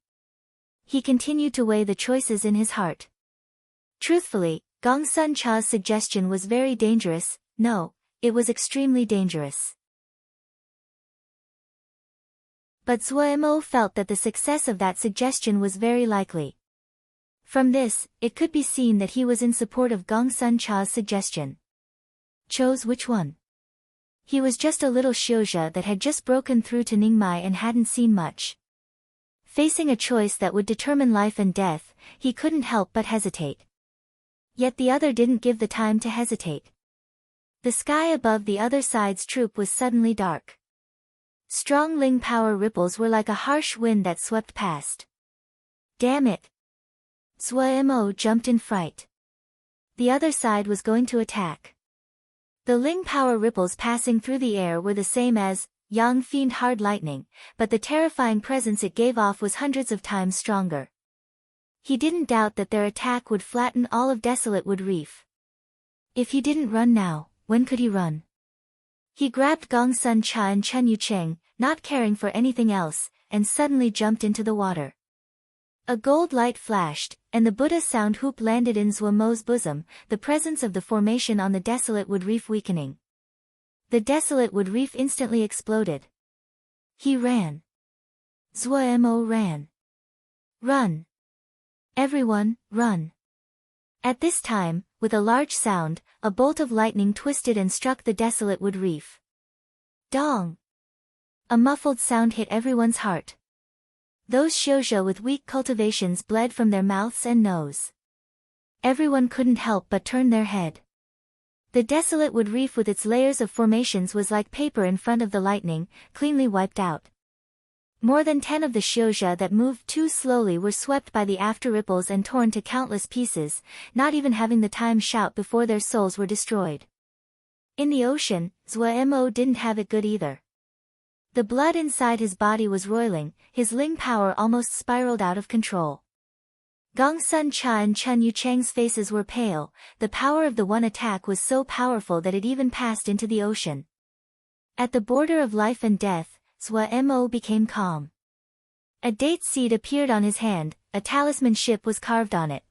He continued to weigh the choices in his heart. Truthfully, Gong Sun Cha's suggestion was very dangerous. No, it was extremely dangerous. But Suemo felt that the success of that suggestion was very likely. From this, it could be seen that he was in support of Gong Sun Cha's suggestion. Chose which one? He was just a little Xiuzhe that had just broken through to Ningmai and hadn't seen much. Facing a choice that would determine life and death, he couldn't help but hesitate. Yet the other didn't give the time to hesitate. The sky above the other side's troop was suddenly dark. Strong Ling power ripples were like a harsh wind that swept past. Damn it! Suemo jumped in fright. The other side was going to attack. The Ling power ripples passing through the air were the same as Yang Fiend hard lightning, but the terrifying presence it gave off was hundreds of times stronger. He didn't doubt that their attack would flatten all of Desolate Wood Reef. If he didn't run now, when could he run? He grabbed Gong Sun Cha and Chen Yucheng, not caring for anything else, and suddenly jumped into the water. A gold light flashed, and the Buddha sound hoop landed in Zuomo's bosom, the presence of the formation on the Desolate Wood Reef weakening. The Desolate Wood Reef instantly exploded. He ran. Zuomo ran. Run! Everyone, run! At this time, with a large sound, a bolt of lightning twisted and struck the Desolate Wood Reef. Dong! A muffled sound hit everyone's heart. Those Xiuzhe with weak cultivations bled from their mouths and nose. Everyone couldn't help but turn their head. The Desolate Wood Reef with its layers of formations was like paper in front of the lightning, cleanly wiped out. More than 10 of the Xiuzhe that moved too slowly were swept by the after ripples and torn to countless pieces, not even having the time shout before their souls were destroyed. In the ocean, Zuomo didn't have it good either. The blood inside his body was roiling, his Ling power almost spiraled out of control. Gong Sun Cha and Chen Yucheng's faces were pale, the power of the one attack was so powerful that it even passed into the ocean. At the border of life and death, Zuomo became calm. A date seed appeared on his hand, a talisman ship was carved on it.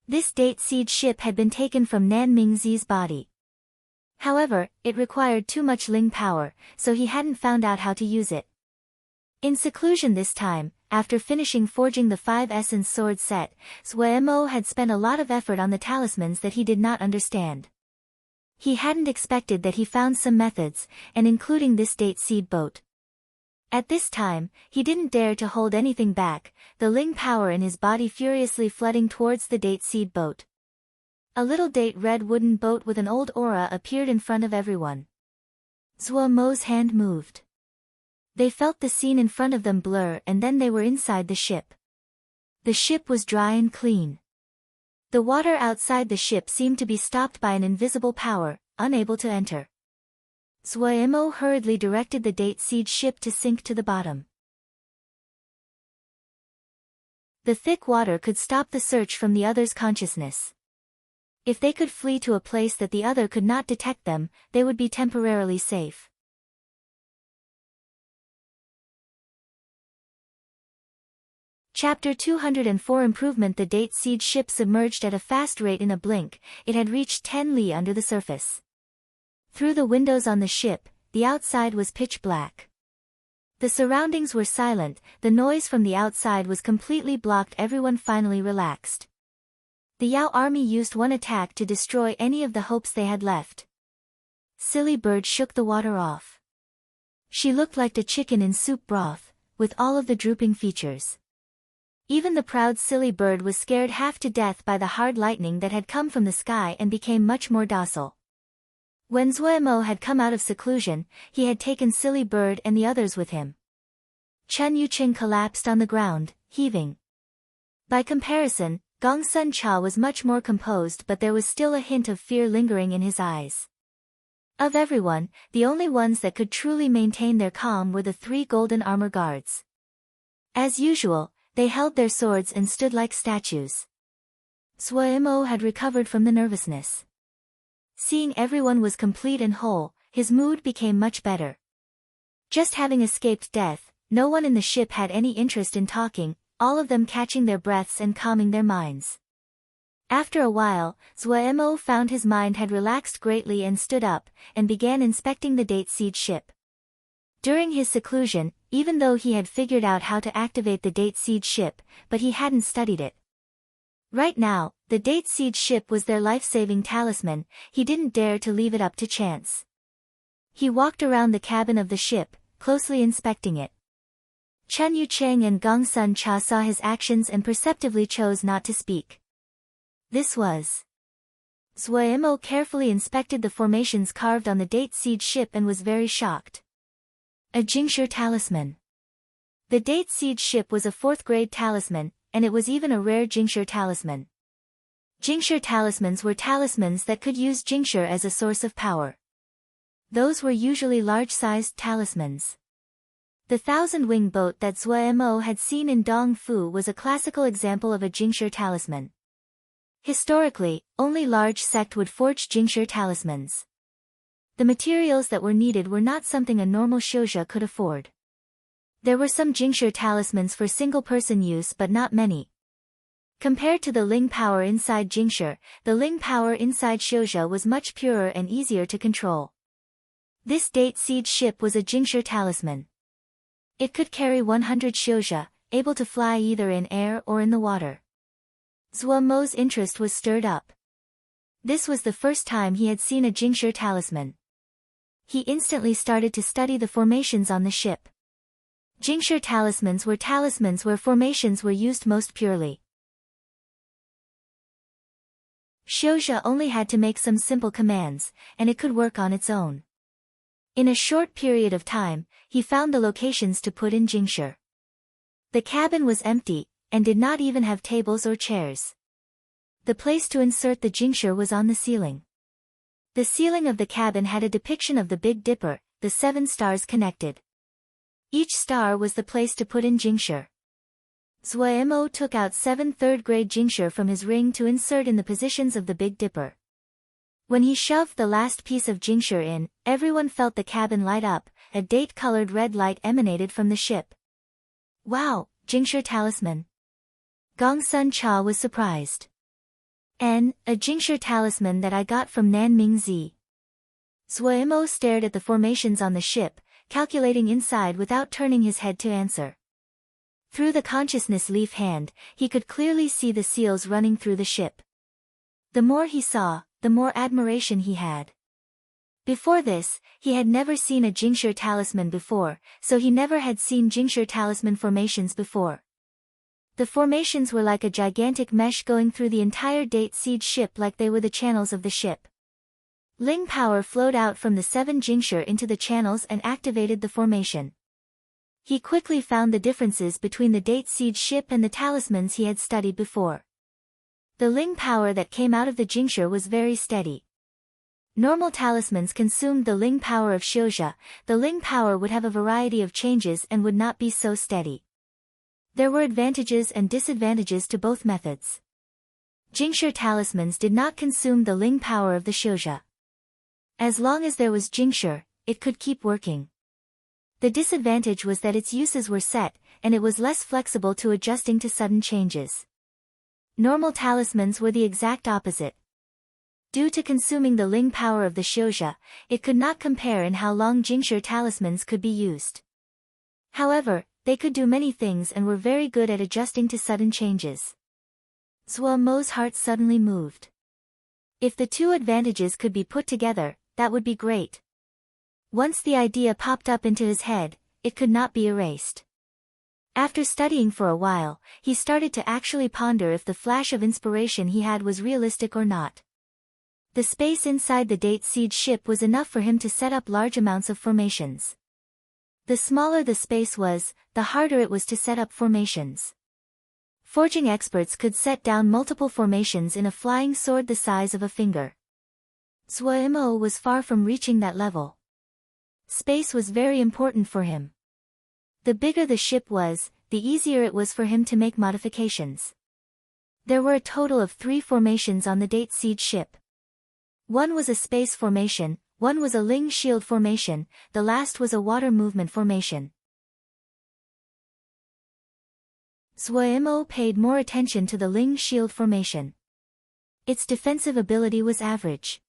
This date seed ship had been taken from Nan Mingzi's body. However, it required too much Ling power, so he hadn't found out how to use it. In seclusion this time, after finishing forging the 5 essence sword set, Zuomo had spent a lot of effort on the talismans that he did not understand. He hadn't expected that he found some methods, and including this date seed boat. At this time, he didn't dare to hold anything back, the Ling power in his body furiously flooding towards the date seed boat. A little date red wooden boat with an old aura appeared in front of everyone. Zuomo's hand moved. They felt the scene in front of them blur and then they were inside the ship. The ship was dry and clean. The water outside the ship seemed to be stopped by an invisible power, unable to enter. Zuomo hurriedly directed the date seed ship to sink to the bottom. The thick water could stop the search from the other's consciousness. If they could flee to a place that the other could not detect them, they would be temporarily safe. Chapter 204 Improvement. The date seed ship submerged at a fast rate. In a blink, it had reached 10 li under the surface. Through the windows on the ship, the outside was pitch black. The surroundings were silent, the noise from the outside was completely blocked. Everyone finally relaxed. The Yao army used one attack to destroy any of the hopes they had left. Silly Bird shook the water off. She looked like a chicken in soup broth, with all of the drooping features. Even the proud Silly Bird was scared half to death by the hard lightning that had come from the sky and became much more docile. When Zuemo had come out of seclusion, he had taken Silly Bird and the others with him. Chen Yuqing collapsed on the ground, heaving. By comparison, Gong Sun Cha was much more composed, but there was still a hint of fear lingering in his eyes. Of everyone, the only ones that could truly maintain their calm were the 3 golden armor guards. As usual, they held their swords and stood like statues. Zuemo had recovered from the nervousness. Seeing everyone was complete and whole, his mood became much better. Just having escaped death, no one in the ship had any interest in talking, all of them catching their breaths and calming their minds. After a while, Zuemo found his mind had relaxed greatly and stood up, and began inspecting the Date Seed ship. During his seclusion, even though he had figured out how to activate the Date Seed ship, but he hadn't studied it. Right now, the Date Seed ship was their life-saving talisman, he didn't dare to leave it up to chance. He walked around the cabin of the ship, closely inspecting it. Chen Yuqing and Gong Sun Cha saw his actions and perceptively chose not to speak. This was. Zuemo carefully inspected the formations carved on the Date Seed ship and was very shocked. A Jingshi talisman. The Date Seed ship was a 4th-grade talisman, and it was even a rare Jingshi talisman. Jingshi talismans were talismans that could use Jingshi as a source of power. Those were usually large-sized talismans. The 1,000-wing boat that Zuemo had seen in Dongfu was a classical example of a Jingshi talisman. Historically, only large sect would forge Jingshi talismans. The materials that were needed were not something a normal shouja could afford. There were some Jingshi talismans for single-person use but not many. Compared to the Ling power inside Jingshi, the Ling power inside shouja was much purer and easier to control. This Date Seed ship was a Jingshi talisman. It could carry 100 shouja, able to fly either in air or in the water. Zuemo's interest was stirred up. This was the first time he had seen a Jingshi talisman. He instantly started to study the formations on the ship. Jingshi talismans were talismans where formations were used most purely. Shouja only had to make some simple commands, and it could work on its own. In a short period of time, he found the locations to put in Jingshi. The cabin was empty, and did not even have tables or chairs. The place to insert the Jingshi was on the ceiling. The ceiling of the cabin had a depiction of the Big Dipper, the 7 stars connected. Each star was the place to put in Jingshi. Zuemo took out 7 third-grade Jingshi from his ring to insert in the positions of the Big Dipper. When he shoved the last piece of Jingshi in, everyone felt the cabin light up, a date-colored red light emanated from the ship. Wow, Jingshi talisman. Gong Sun Cha was surprised. A Jingshi talisman that I got from Nanming Zi. Zuemo stared at the formations on the ship, calculating inside without turning his head to answer. Through the consciousness leaf hand, he could clearly see the seals running through the ship. The more he saw, the more admiration he had. Before this, he had never seen a Jingshi talisman before, so he never had seen Jingshi talisman formations before. The formations were like a gigantic mesh going through the entire Date Seed ship like they were the channels of the ship. Ling power flowed out from the 7 Jingshi into the channels and activated the formation. He quickly found the differences between the Date Seed ship and the talismans he had studied before. The Ling power that came out of the Jingshi was very steady. Normal talismans consumed the Ling power of shouja, the Ling power would have a variety of changes and would not be so steady. There were advantages and disadvantages to both methods. Jingshi talismans did not consume the Ling power of the shouja. As long as there was Jingshi, it could keep working. The disadvantage was that its uses were set, and it was less flexible to adjusting to sudden changes. Normal talismans were the exact opposite. Due to consuming the Ling power of the Xiuzhe, it could not compare in how long Jingshi talismans could be used. However, they could do many things and were very good at adjusting to sudden changes. Zhuo Mo's heart suddenly moved. If the two advantages could be put together, that would be great. Once the idea popped up into his head, it could not be erased. After studying for a while, he started to actually ponder if the flash of inspiration he had was realistic or not. The space inside the date seed ship was enough for him to set up large amounts of formations. The smaller the space was, the harder it was to set up formations. Forging experts could set down multiple formations in a flying sword the size of a finger. Zhuo Mo was far from reaching that level. Space was very important for him. The bigger the ship was, the easier it was for him to make modifications. There were a total of 3 formations on the date seed ship. One was a space formation, one was a Ling shield formation, the last was a water movement formation. Zhuo Mo paid more attention to the Ling shield formation. Its defensive ability was average.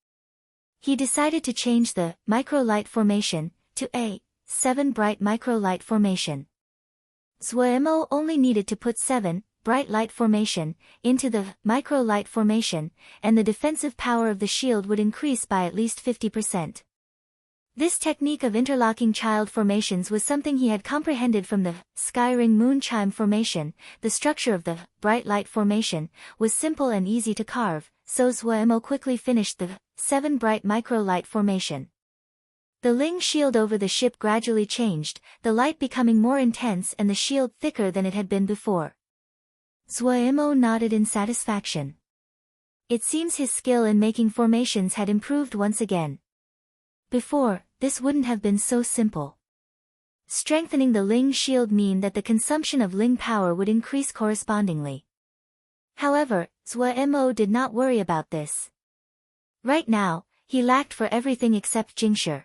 He decided to change the micro-light formation to a 7 bright micro-light formation. Zhuo Mo only needed to put 7 bright light formation into the micro-light formation, and the defensive power of the shield would increase by at least 50%. This technique of interlocking child formations was something he had comprehended from the Sky Ring Moon Chime formation. The structure of the bright light formation was simple and easy to carve, so Zhuo Mo quickly finished the 7 bright micro-light formation. The Ling shield over the ship gradually changed, the light becoming more intense and the shield thicker than it had been before. Zhuo Mo nodded in satisfaction. It seems his skill in making formations had improved once again. Before, this wouldn't have been so simple. Strengthening the Ling shield mean that the consumption of Ling power would increase correspondingly. However, Zhuo Mo did not worry about this. Right now, he lacked for everything except Jingshi.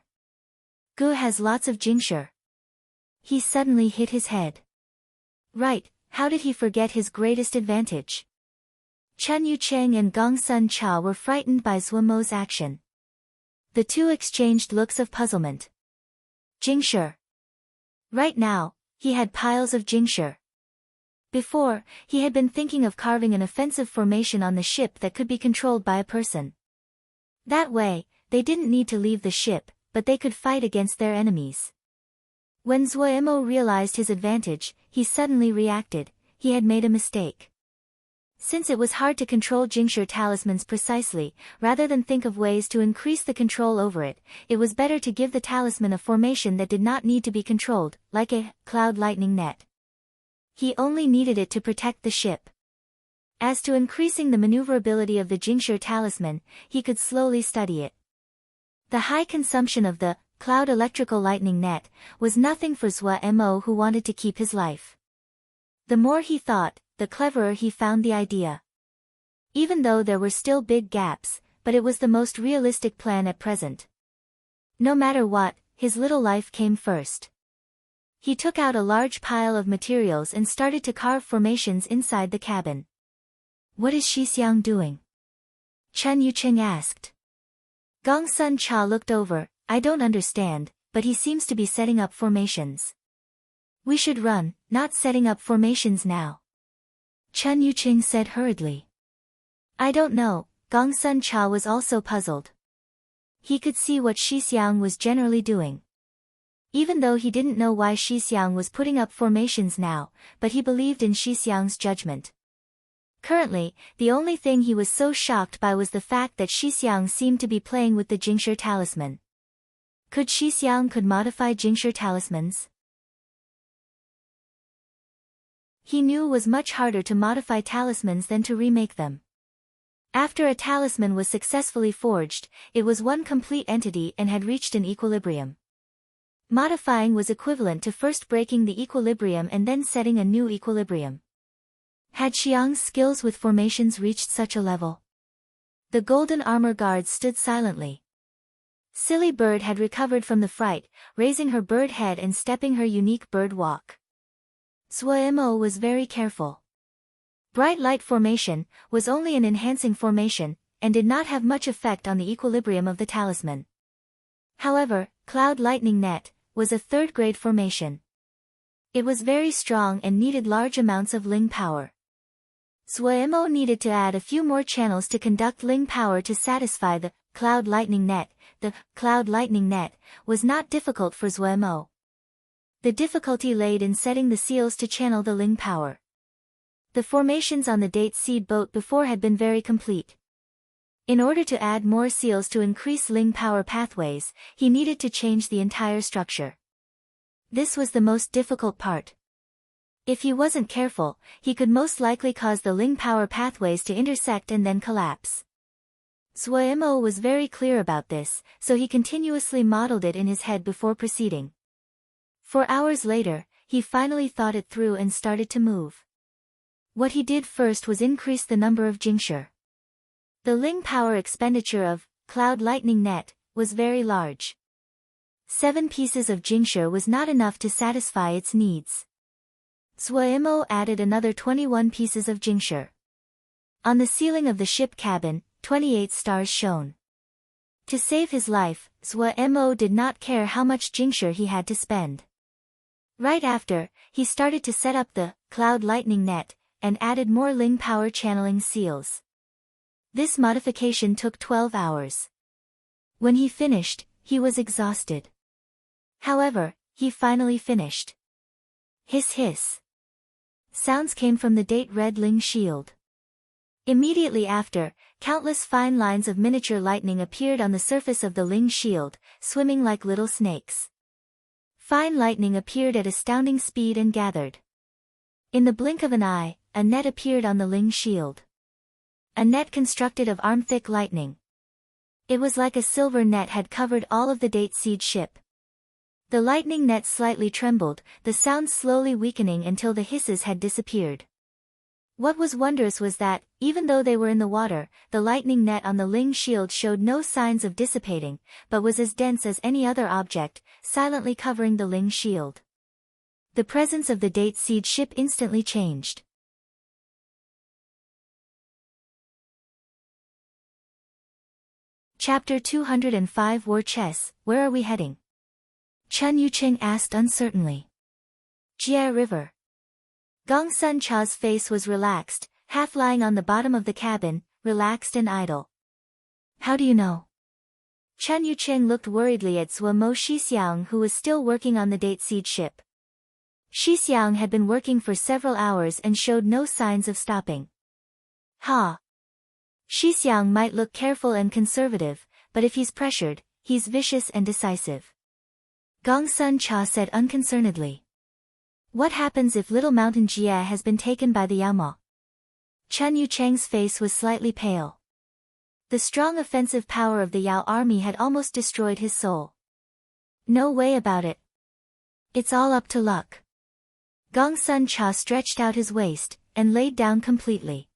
Gu has lots of Jingshi. He suddenly hit his head. Right, how did he forget his greatest advantage? Chen Yucheng and Gong Sun Cha were frightened by Zhuo Mo's action. The two exchanged looks of puzzlement. Jingshi. Right now, he had piles of Jingshi. Before, he had been thinking of carving an offensive formation on the ship that could be controlled by a person. That way, they didn't need to leave the ship, but they could fight against their enemies. When Zhuo Mo realized his advantage, he suddenly reacted. He had made a mistake. Since it was hard to control Jingshi talismans precisely, rather than think of ways to increase the control over it, it was better to give the talisman a formation that did not need to be controlled, like a cloud lightning net. He only needed it to protect the ship. As to increasing the maneuverability of the Jingshi talisman, he could slowly study it. The high consumption of the cloud electrical lightning net was nothing for Zhuo Mo, who wanted to keep his life. The more he thought, the cleverer he found the idea. Even though there were still big gaps, but it was the most realistic plan at present. No matter what, his little life came first. He took out a large pile of materials and started to carve formations inside the cabin. What is Xixiang doing? Chen Yucheng asked. Gong Sun Cha looked over. I don't understand, but he seems to be setting up formations. We should run, not setting up formations now. Chen Yucheng said hurriedly. I don't know, Gong Sun Cha was also puzzled. He could see what Xixiang was generally doing. Even though he didn't know why Xixiang was putting up formations now, but he believed in Xixiang's judgment. Currently, the only thing he was so shocked by was the fact that Xixiang seemed to be playing with the Jingshi talisman. Could Xixiang modify Jingshi talismans? He knew it was much harder to modify talismans than to remake them. After a talisman was successfully forged, it was one complete entity and had reached an equilibrium. Modifying was equivalent to first breaking the equilibrium and then setting a new equilibrium. Had Xiang's skills with formations reached such a level? The golden armor guards stood silently. Silly Bird had recovered from the fright, raising her bird head and stepping her unique bird walk. Zhuo Mo was very careful. Bright light formation was only an enhancing formation, and did not have much effect on the equilibrium of the talisman. However, Cloud Lightning Net was a third-grade formation. It was very strong and needed large amounts of Ling power. Zuemo needed to add a few more channels to conduct Ling power to satisfy the Cloud Lightning Net. The Cloud Lightning Net was not difficult for Zuemo. The difficulty laid in setting the seals to channel the Ling power. The formations on the date seed boat before had been very complete. In order to add more seals to increase Ling power pathways, he needed to change the entire structure. This was the most difficult part. If he wasn't careful, he could most likely cause the Ling power pathways to intersect and then collapse. Zuemo was very clear about this, so he continuously modeled it in his head before proceeding. 4 hours later, he finally thought it through and started to move. What he did first was increase the number of Jingshi. The Ling power expenditure of Cloud Lightning Net was very large. 7 pieces of Jingshi was not enough to satisfy its needs. Zuemo added another 21 pieces of Jingshi. On the ceiling of the ship cabin, 28 stars shone. To save his life, Zuemo did not care how much Jingshi he had to spend. Right after, he started to set up the Cloud Lightning Net, and added more Ling power channeling seals. This modification took 12 hours. When he finished, he was exhausted. However, he finally finished. Hiss hiss. Sounds came from the date red Ling shield. Immediately after, countless fine lines of miniature lightning appeared on the surface of the Ling shield, swimming like little snakes. Fine lightning appeared at astounding speed and gathered. In the blink of an eye, a net appeared on the Ling shield. A net constructed of arm-thick lightning. It was like a silver net had covered all of the date seed ship. The lightning net slightly trembled, the sound slowly weakening until the hisses had disappeared. What was wondrous was that, even though they were in the water, the lightning net on the Ling shield showed no signs of dissipating, but was as dense as any other object, silently covering the Ling shield. The presence of the date seed ship instantly changed. Chapter 205 War Chess, Where are we heading? Chen Yuqing asked uncertainly. Jie River. Gong Sun Cha's face was relaxed, half lying on the bottom of the cabin, relaxed and idle. How do you know? Chen Yuqing looked worriedly at Zuemo Shixiang, who was still working on the date seed ship. Shixiang had been working for several hours and showed no signs of stopping. Ha! Shixiang might look careful and conservative, but if he's pressured, he's vicious and decisive. Gong Sun Cha said unconcernedly. What happens if Little Mountain Jie has been taken by the Yaoma? Chen Yucheng's face was slightly pale. The strong offensive power of the Yao army had almost destroyed his soul. No way about it. It's all up to luck. Gong Sun Cha stretched out his waist, and laid down completely.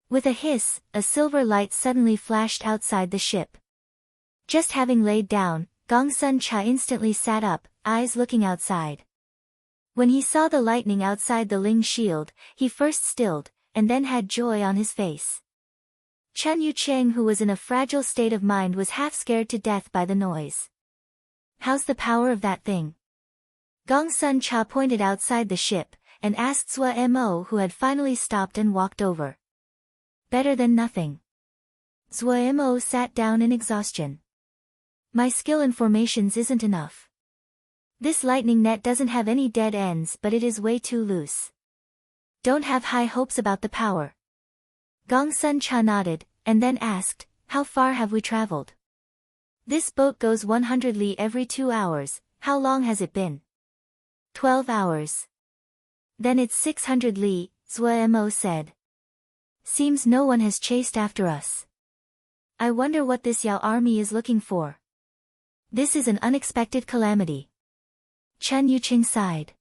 With a hiss, a silver light suddenly flashed outside the ship. Just having laid down, Gong Sun Cha instantly sat up, eyes looking outside. When he saw the lightning outside the Ling shield, he first stilled, and then had joy on his face. Chen Yucheng, who was in a fragile state of mind, was half scared to death by the noise. How's the power of that thing? Gong Sun Cha pointed outside the ship, and asked Zuemo, who had finally stopped and walked over. Better than nothing. Zuemo sat down in exhaustion. My skill in formations isn't enough. This lightning net doesn't have any dead ends, but it is way too loose. Don't have high hopes about the power. Gong Sun Cha nodded, and then asked, how far have we traveled? This boat goes 100 li every 2 hours, how long has it been? 12 hours. Then it's 600 li, Zuemo said. Seems no one has chased after us. I wonder what this Yao army is looking for. This is an unexpected calamity. Chen Yuqing sighed.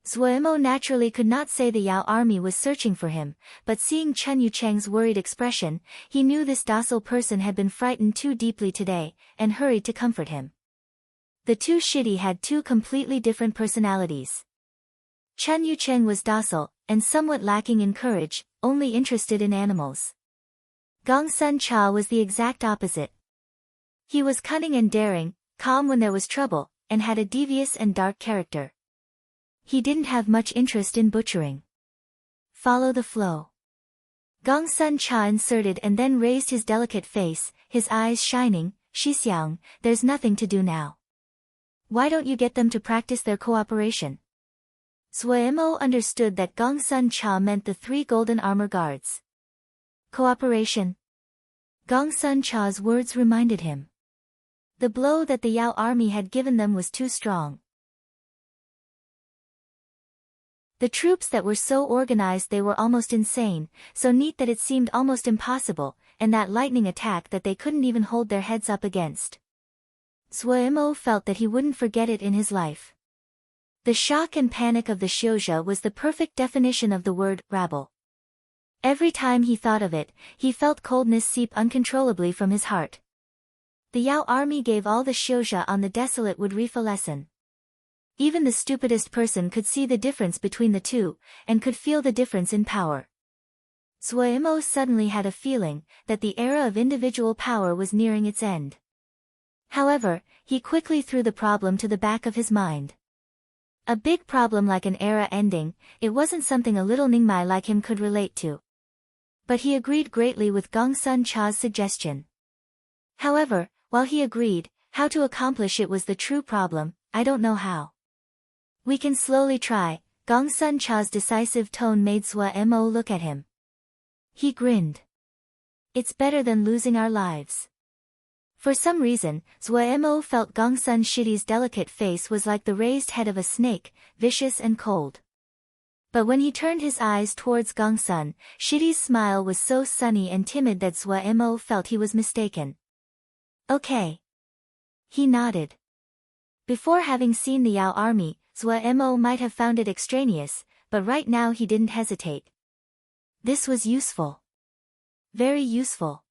Zuemo naturally could not say the Yao army was searching for him, but seeing Chen Yucheng's worried expression, he knew this docile person had been frightened too deeply today, and hurried to comfort him. The two Shidi had two completely different personalities. Chen Yucheng was docile, and somewhat lacking in courage, only interested in animals. Gong Sun Cha was the exact opposite. He was cunning and daring, calm when there was trouble, and had a devious and dark character. He didn't have much interest in butchering. Follow the flow. Gong Sun Cha inserted and then raised his delicate face, his eyes shining. Shixiang, there's nothing to do now. Why don't you get them to practice their cooperation? Suemo understood that Gong Sun Cha meant the 3 golden armor guards. Cooperation. Gong Sun Cha's words reminded him. The blow that the Yao army had given them was too strong. The troops that were so organized they were almost insane, so neat that it seemed almost impossible, and that lightning attack that they couldn't even hold their heads up against. Suemo felt that he wouldn't forget it in his life. The shock and panic of the Xiuzha was the perfect definition of the word rabble. Every time he thought of it, he felt coldness seep uncontrollably from his heart. The Yao army gave all the Xiuzha on the desolate wood reef a lesson. Even the stupidest person could see the difference between the two, and could feel the difference in power. Suemo suddenly had a feeling that the era of individual power was nearing its end. However, he quickly threw the problem to the back of his mind. A big problem like an era ending, it wasn't something a little Ningmai like him could relate to. But he agreed greatly with Gong Sun Cha's suggestion. However, while he agreed, how to accomplish it was the true problem. I don't know how. We can slowly try. Gong Sun Cha's decisive tone made Suemo look at him. He grinned. It's better than losing our lives. For some reason, Suemo felt Gong Sun Shidi's delicate face was like the raised head of a snake, vicious and cold. But when he turned his eyes towards Gong Sun, Shidi's smile was so sunny and timid that Suemo felt he was mistaken. Okay. He nodded. Before having seen the Yao army, Suemo might have found it extraneous, but right now he didn't hesitate. This was useful. Very useful.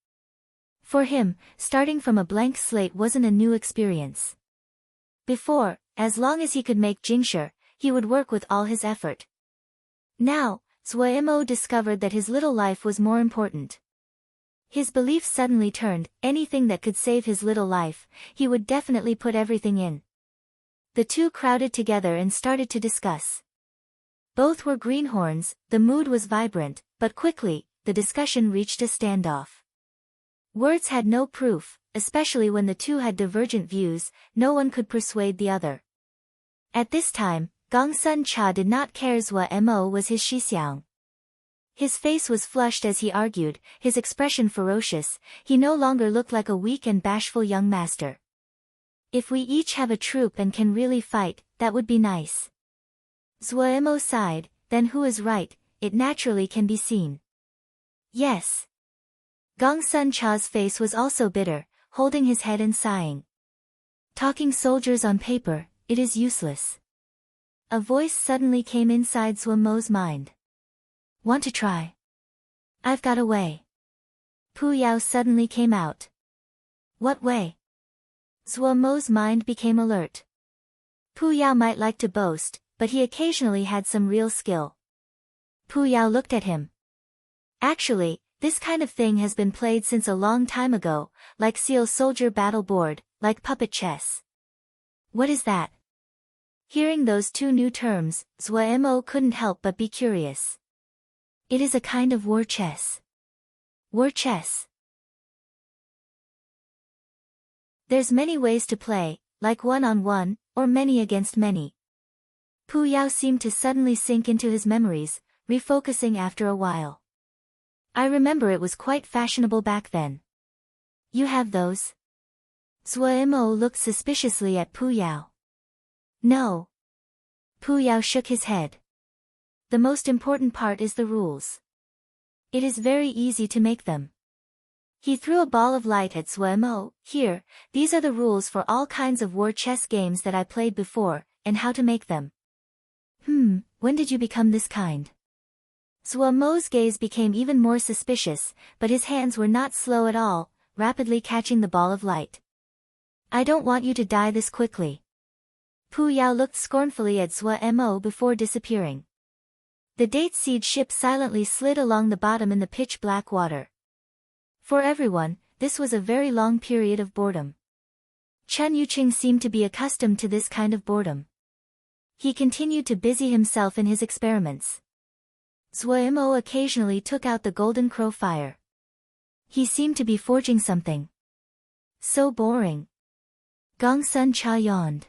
For him, starting from a blank slate wasn't a new experience. Before, as long as he could make Jingshi, he would work with all his effort. Now, Suemo discovered that his little life was more important. His belief suddenly turned, anything that could save his little life, he would definitely put everything in. The two crowded together and started to discuss. Both were greenhorns, the mood was vibrant, but quickly, the discussion reached a standoff. Words had no proof, especially when the two had divergent views, no one could persuade the other. At this time, Gong Sun Cha did not care Suemo was his Shixiang. His face was flushed as he argued, his expression ferocious, he no longer looked like a weak and bashful young master. If we each have a troop and can really fight, that would be nice. Suemo sighed, then who is right, it naturally can be seen. Yes. Gong Sun Cha's face was also bitter, holding his head and sighing. Talking soldiers on paper, it is useless. A voice suddenly came inside Suemo's mind. Want to try? I've got a way. Pu Yao suddenly came out. What way? Suemo's mind became alert. Pu Yao might like to boast, but he occasionally had some real skill. Pu Yao looked at him. Actually, this kind of thing has been played since a long time ago, like seal soldier battle board, like puppet chess. What is that? Hearing those two new terms, Suemo couldn't help but be curious. It is a kind of war chess. War chess. There's many ways to play, like one-on-one, or many against many. Pu Yao seemed to suddenly sink into his memories, refocusing after a while. I remember it was quite fashionable back then. You have those? Suemo looked suspiciously at Pu Yao. No. Pu Yao shook his head. The most important part is the rules. It is very easy to make them. He threw a ball of light at Suemo. Here, these are the rules for all kinds of war chess games that I played before, and how to make them. When did you become this kind? Suemo's gaze became even more suspicious, but his hands were not slow at all, rapidly catching the ball of light. I don't want you to die this quickly. Pu Yao looked scornfully at Suemo before disappearing. The date seed ship silently slid along the bottom in the pitch-black water. For everyone, this was a very long period of boredom. Chun Yuqing seemed to be accustomed to this kind of boredom. He continued to busy himself in his experiments. Zhuemo occasionally took out the golden crow fire. He seemed to be forging something. So boring. Gongsun Cha yawned.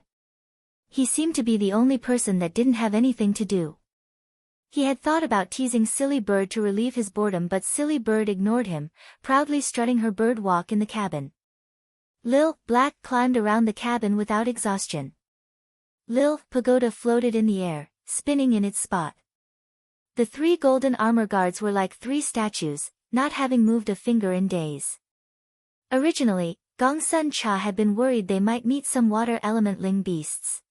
He seemed to be the only person that didn't have anything to do. He had thought about teasing Silly Bird to relieve his boredom, but Silly Bird ignored him, proudly strutting her bird walk in the cabin. Lil Black climbed around the cabin without exhaustion. Lil Pagoda floated in the air, spinning in its spot. The 3 golden armor guards were like 3 statues, not having moved a finger in days. Originally, Gongsun Cha had been worried they might meet some water element ling beasts.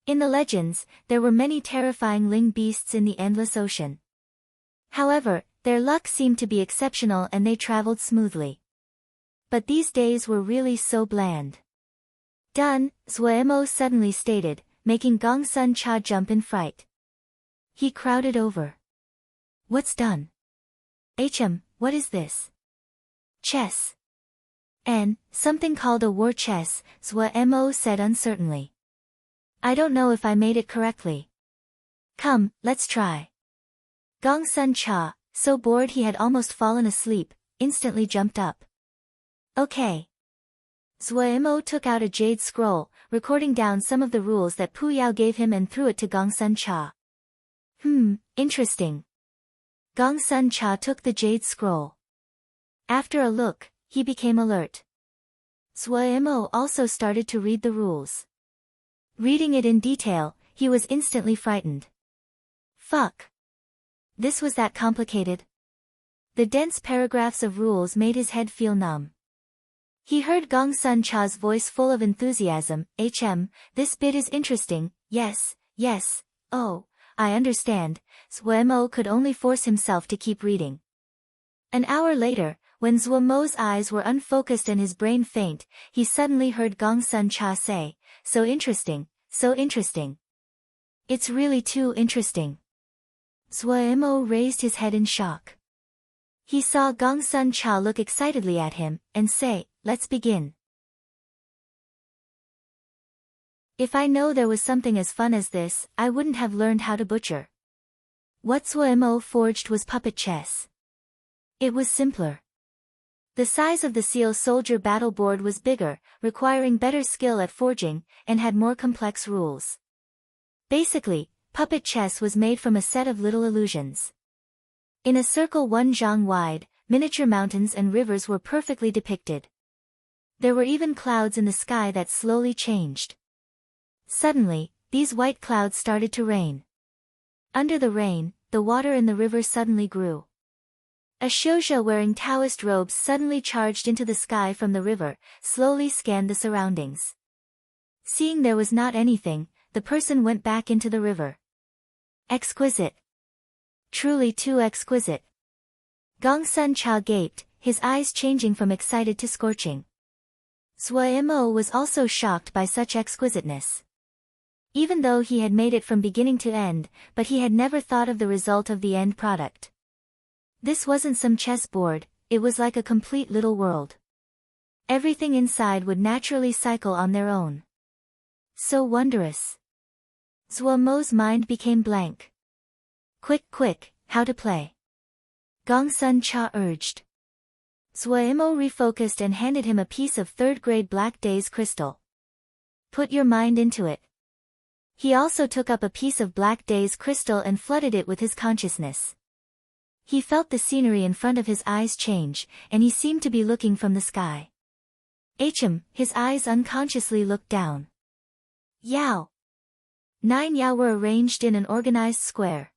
In the legends, there were many terrifying ling beasts in the endless ocean. However, their luck seemed to be exceptional and they traveled smoothly. But these days were really so bland. Done, Zhuemo suddenly stated, making Gongsun Cha jump in fright. He crowded over. What's done? What is this? Chess. Something called a war chess, Zhuemo said uncertainly. I don't know if I made it correctly. Come, let's try. Gongsun Cha, so bored he had almost fallen asleep, instantly jumped up. Okay. Zhuemo took out a jade scroll, recording down some of the rules that Pu Yao gave him and threw it to Gongsun Cha. Interesting. Gongsun Cha took the jade scroll. After a look, he became alert. Zhuemo also started to read the rules. Reading it in detail, he was instantly frightened. Fuck. This was that complicated? The dense paragraphs of rules made his head feel numb. He heard Gongsun Cha's voice full of enthusiasm. This bit is interesting, yes, oh, I understand. Zhuemo could only force himself to keep reading. An hour later, when Zhuemo's eyes were unfocused and his brain faint, he suddenly heard Gongsun Cha say, so interesting, so interesting. It's really too interesting. Zhuemo raised his head in shock. He saw Gongsun Cha look excitedly at him, and say, let's begin. If I know there was something as fun as this, I wouldn't have learned how to butcher. What Zhuemo forged was puppet chess. It was simpler. The size of the Seal Soldier battle board was bigger, requiring better skill at forging, and had more complex rules. Basically, puppet chess was made from a set of little illusions. In a circle 1 zhang wide, miniature mountains and rivers were perfectly depicted. There were even clouds in the sky that slowly changed. Suddenly, these white clouds started to rain. Under the rain, the water in the river suddenly grew. A shouja wearing Taoist robes suddenly charged into the sky from the river, slowly scanned the surroundings. Seeing there was not anything, the person went back into the river. Exquisite. Truly too exquisite. Gongsun Cha gaped, his eyes changing from excited to scorching. Zhuemo was also shocked by such exquisiteness. Even though he had made it from beginning to end, but he had never thought of the result of the end product. This wasn't some chessboard, it was like a complete little world. Everything inside would naturally cycle on their own. So wondrous. Zhuemo's mind became blank. Quick, how to play? Gongsun Cha urged. Zhuemo refocused and handed him a piece of 3rd-grade Black Days crystal. Put your mind into it. He also took up a piece of Black Days crystal and flooded it with his consciousness. He felt the scenery in front of his eyes change, and he seemed to be looking from the sky. His eyes unconsciously looked down. Yao. 9 Yao were arranged in an organized square.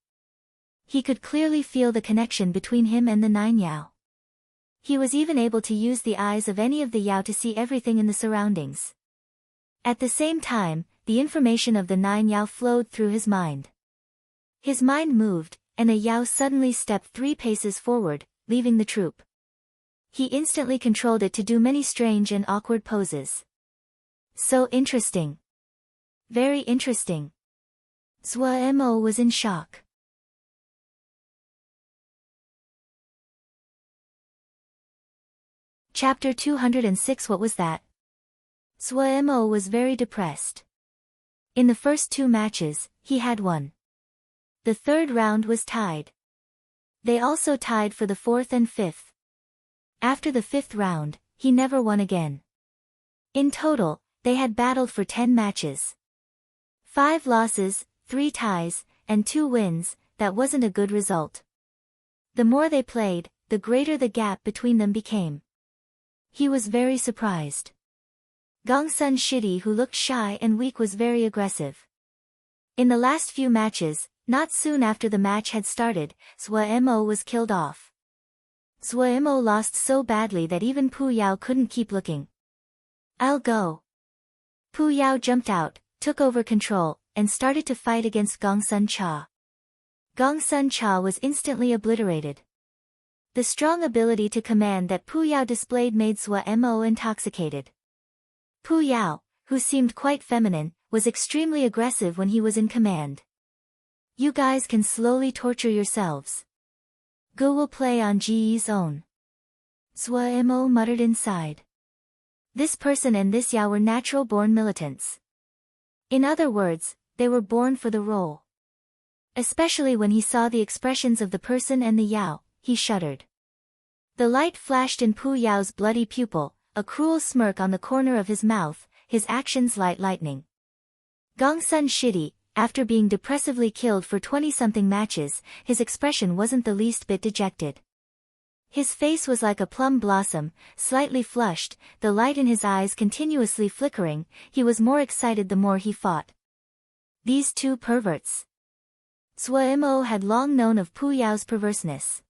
He could clearly feel the connection between him and the 9 Yao. He was even able to use the eyes of any of the Yao to see everything in the surroundings. At the same time, the information of the 9 Yao flowed through his mind. His mind moved, and a Yao suddenly stepped 3 paces forward, leaving the troop. He instantly controlled it to do many strange and awkward poses. So interesting. Very interesting. Zhuemo was in shock. Chapter 206. What was that? Suemo was very depressed. In the first 2 matches, he had won. The third round was tied. They also tied for the 4th and 5th. After the 5th round, he never won again. In total, they had battled for 10 matches. 5 losses, 3 ties, and 2 wins. That wasn't a good result. The more they played, the greater the gap between them became. He was very surprised. Gongsun Shidi, who looked shy and weak, was very aggressive. In the last few matches, not soon after the match had started, Suemo was killed off. Suemo lost so badly that even Pu Yao couldn't keep looking. "I'll go." Pu Yao jumped out, took over control, and started to fight against Gongsun Cha. Gongsun Cha was instantly obliterated. The strong ability to command that Pu Yao displayed made Suemo intoxicated. Pu Yao, who seemed quite feminine, was extremely aggressive when he was in command. "You guys can slowly torture yourselves. Gu will play on Ji's own." Suemo muttered inside. This person and this Yao were natural-born militants. In other words, they were born for the role. Especially when he saw the expressions of the person and the Yao, he shuddered. The light flashed in Pu Yao's bloody pupil, a cruel smirk on the corner of his mouth, his actions like lightning. Gongsun Shidi, after being depressively killed for 20-something matches, his expression wasn't the least bit dejected. His face was like a plum blossom, slightly flushed, the light in his eyes continuously flickering. He was more excited the more he fought. These 2 perverts. Suemo had long known of Pu Yao's perverseness.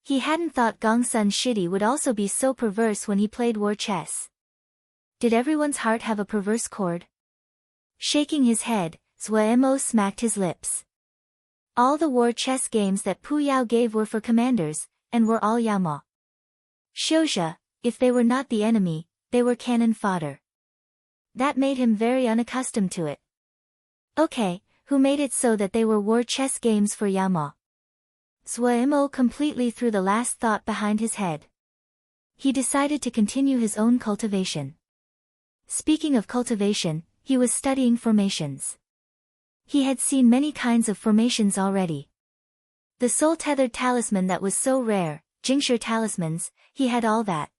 He hadn't thought Gongsun Shidi would also be so perverse when he played war chess. Did everyone's heart have a perverse chord? Shaking his head, Suemo smacked his lips. All the war chess games that Pu Yao gave were for commanders, and were all Yama. Shouja, if they were not the enemy, they were cannon fodder. That made him very unaccustomed to it. Okay, who made it so that they were war chess games for Yama? Suemo completely threw the last thought behind his head. He decided to continue his own cultivation. Speaking of cultivation, he was studying formations. He had seen many kinds of formations already. The soul-tethered talisman that was so rare, Jingshi talismans, he had all that.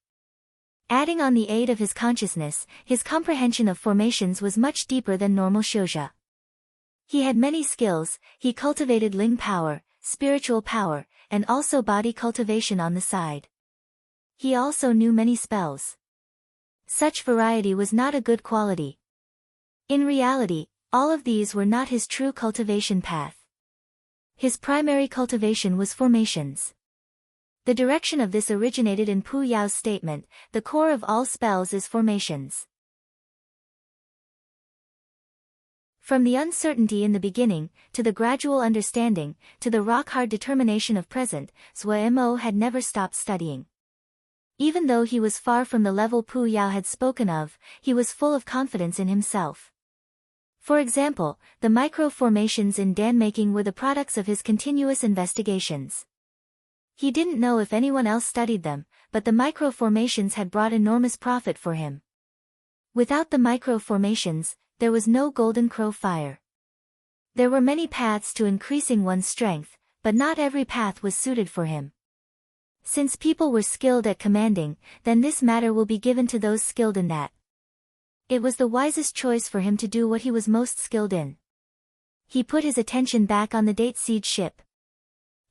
Adding on the aid of his consciousness, his comprehension of formations was much deeper than normal shouja. He had many skills. He cultivated Ling power, spiritual power, and also body cultivation on the side. He also knew many spells. Such variety was not a good quality. In reality, all of these were not his true cultivation path. His primary cultivation was formations. The direction of this originated in Pu Yao's statement, "The core of all spells is formations." From the uncertainty in the beginning, to the gradual understanding, to the rock-hard determination of present, Suemo had never stopped studying. Even though he was far from the level Pu Yao had spoken of, he was full of confidence in himself. For example, the micro-formations in dan-making were the products of his continuous investigations. He didn't know if anyone else studied them, but the micro-formations had brought enormous profit for him. Without the micro-formations, there was no golden crow fire. There were many paths to increasing one's strength, but not every path was suited for him. Since people were skilled at commanding, then this matter will be given to those skilled in that. It was the wisest choice for him to do what he was most skilled in. He put his attention back on the date seed ship.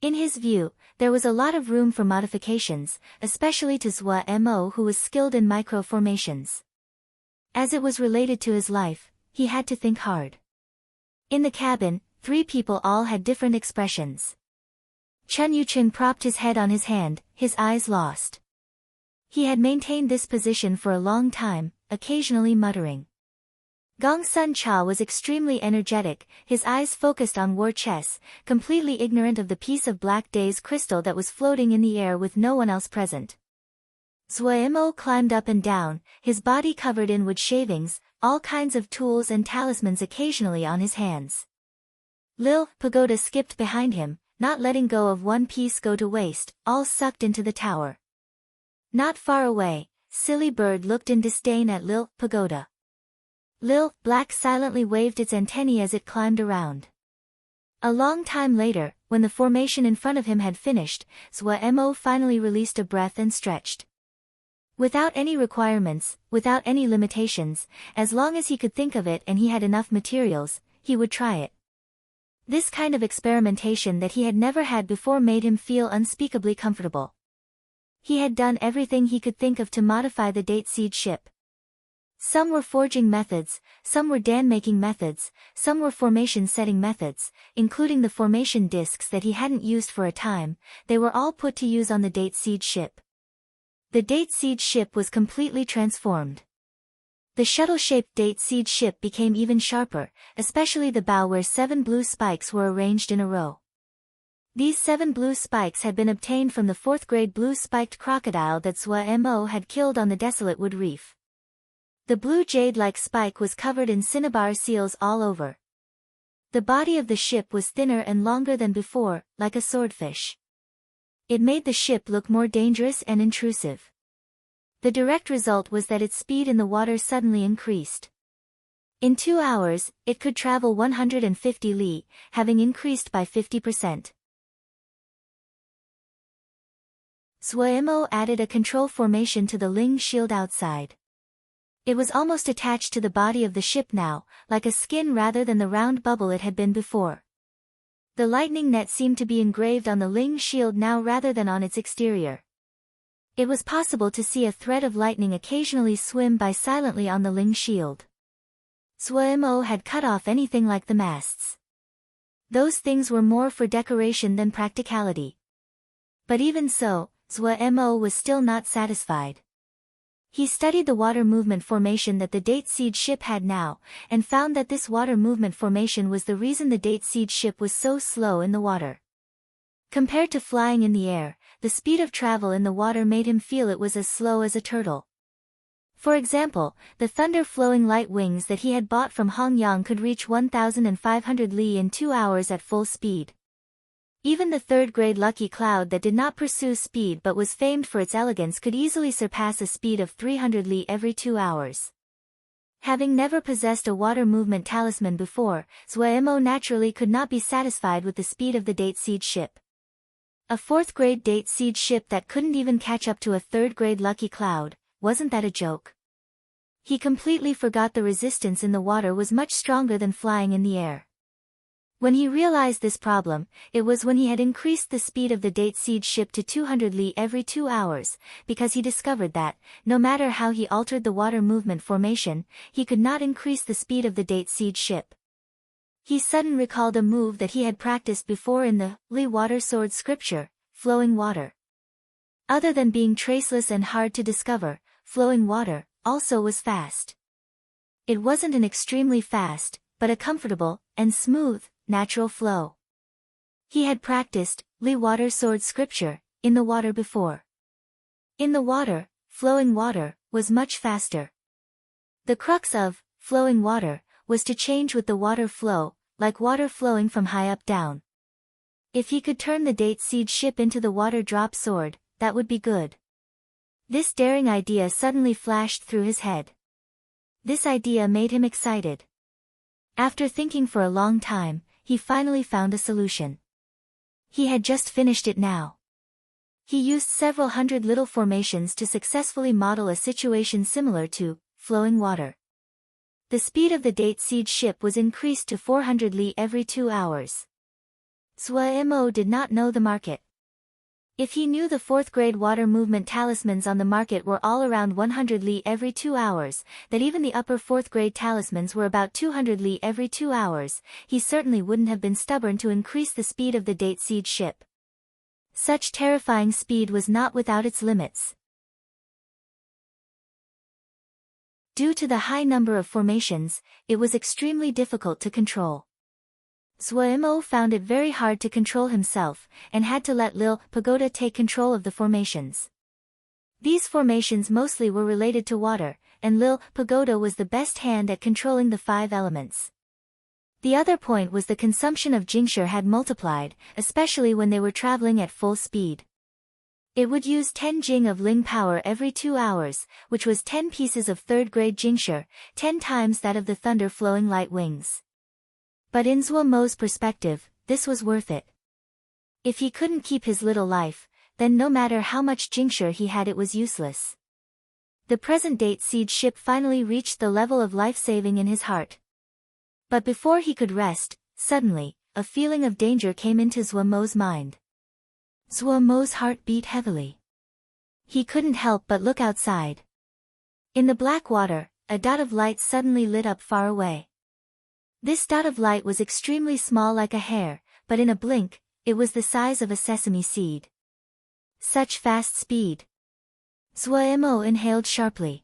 In his view, there was a lot of room for modifications, especially to Suemo, who was skilled in micro-formations. As it was related to his life, he had to think hard. In the cabin, 3 people all had different expressions. Chun Yuchun propped his head on his hand, his eyes lost. He had maintained this position for a long time, occasionally muttering. Gongsun Cha was extremely energetic, his eyes focused on war chess, completely ignorant of the piece of black day's crystal that was floating in the air with no one else present. Suemo climbed up and down, his body covered in wood shavings, all kinds of tools and talismans occasionally on his hands. Lil Pagoda skipped behind him, not letting go of one piece go to waste, all sucked into the tower. Not far away, Silly Bird looked in disdain at Lil Pagoda. Lil Black silently waved its antennae as it climbed around. A long time later, when the formation in front of him had finished, Zmo finally released a breath and stretched. Without any requirements, without any limitations, as long as he could think of it and he had enough materials, he would try it. This kind of experimentation that he had never had before made him feel unspeakably comfortable. He had done everything he could think of to modify the date seed ship. Some were forging methods, some were dan-making methods, some were formation-setting methods, including the formation discs that he hadn't used for a time. They were all put to use on the date seed ship. The date seed ship was completely transformed. The shuttle-shaped date seed ship became even sharper, especially the bow where 7 blue spikes were arranged in a row. These 7 blue spikes had been obtained from the 4th-grade blue-spiked crocodile that Zmo had killed on the desolate wood reef. The blue jade-like spike was covered in cinnabar seals all over. The body of the ship was thinner and longer than before, like a swordfish. It made the ship look more dangerous and intrusive. The direct result was that its speed in the water suddenly increased. In 2 hours, it could travel 150 li, having increased by 50%. Zmo added a control formation to the Ling shield outside. It was almost attached to the body of the ship now, like a skin rather than the round bubble it had been before. The lightning net seemed to be engraved on the Ling shield now rather than on its exterior. It was possible to see a thread of lightning occasionally swim by silently on the Ling shield. Zmo had cut off anything like the masts. Those things were more for decoration than practicality. But even so, Zmo was still not satisfied. He studied the water movement formation that the date seed ship had now, and found that this water movement formation was the reason the date seed ship was so slow in the water. Compared to flying in the air, the speed of travel in the water made him feel it was as slow as a turtle. For example, the thunder-flowing light wings that he had bought from Hongyang could reach 1,500 li in 2 hours at full speed. Even the 3rd-grade Lucky Cloud that did not pursue speed but was famed for its elegance could easily surpass a speed of 300 li every 2 hours. Having never possessed a water movement talisman before, Zmo naturally could not be satisfied with the speed of the date seed ship. A 4th-grade date seed ship that couldn't even catch up to a 3rd-grade Lucky Cloud, wasn't that a joke? He completely forgot the resistance in the water was much stronger than flying in the air. When he realized this problem, it was when he had increased the speed of the date seed ship to 200 li every 2 hours, because he discovered that, no matter how he altered the water movement formation, he could not increase the speed of the date seed ship. He suddenly recalled a move that he had practiced before in the Li water sword scripture, flowing water. Other than being traceless and hard to discover, flowing water also was fast. It wasn't an extremely fast, but a comfortable and smooth, natural flow. He had practiced Li water sword scripture in the water before. In the water, flowing water was much faster. The crux of flowing water was to change with the water flow, like water flowing from high up down. If he could turn the date seed ship into the water drop sword, that would be good. This daring idea suddenly flashed through his head. This idea made him excited. After thinking for a long time, he finally found a solution. He had just finished it now. He used several hundred little formations to successfully model a situation similar to flowing water. The speed of the date seed ship was increased to 400 li every 2 hours. Zmo did not know the market. If he knew the 4th-grade water movement talismans on the market were all around 100 li every 2 hours, that even the upper 4th-grade talismans were about 200 li every 2 hours, he certainly wouldn't have been stubborn to increase the speed of the date seed ship. Such terrifying speed was not without its limits. Due to the high number of formations, it was extremely difficult to control. Zmo found it very hard to control himself, and had to let Lil Pagoda take control of the formations. These formations mostly were related to water, and Lil Pagoda was the best hand at controlling the 5 elements. The other point was the consumption of Jingshur had multiplied, especially when they were traveling at full speed. It would use 10 jing of Ling power every 2 hours, which was 10 pieces of 3rd-grade jingshi, 10 times that of the thunder-flowing light wings. But in Zuo Mo's perspective, this was worth it. If he couldn't keep his little life, then no matter how much jingshi he had, it was useless. The present date siege ship finally reached the level of life-saving in his heart. But before he could rest, suddenly, a feeling of danger came into Zuo Mo's mind. Zuo Mo's heart beat heavily. He couldn't help but look outside. In the black water, a dot of light suddenly lit up far away. This dot of light was extremely small, like a hair, but in a blink, it was the size of a sesame seed. Such fast speed! Zuo Mo inhaled sharply.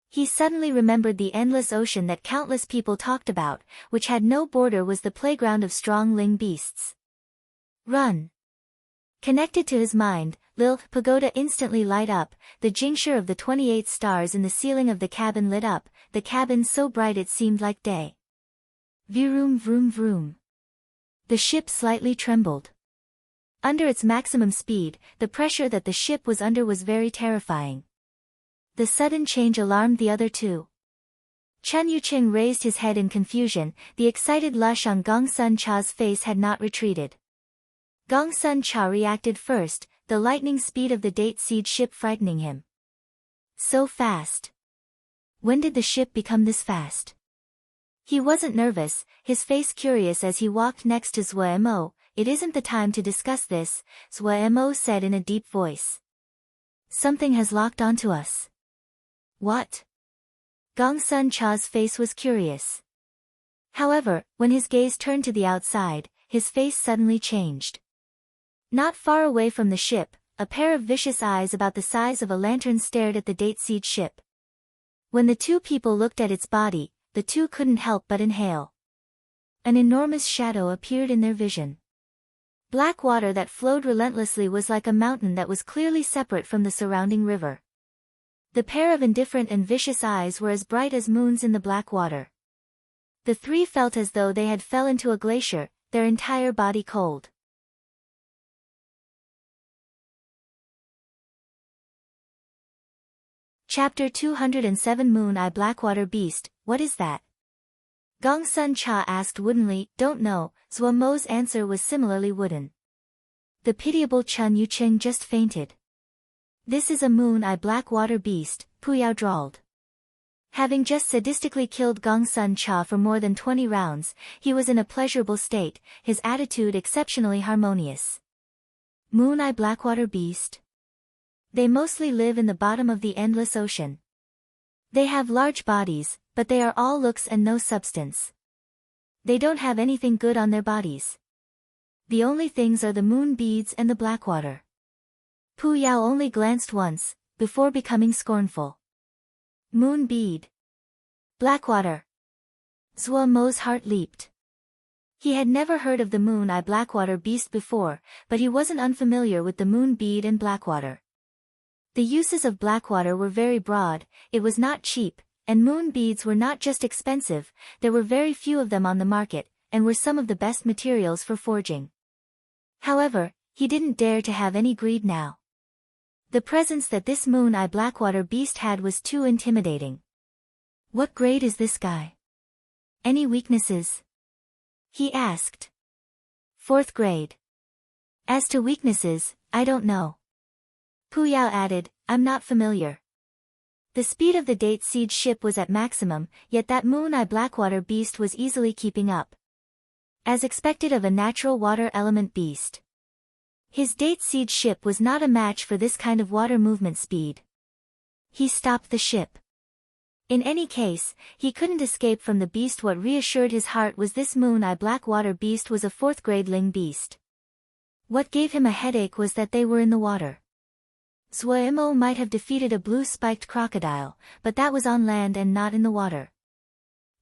He suddenly remembered the endless ocean that countless people talked about, which had no border, was the playground of strong Ling beasts. Run! Connected to his mind, Lil Pagoda instantly light up, the jingshi of the 28 stars in the ceiling of the cabin lit up, the cabin so bright it seemed like day. Vroom vroom vroom. The ship slightly trembled. Under its maximum speed, the pressure that the ship was under was very terrifying. The sudden change alarmed the other two. Chun Yuqing raised his head in confusion. The excited blush on Gong Sun Cha's face had not retreated. Gong Sun Cha reacted first, the lightning speed of the date siege ship frightening him. So fast. When did the ship become this fast? He wasn't nervous, his face curious as he walked next to Zuo Mo. It isn't the time to discuss this, Zuo Mo said in a deep voice. Something has locked onto us. What? Gong Sun Cha's face was curious. However, when his gaze turned to the outside, his face suddenly changed. Not far away from the ship, a pair of vicious eyes about the size of a lantern stared at the date siege ship. When the two people looked at its body, the two couldn't help but inhale. An enormous shadow appeared in their vision. Black water that flowed relentlessly was like a mountain that was clearly separate from the surrounding river. The pair of indifferent and vicious eyes were as bright as moons in the black water. The three felt as though they had fell into a glacier, their entire body cold. Chapter 207 Moon Eye Blackwater Beast, what is that? Gong Sun Cha asked woodenly. Don't know, Zuo Mo's answer was similarly wooden. The pitiable Chun Yuqing just fainted. This is a moon eye blackwater beast, Puyao drawled. Having just sadistically killed Gong Sun Cha for more than 20 rounds, he was in a pleasurable state, his attitude exceptionally harmonious. Moon eye blackwater beast? They mostly live in the bottom of the endless ocean. They have large bodies, but they are all looks and no substance. They don't have anything good on their bodies. The only things are the moon beads and the blackwater. Pu Yao only glanced once, before becoming scornful. Moon bead. Blackwater. Zuo Mo's heart leaped. He had never heard of the moon eye blackwater beast before, but he wasn't unfamiliar with the moon bead and blackwater. The uses of blackwater were very broad, it was not cheap, and moon beads were not just expensive, there were very few of them on the market, and were some of the best materials for forging. However, he didn't dare to have any greed now. The presence that this moon eye blackwater beast had was too intimidating. What grade is this guy? Any weaknesses? He asked. 4th grade. As to weaknesses, I don't know. Pu Yao added, I'm not familiar. The speed of the date siege ship was at maximum, yet that moon eye blackwater beast was easily keeping up. As expected of a natural water element beast. His date siege ship was not a match for this kind of water movement speed. He stopped the ship. In any case, he couldn't escape from the beast. What reassured his heart was this moon eye blackwater beast was a 4th grade Ling beast. What gave him a headache was that they were in the water. Zuo Mo might have defeated a blue-spiked crocodile, but that was on land and not in the water.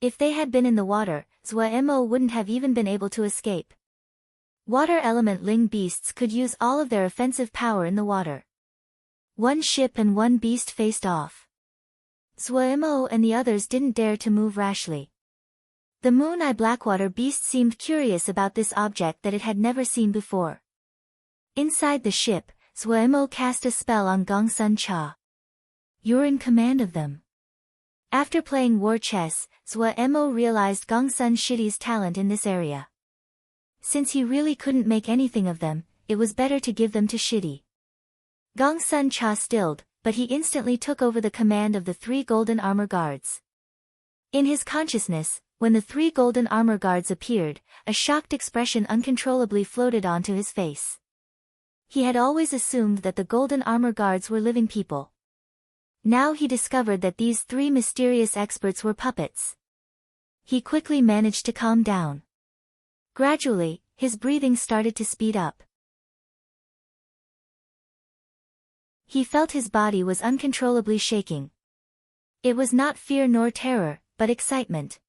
If they had been in the water, Zuo Mo wouldn't have even been able to escape. Water element Ling beasts could use all of their offensive power in the water. One ship and one beast faced off. Zuo Mo and the others didn't dare to move rashly. The moon eye blackwater beast seemed curious about this object that it had never seen before. Inside the ship, Zuemo cast a spell on Gongsun Cha. You're in command of them. After playing war chess, Zuemo realized Gongsun Shidi's talent in this area. Since he really couldn't make anything of them, it was better to give them to Shidi. Gongsun Cha stilled, but he instantly took over the command of the 3 golden armor guards. In his consciousness, when the 3 golden armor guards appeared, a shocked expression uncontrollably floated onto his face. He had always assumed that the golden armor guards were living people. Now he discovered that these 3 mysterious experts were puppets. He quickly managed to calm down. Gradually, his breathing started to speed up. He felt his body was uncontrollably shaking. It was not fear nor terror, but excitement.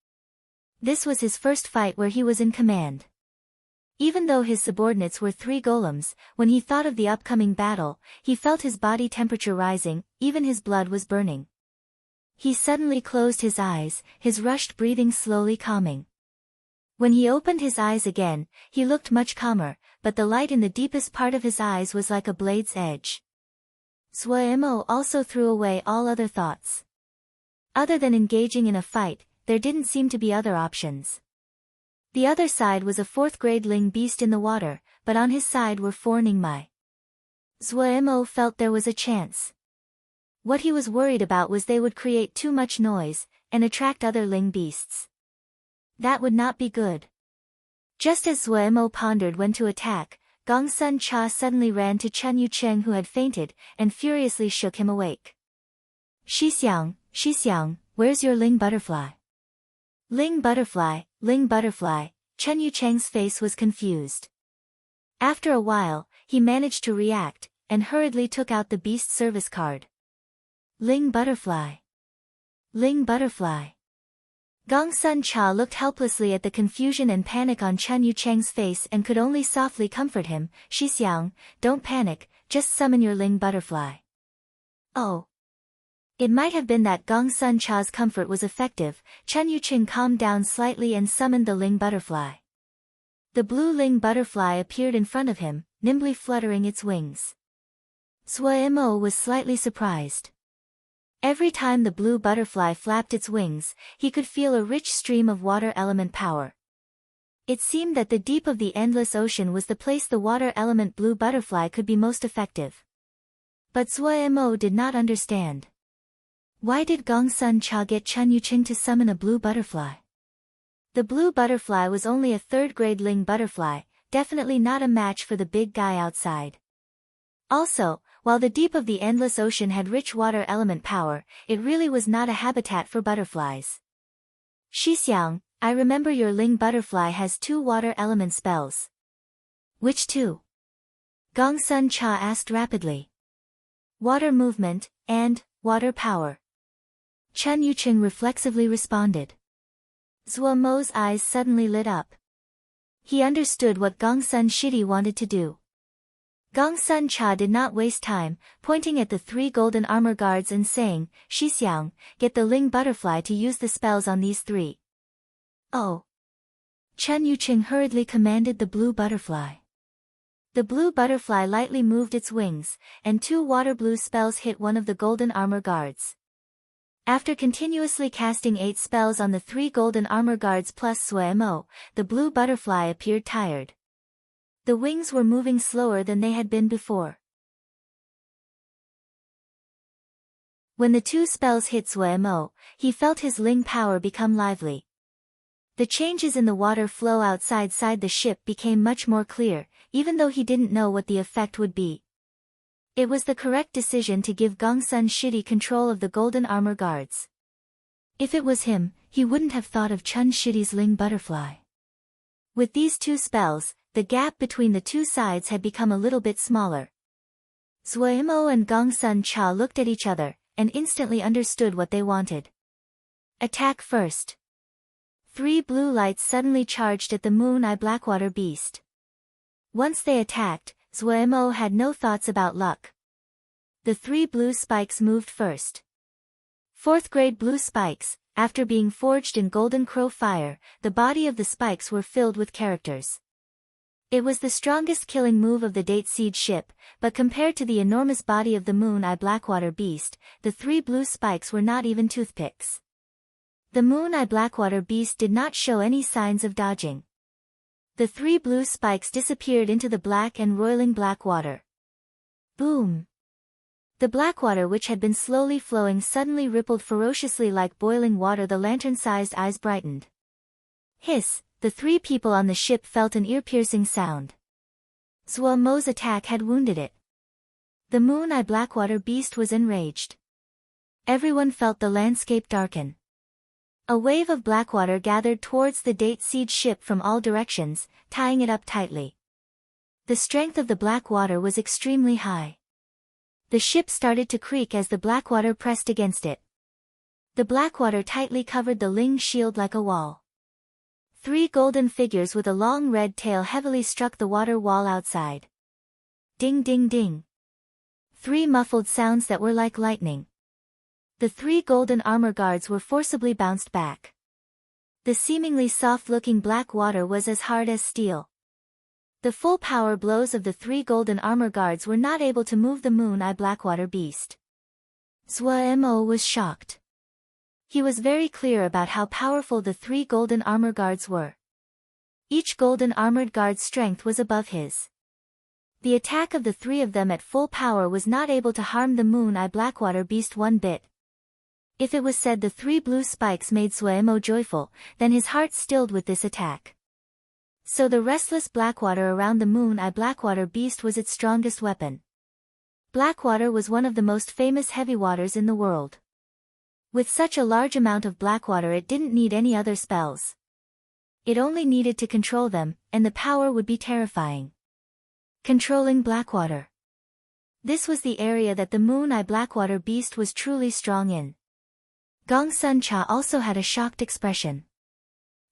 This was his first fight where he was in command. Even though his subordinates were 3 golems, when he thought of the upcoming battle, he felt his body temperature rising, even his blood was burning. He suddenly closed his eyes, his rushed breathing slowly calming. When he opened his eyes again, he looked much calmer, but the light in the deepest part of his eyes was like a blade's edge. Zuemo also threw away all other thoughts. Other than engaging in a fight, there didn't seem to be other options. The other side was a 4th-grade Ling beast in the water, but on his side were 4 Ningmai. Zuemo felt there was a chance. What he was worried about was they would create too much noise, and attract other Ling beasts. That would not be good. Just as Zuemo pondered when to attack, Gongsun Cha suddenly ran to Chen Yucheng who had fainted, and furiously shook him awake. Shixiang, where's your Ling butterfly? Ling butterfly, Chen Yucheng's face was confused. After a while, he managed to react, and hurriedly took out the beast service card. Ling butterfly. Gongsun Cha looked helplessly at the confusion and panic on Chen Yucheng's face and could only softly comfort him. Shixiang, don't panic, just summon your Ling butterfly. Oh. It might have been that Gongsun Cha's comfort was effective. Chen Yucheng calmed down slightly and summoned the Ling butterfly. The blue Ling butterfly appeared in front of him, nimbly fluttering its wings. Zuemo was slightly surprised. Every time the blue butterfly flapped its wings, he could feel a rich stream of water element power. It seemed that the deep of the endless ocean was the place the water element blue butterfly could be most effective. But Zuemo did not understand. Why did Gongsun Cha get Chen Yucheng to summon a blue butterfly? The blue butterfly was only a 3rd-grade Ling butterfly, definitely not a match for the big guy outside. Also, while the deep of the endless ocean had rich water element power, it really was not a habitat for butterflies. Shixiang, I remember your Ling butterfly has 2 water element spells. Which 2? Gongsun Cha asked rapidly. Water movement, and water power. Chen Yucheng reflexively responded. Zuemo's eyes suddenly lit up. He understood what Gongsun Shidi wanted to do. Gongsun Cha did not waste time, pointing at the 3 golden armor guards and saying, Shixiang, get the Ling butterfly to use the spells on these 3. Oh. Chen Yucheng hurriedly commanded the blue butterfly. The blue butterfly lightly moved its wings, and 2 water blue spells hit one of the golden armor guards. After continuously casting 8 spells on the 3 golden armor guards plus Zuemo, the blue butterfly appeared tired. The wings were moving slower than they had been before. When the 2 spells hit Zuemo, he felt his Ling power become lively. The changes in the water flow outside the ship became much more clear, even though he didn't know what the effect would be. It was the correct decision to give Gongsun Shidi control of the golden armor guards. If it was him, he wouldn't have thought of Chen Shidi's Ling butterfly. With these 2 spells, the gap between the 2 sides had become a little bit smaller. Zuemo and Gongsun Cha looked at each other, and instantly understood what they wanted. Attack first. 3 blue lights suddenly charged at the moon-eye Blackwater beast. Once they attacked, Zuemo had no thoughts about luck. The 3 blue spikes moved first. 4th-grade blue spikes, after being forged in golden crow fire, the body of the spikes were filled with characters. It was the strongest killing move of the Date Seed ship, but compared to the enormous body of the Moon-Eye Blackwater Beast, the three blue spikes were not even toothpicks. The Moon-Eye Blackwater Beast did not show any signs of dodging. The three blue spikes disappeared into the black and roiling black water. Boom! The black water, which had been slowly flowing, suddenly rippled ferociously like boiling water. The lantern-sized eyes brightened. Hiss! The three people on the ship felt an ear-piercing sound. Zhuo-Mo's attack had wounded it. The Moon-Eye Blackwater Beast was enraged. Everyone felt the landscape darken. A wave of blackwater gathered towards the Date Seed ship from all directions, tying it up tightly. The strength of the black water was extremely high. The ship started to creak as the blackwater pressed against it. The blackwater tightly covered the Ling shield like a wall. Three golden figures with a long red tail heavily struck the water wall outside. Ding ding ding. Three muffled sounds that were like lightning. The three golden armor guards were forcibly bounced back. The seemingly soft-looking black water was as hard as steel. The full power blows of the three golden armor guards were not able to move the Moon-Eye Blackwater Beast. Zhuo-Mo was shocked. He was very clear about how powerful the three golden armor guards were. Each golden armored guard's strength was above his. The attack of the three of them at full power was not able to harm the Moon-Eye Blackwater Beast one bit. If it was said the three blue spikes made Zhuo-Mo joyful, then his heart stilled with this attack. So the restless blackwater around the Moon-Eye Blackwater Beast was its strongest weapon. Blackwater was one of the most famous heavy waters in the world. With such a large amount of blackwater, it didn't need any other spells. It only needed to control them, and the power would be terrifying. Controlling blackwater. This was the area that the Moon-Eye Blackwater Beast was truly strong in. Gongsun Cha also had a shocked expression.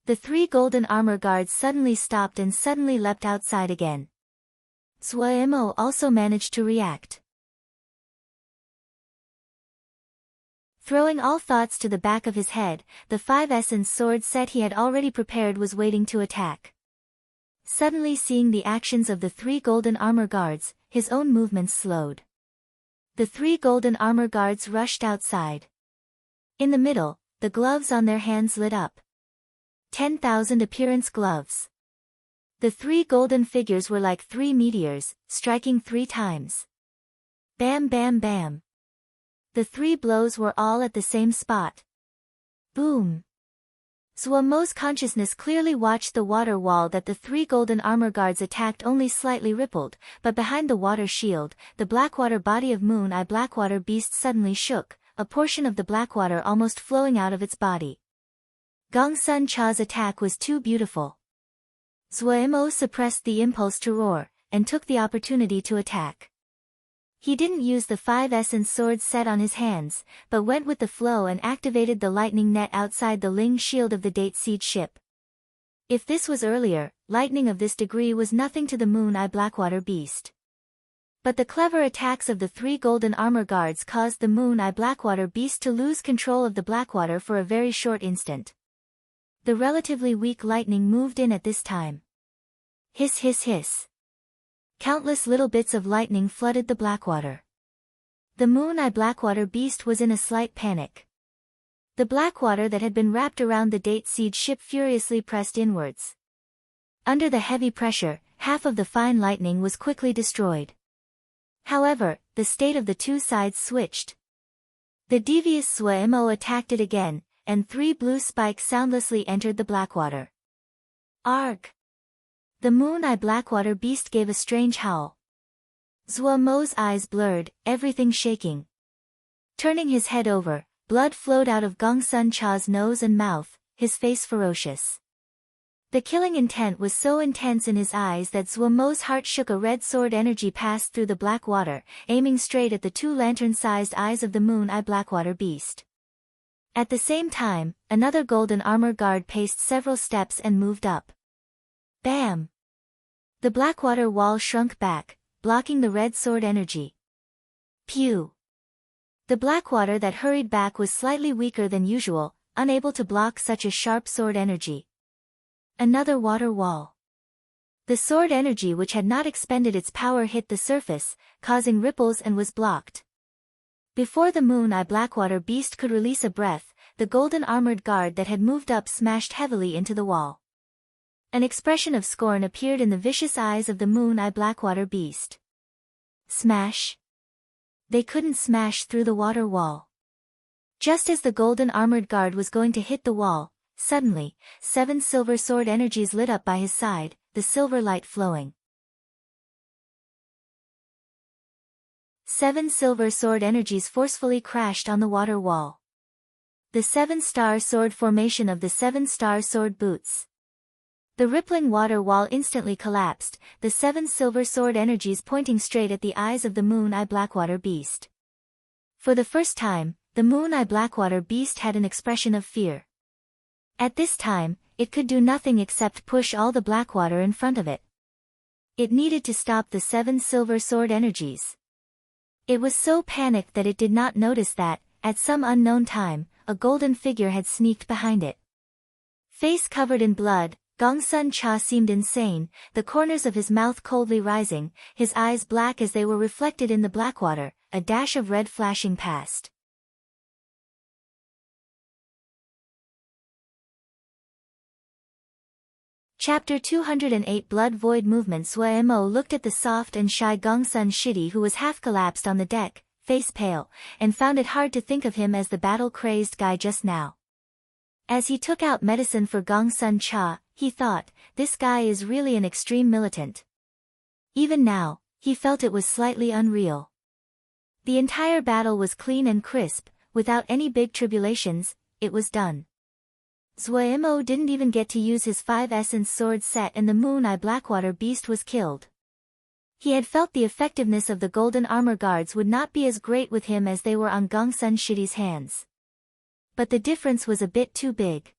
The three golden armor guards suddenly stopped and suddenly leapt outside again. Zhuo-Mo also managed to react. Throwing all thoughts to the back of his head, the 5 essence sword set he had already prepared was waiting to attack. Suddenly seeing the actions of the three golden armor guards, his own movements slowed. The three golden armor guards rushed outside. In the middle, the gloves on their hands lit up. 10,000 appearance gloves. The three golden figures were like three meteors, striking 3 times. Bam bam bam. The 3 blows were all at the same spot. Boom. Zhuo-Mo's consciousness clearly watched the water wall that the 3 golden armor guards attacked only slightly rippled, but behind the water shield, the blackwater body of Moon-Eye Blackwater Beast suddenly shook, a portion of the blackwater almost flowing out of its body. Gongsun Cha's attack was too beautiful. Zhuo-Mo suppressed the impulse to roar, and took the opportunity to attack. He didn't use the 5 essence sword set on his hands, but went with the flow and activated the lightning net outside the Ling shield of the Date Seed ship. If this was earlier, lightning of this degree was nothing to the Moon-Eye Blackwater Beast. But the clever attacks of the 3 golden armor guards caused the Moon-Eye Blackwater Beast to lose control of the blackwater for a very short instant. The relatively weak lightning moved in at this time. Hiss hiss hiss. Countless little bits of lightning flooded the blackwater. The Moon-Eye Blackwater Beast was in a slight panic. The blackwater that had been wrapped around the Date Seed ship furiously pressed inwards. Under the heavy pressure, half of the fine lightning was quickly destroyed. However, the state of the two sides switched. The devious Zhuo-Mo attacked it again, and 3 blue spikes soundlessly entered the blackwater. Arg! The Moon-Eye Blackwater Beast gave a strange howl. Zhuo-Mo's eyes blurred, everything shaking. Turning his head over, blood flowed out of Gongsun Cha's nose and mouth, his face ferocious. The killing intent was so intense in his eyes that Zhuo-Mo's heart shook. A red sword energy passed through the black water, aiming straight at the 2 lantern-sized eyes of the Moon-Eye Blackwater Beast. At the same time, another golden armor guard paced several steps and moved up. Bam! The blackwater wall shrunk back, blocking the red sword energy. Pew! The blackwater that hurried back was slightly weaker than usual, unable to block such a sharp sword energy. Another water wall. The sword energy which had not expended its power hit the surface, causing ripples and was blocked. Before the moon-eye Blackwater beast could release a breath, the golden armored guard that had moved up smashed heavily into the wall. An expression of scorn appeared in the vicious eyes of the moon-eye Blackwater beast. Smash! They couldn't smash through the water wall. Just as the golden armored guard was going to hit the wall, suddenly, 7 silver sword energies lit up by his side, the silver light flowing. 7 silver sword energies forcefully crashed on the water wall. The 7-star sword formation of the 7-star sword boots. The rippling water wall instantly collapsed, the 7 silver sword energies pointing straight at the eyes of the moon-eye Blackwater beast. For the first time, the moon-eye Blackwater beast had an expression of fear. At this time, it could do nothing except push all the Blackwater in front of it. It needed to stop the 7 silver sword energies. It was so panicked that it did not notice that, at some unknown time, a golden figure had sneaked behind it. Face covered in blood, Gongsun Cha seemed insane, the corners of his mouth coldly rising, his eyes black as they were reflected in the Blackwater, a dash of red flashing past. Chapter 208 Blood Void Movement. Sui Mo looked at the soft and shy Gongsun Shidi who was half collapsed on the deck, face pale, and found it hard to think of him as the battle-crazed guy just now. As he took out medicine for Gongsun Cha, he thought, this guy is really an extreme militant. Even now, he felt it was slightly unreal. The entire battle was clean and crisp, without any big tribulations, it was done. Sui Mo didn't even get to use his 5 essence sword set and the moon-eye Blackwater beast was killed. He had felt the effectiveness of the golden armor guards would not be as great with him as they were on Gongsun Shidi's hands. But the difference was a bit too big.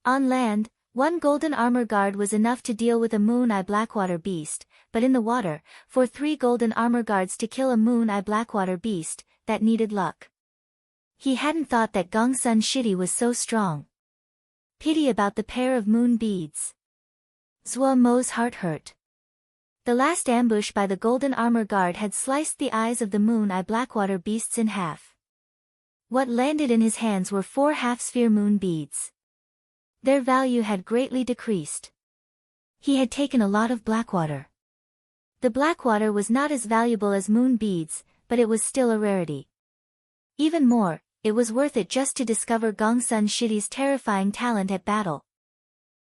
On land, 1 golden armor guard was enough to deal with a moon-eye Blackwater beast, but in the water, for 3 golden armor guards to kill a moon-eye Blackwater beast, that needed luck. He hadn't thought that Gongsun Shidi was so strong. Pity about the pair of moon beads. Sui Mo's heart hurt. The last ambush by the golden armor guard had sliced the eyes of the moon-eye Blackwater beasts in half. What landed in his hands were 4 half-sphere moon beads. Their value had greatly decreased. He had taken a lot of Blackwater. The Blackwater was not as valuable as moon beads, but it was still a rarity. Even more, it was worth it just to discover Gongsun Shidi's terrifying talent at battle.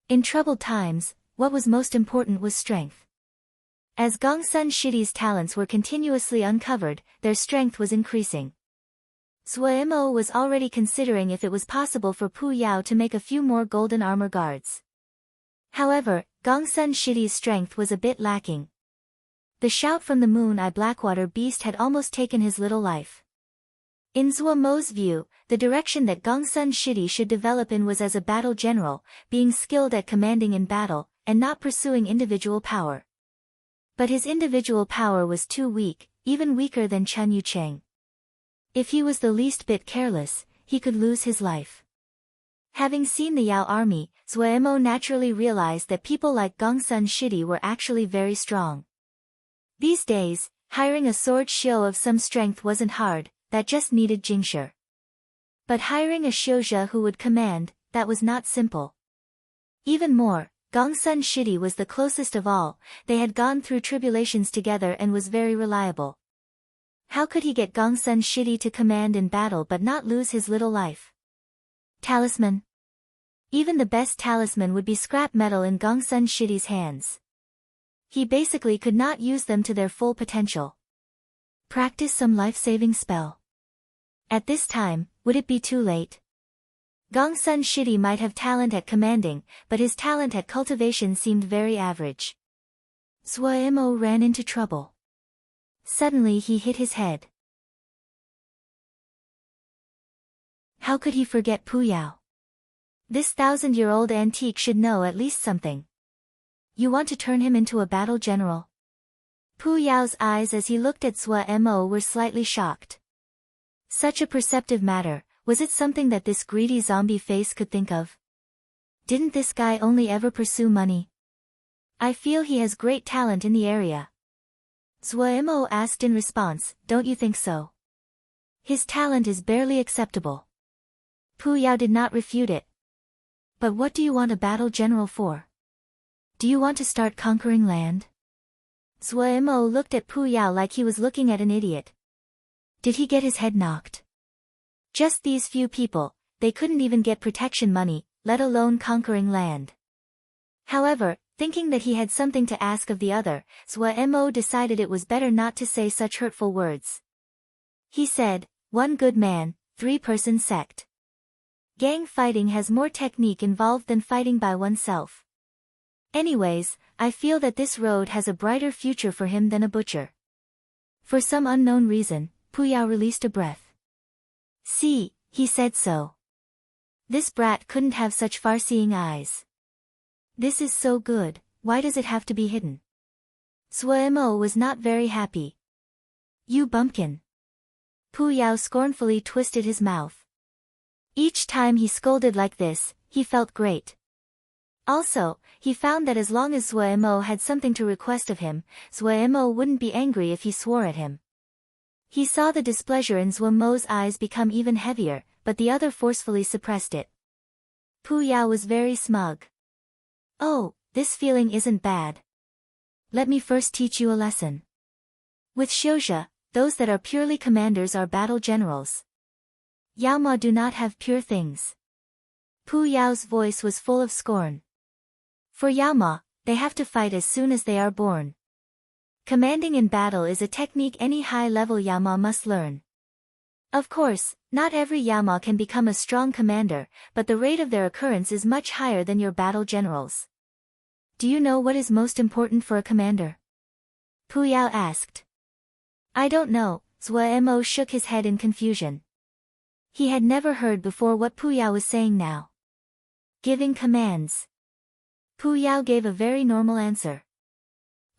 In troubled times, what was most important was strength. As Gongsun Shidi's talents were continuously uncovered, their strength was increasing. Sui Mo was already considering if it was possible for Pu Yao to make a few more golden armor guards. However, Gongsun Shidi's strength was a bit lacking. The shout from the moon-eye Blackwater beast had almost taken his little life. In Sui Mo's view, the direction that Gongsun Shidi should develop in was as a battle general, being skilled at commanding in battle, and not pursuing individual power. But his individual power was too weak, even weaker than Chun Yucheng. If he was the least bit careless, he could lose his life. Having seen the Yao army, Sui Mo naturally realized that people like Gongsun Shidi were actually very strong. These days, hiring a sword shio of some strength wasn't hard, that just needed Jingshi. But hiring a shioja who would command, that was not simple. Even more, Gongsun Shidi was the closest of all, they had gone through tribulations together and was very reliable. How could he get Gongsun Shidi to command in battle but not lose his little life? Talisman. Even the best talisman would be scrap metal in Gongsun Shidi's hands. He basically could not use them to their full potential. Practice some life-saving spell. At this time, would it be too late? Gongsun Shidi might have talent at commanding, but his talent at cultivation seemed very average. Sui Mo ran into trouble. Suddenly he hit his head. How could he forget Pu Yao? This 1,000-year-old antique should know at least something. You want to turn him into a battle general? Pu Yao's eyes as he looked at Sui Mo were slightly shocked. Such a perceptive matter, was it something that this greedy zombie face could think of? Didn't this guy only ever pursue money? I feel he has great talent in the area. Zhuemo asked in response, don't you think so? His talent is barely acceptable. Pu Yao did not refute it. But what do you want a battle general for? Do you want to start conquering land? Zhuemo looked at Pu Yao like he was looking at an idiot. Did he get his head knocked? Just these few people, they couldn't even get protection money, let alone conquering land. However, thinking that he had something to ask of the other, Zhuemo decided it was better not to say such hurtful words. He said, one good man, three-person sect. Gang fighting has more technique involved than fighting by oneself. Anyways, I feel that this road has a brighter future for him than a butcher. For some unknown reason, Pu Yao released a breath. See, he said so. This brat couldn't have such far-seeing eyes. This is so good, why does it have to be hidden? Zhuemo was not very happy. You bumpkin. Pu Yao scornfully twisted his mouth. Each time he scolded like this, he felt great. Also, he found that as long as Zhuemo had something to request of him, Zhuemo wouldn't be angry if he swore at him. He saw the displeasure in Zhuemo's eyes become even heavier, but the other forcefully suppressed it. Pu Yao was very smug. Oh, this feeling isn't bad. Let me first teach you a lesson. With Xiuzhe, those that are purely commanders are battle generals. Yaoma do not have pure things. Pu Yao's voice was full of scorn. For Yaoma, they have to fight as soon as they are born. Commanding in battle is a technique any high-level Yaoma must learn. Of course, not every Yaoma can become a strong commander, but the rate of their occurrence is much higher than your battle generals. Do you know what is most important for a commander? Pu Yao asked. I don't know, Zhuemo shook his head in confusion. He had never heard before what Pu Yao was saying now. Giving commands. Pu Yao gave a very normal answer.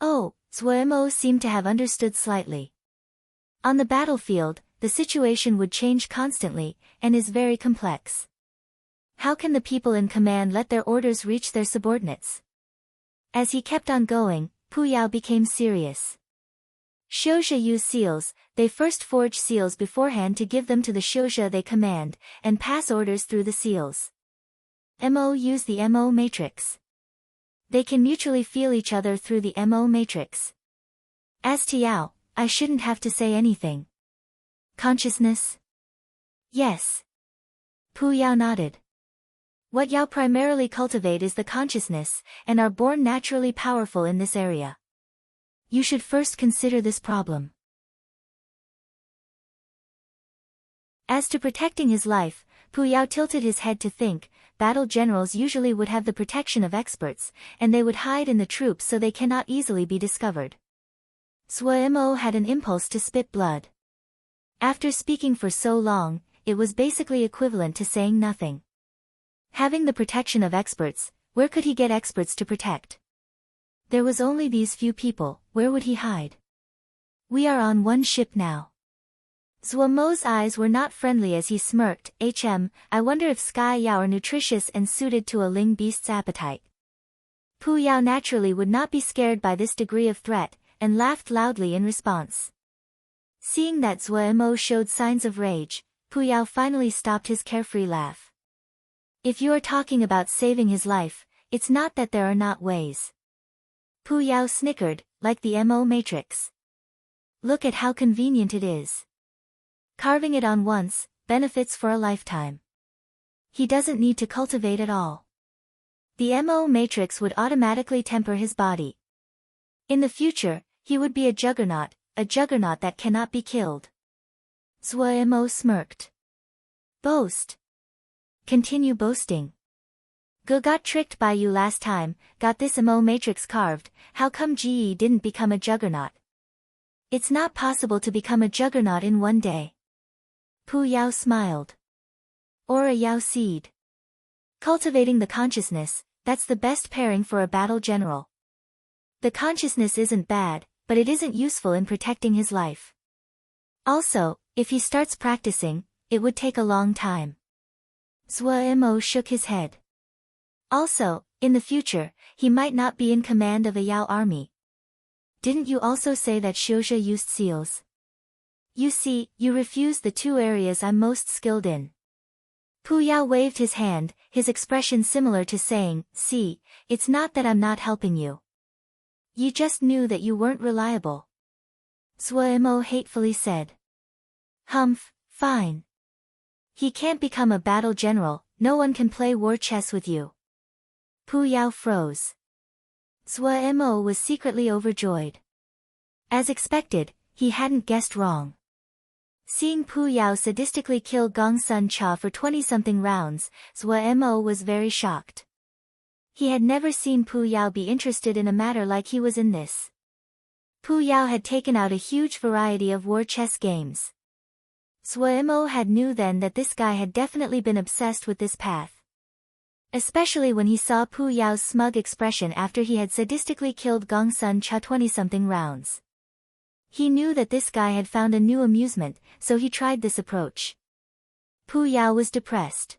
Oh, Zhuemo seemed to have understood slightly. On the battlefield, the situation would change constantly, and is very complex. How can the people in command let their orders reach their subordinates? As he kept on going, Pu Yao became serious. Xiuzhe use seals, they first forge seals beforehand to give them to the Xiuzhe they command, and pass orders through the seals. Mo use the Mo matrix. They can mutually feel each other through the Mo matrix. As to Yao, I shouldn't have to say anything. Consciousness? Yes. Pu Yao nodded. What Yao primarily cultivate is the consciousness, and are born naturally powerful in this area. You should first consider this problem. As to protecting his life, Pu Yao tilted his head to think, battle generals usually would have the protection of experts, and they would hide in the troops so they cannot easily be discovered. Zhuemo had an impulse to spit blood. After speaking for so long, it was basically equivalent to saying nothing. Having the protection of experts, where could he get experts to protect? There was only these few people, where would he hide? We are on one ship now. Zhuemo's eyes were not friendly as he smirked, I wonder if Sky Yao are nutritious and suited to a Ling beast's appetite. Pu Yao naturally would not be scared by this degree of threat, and laughed loudly in response. Seeing that Zhuemo showed signs of rage, Pu Yao finally stopped his carefree laugh. If you are talking about saving his life, it's not that there are not ways. Pu Yao snickered, like the Mo matrix. Look at how convenient it is. Carving it on once, benefits for a lifetime. He doesn't need to cultivate at all. The Mo matrix would automatically temper his body. In the future, he would be a juggernaut that cannot be killed. Zhuemo smirked. Boast. Continue boasting. Ge got tricked by you last time, got this Mo matrix carved, how come GE didn't become a juggernaut? It's not possible to become a juggernaut in one day. Pu Yao smiled. Or a Yao seed. Cultivating the consciousness, that's the best pairing for a battle general. The consciousness isn't bad, but it isn't useful in protecting his life. Also, if he starts practicing, it would take a long time. Zhuemo shook his head. Also, In the future, he might not be in command of a Yao army. Didn't you also say that Xiuzhe used seals? You see, you refuse the two areas I'm most skilled in. Pu Yao waved his hand, his expression similar to saying, see, it's not that I'm not helping you. You just knew that you weren't reliable. Zuo hatefully said. Humph, fine. He can't become a battle general, no one can play war chess with you. Pu Yao froze. Zuo was secretly overjoyed. As expected, he hadn't guessed wrong. Seeing Pu Yao sadistically kill Gong Sun Cha for 20-something rounds, Zuo was very shocked. He had never seen Pu Yao be interested in a matter like he was in this. Pu Yao had taken out a huge variety of war chess games. Zuo had knew then that this guy had definitely been obsessed with this path. Especially when he saw Pu Yao's smug expression after he had sadistically killed Gong Sun Cha 20-something rounds. He knew that this guy had found a new amusement, so he tried this approach. Pu Yao was depressed.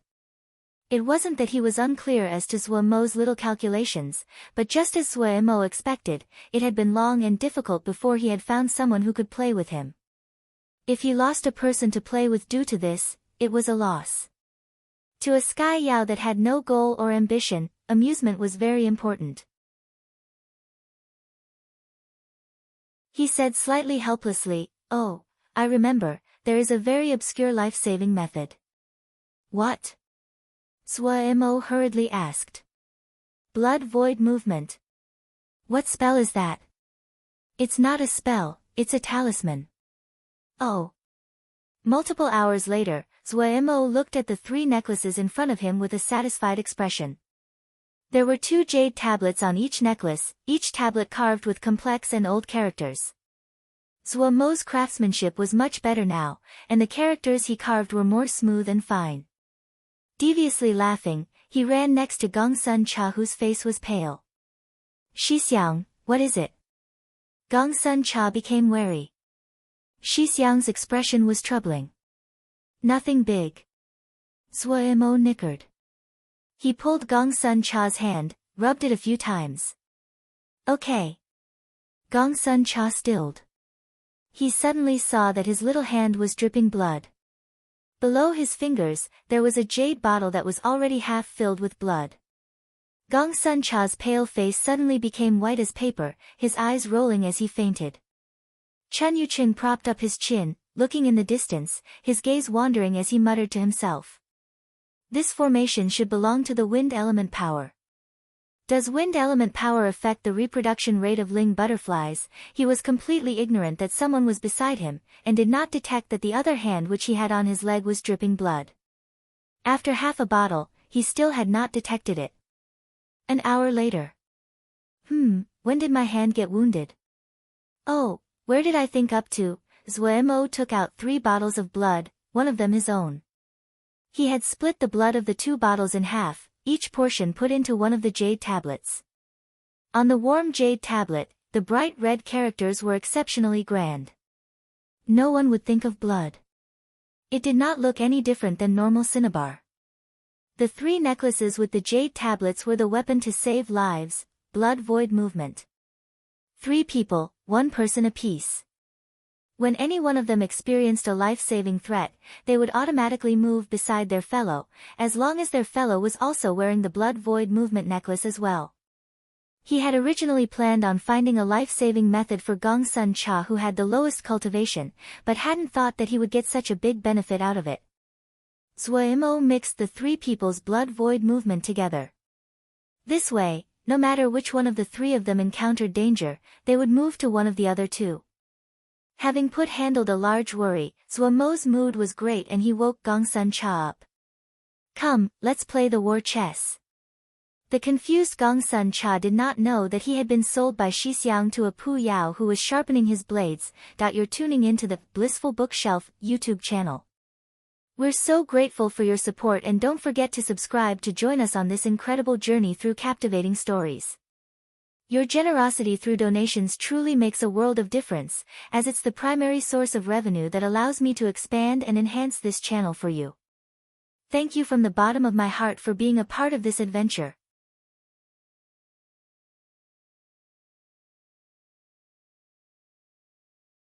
It wasn't that he was unclear as to Zuo's little calculations, but just as Zuo expected, it had been long and difficult before he had found someone who could play with him. If he lost a person to play with due to this, it was a loss. To a Sky Yao that had no goal or ambition, amusement was very important. He said slightly helplessly, oh, I remember, there is a very obscure life-saving method. What? Zuo hurriedly asked. Blood void movement. What spell is that? It's not a spell, it's a talisman. Oh. Multiple hours later, Zuo looked at the 3 necklaces in front of him with a satisfied expression. There were 2 jade tablets on each necklace, each tablet carved with complex and old characters. Zuo's craftsmanship was much better now, and the characters he carved were more smooth and fine. Deviously laughing, he ran next to Gong Sun Cha whose face was pale. Shixiang, what is it? Gong Sun Cha became wary. Shixiang's expression was troubling. Nothing big. Zuo nickered. He pulled Gong Sun Cha's hand, rubbed it a few times. Okay. Gong Sun Cha stilled. He suddenly saw that his little hand was dripping blood. Below his fingers, there was a jade bottle that was already half filled with blood. Gong Sun Cha's pale face suddenly became white as paper, his eyes rolling as he fainted. Chun Yuqing propped up his chin, looking in the distance, his gaze wandering as he muttered to himself. This formation should belong to the wind element power. Does wind element power affect the reproduction rate of Ling butterflies? He was completely ignorant that someone was beside him, and did not detect that the other hand which he had on his leg was dripping blood. After half a bottle, he still had not detected it. An hour later. When did my hand get wounded? Oh, where did I think up to? Zuo took out 3 bottles of blood, one of them his own. He had split the blood of the 2 bottles in half, each portion put into one of the jade tablets. On the warm jade tablet, the bright red characters were exceptionally grand. No one would think of blood. It did not look any different than normal cinnabar. The 3 necklaces with the jade tablets were the weapon to save lives, blood void movement. 3 people, 1 person apiece. When any one of them experienced a life-saving threat, they would automatically move beside their fellow, as long as their fellow was also wearing the blood void movement necklace as well. He had originally planned on finding a life-saving method for Gong Sun Cha who had the lowest cultivation, but hadn't thought that he would get such a big benefit out of it. Zuo mixed the 3 people's blood void movement together. This way, no matter which one of the 3 of them encountered danger, they would move to one of the other 2. Having handled a large worry, Zuo's mood was great and he woke Gong Sun Cha up. Come, let's play the war chess. The confused Gong Sun Cha did not know that he had been sold by Shixiang to a Pu Yao who was sharpening his blades. You're tuning into the Blissful Bookshelf YouTube channel. We're so grateful for your support and don't forget to subscribe to join us on this incredible journey through captivating stories. Your generosity through donations truly makes a world of difference, as it's the primary source of revenue that allows me to expand and enhance this channel for you. Thank you from the bottom of my heart for being a part of this adventure.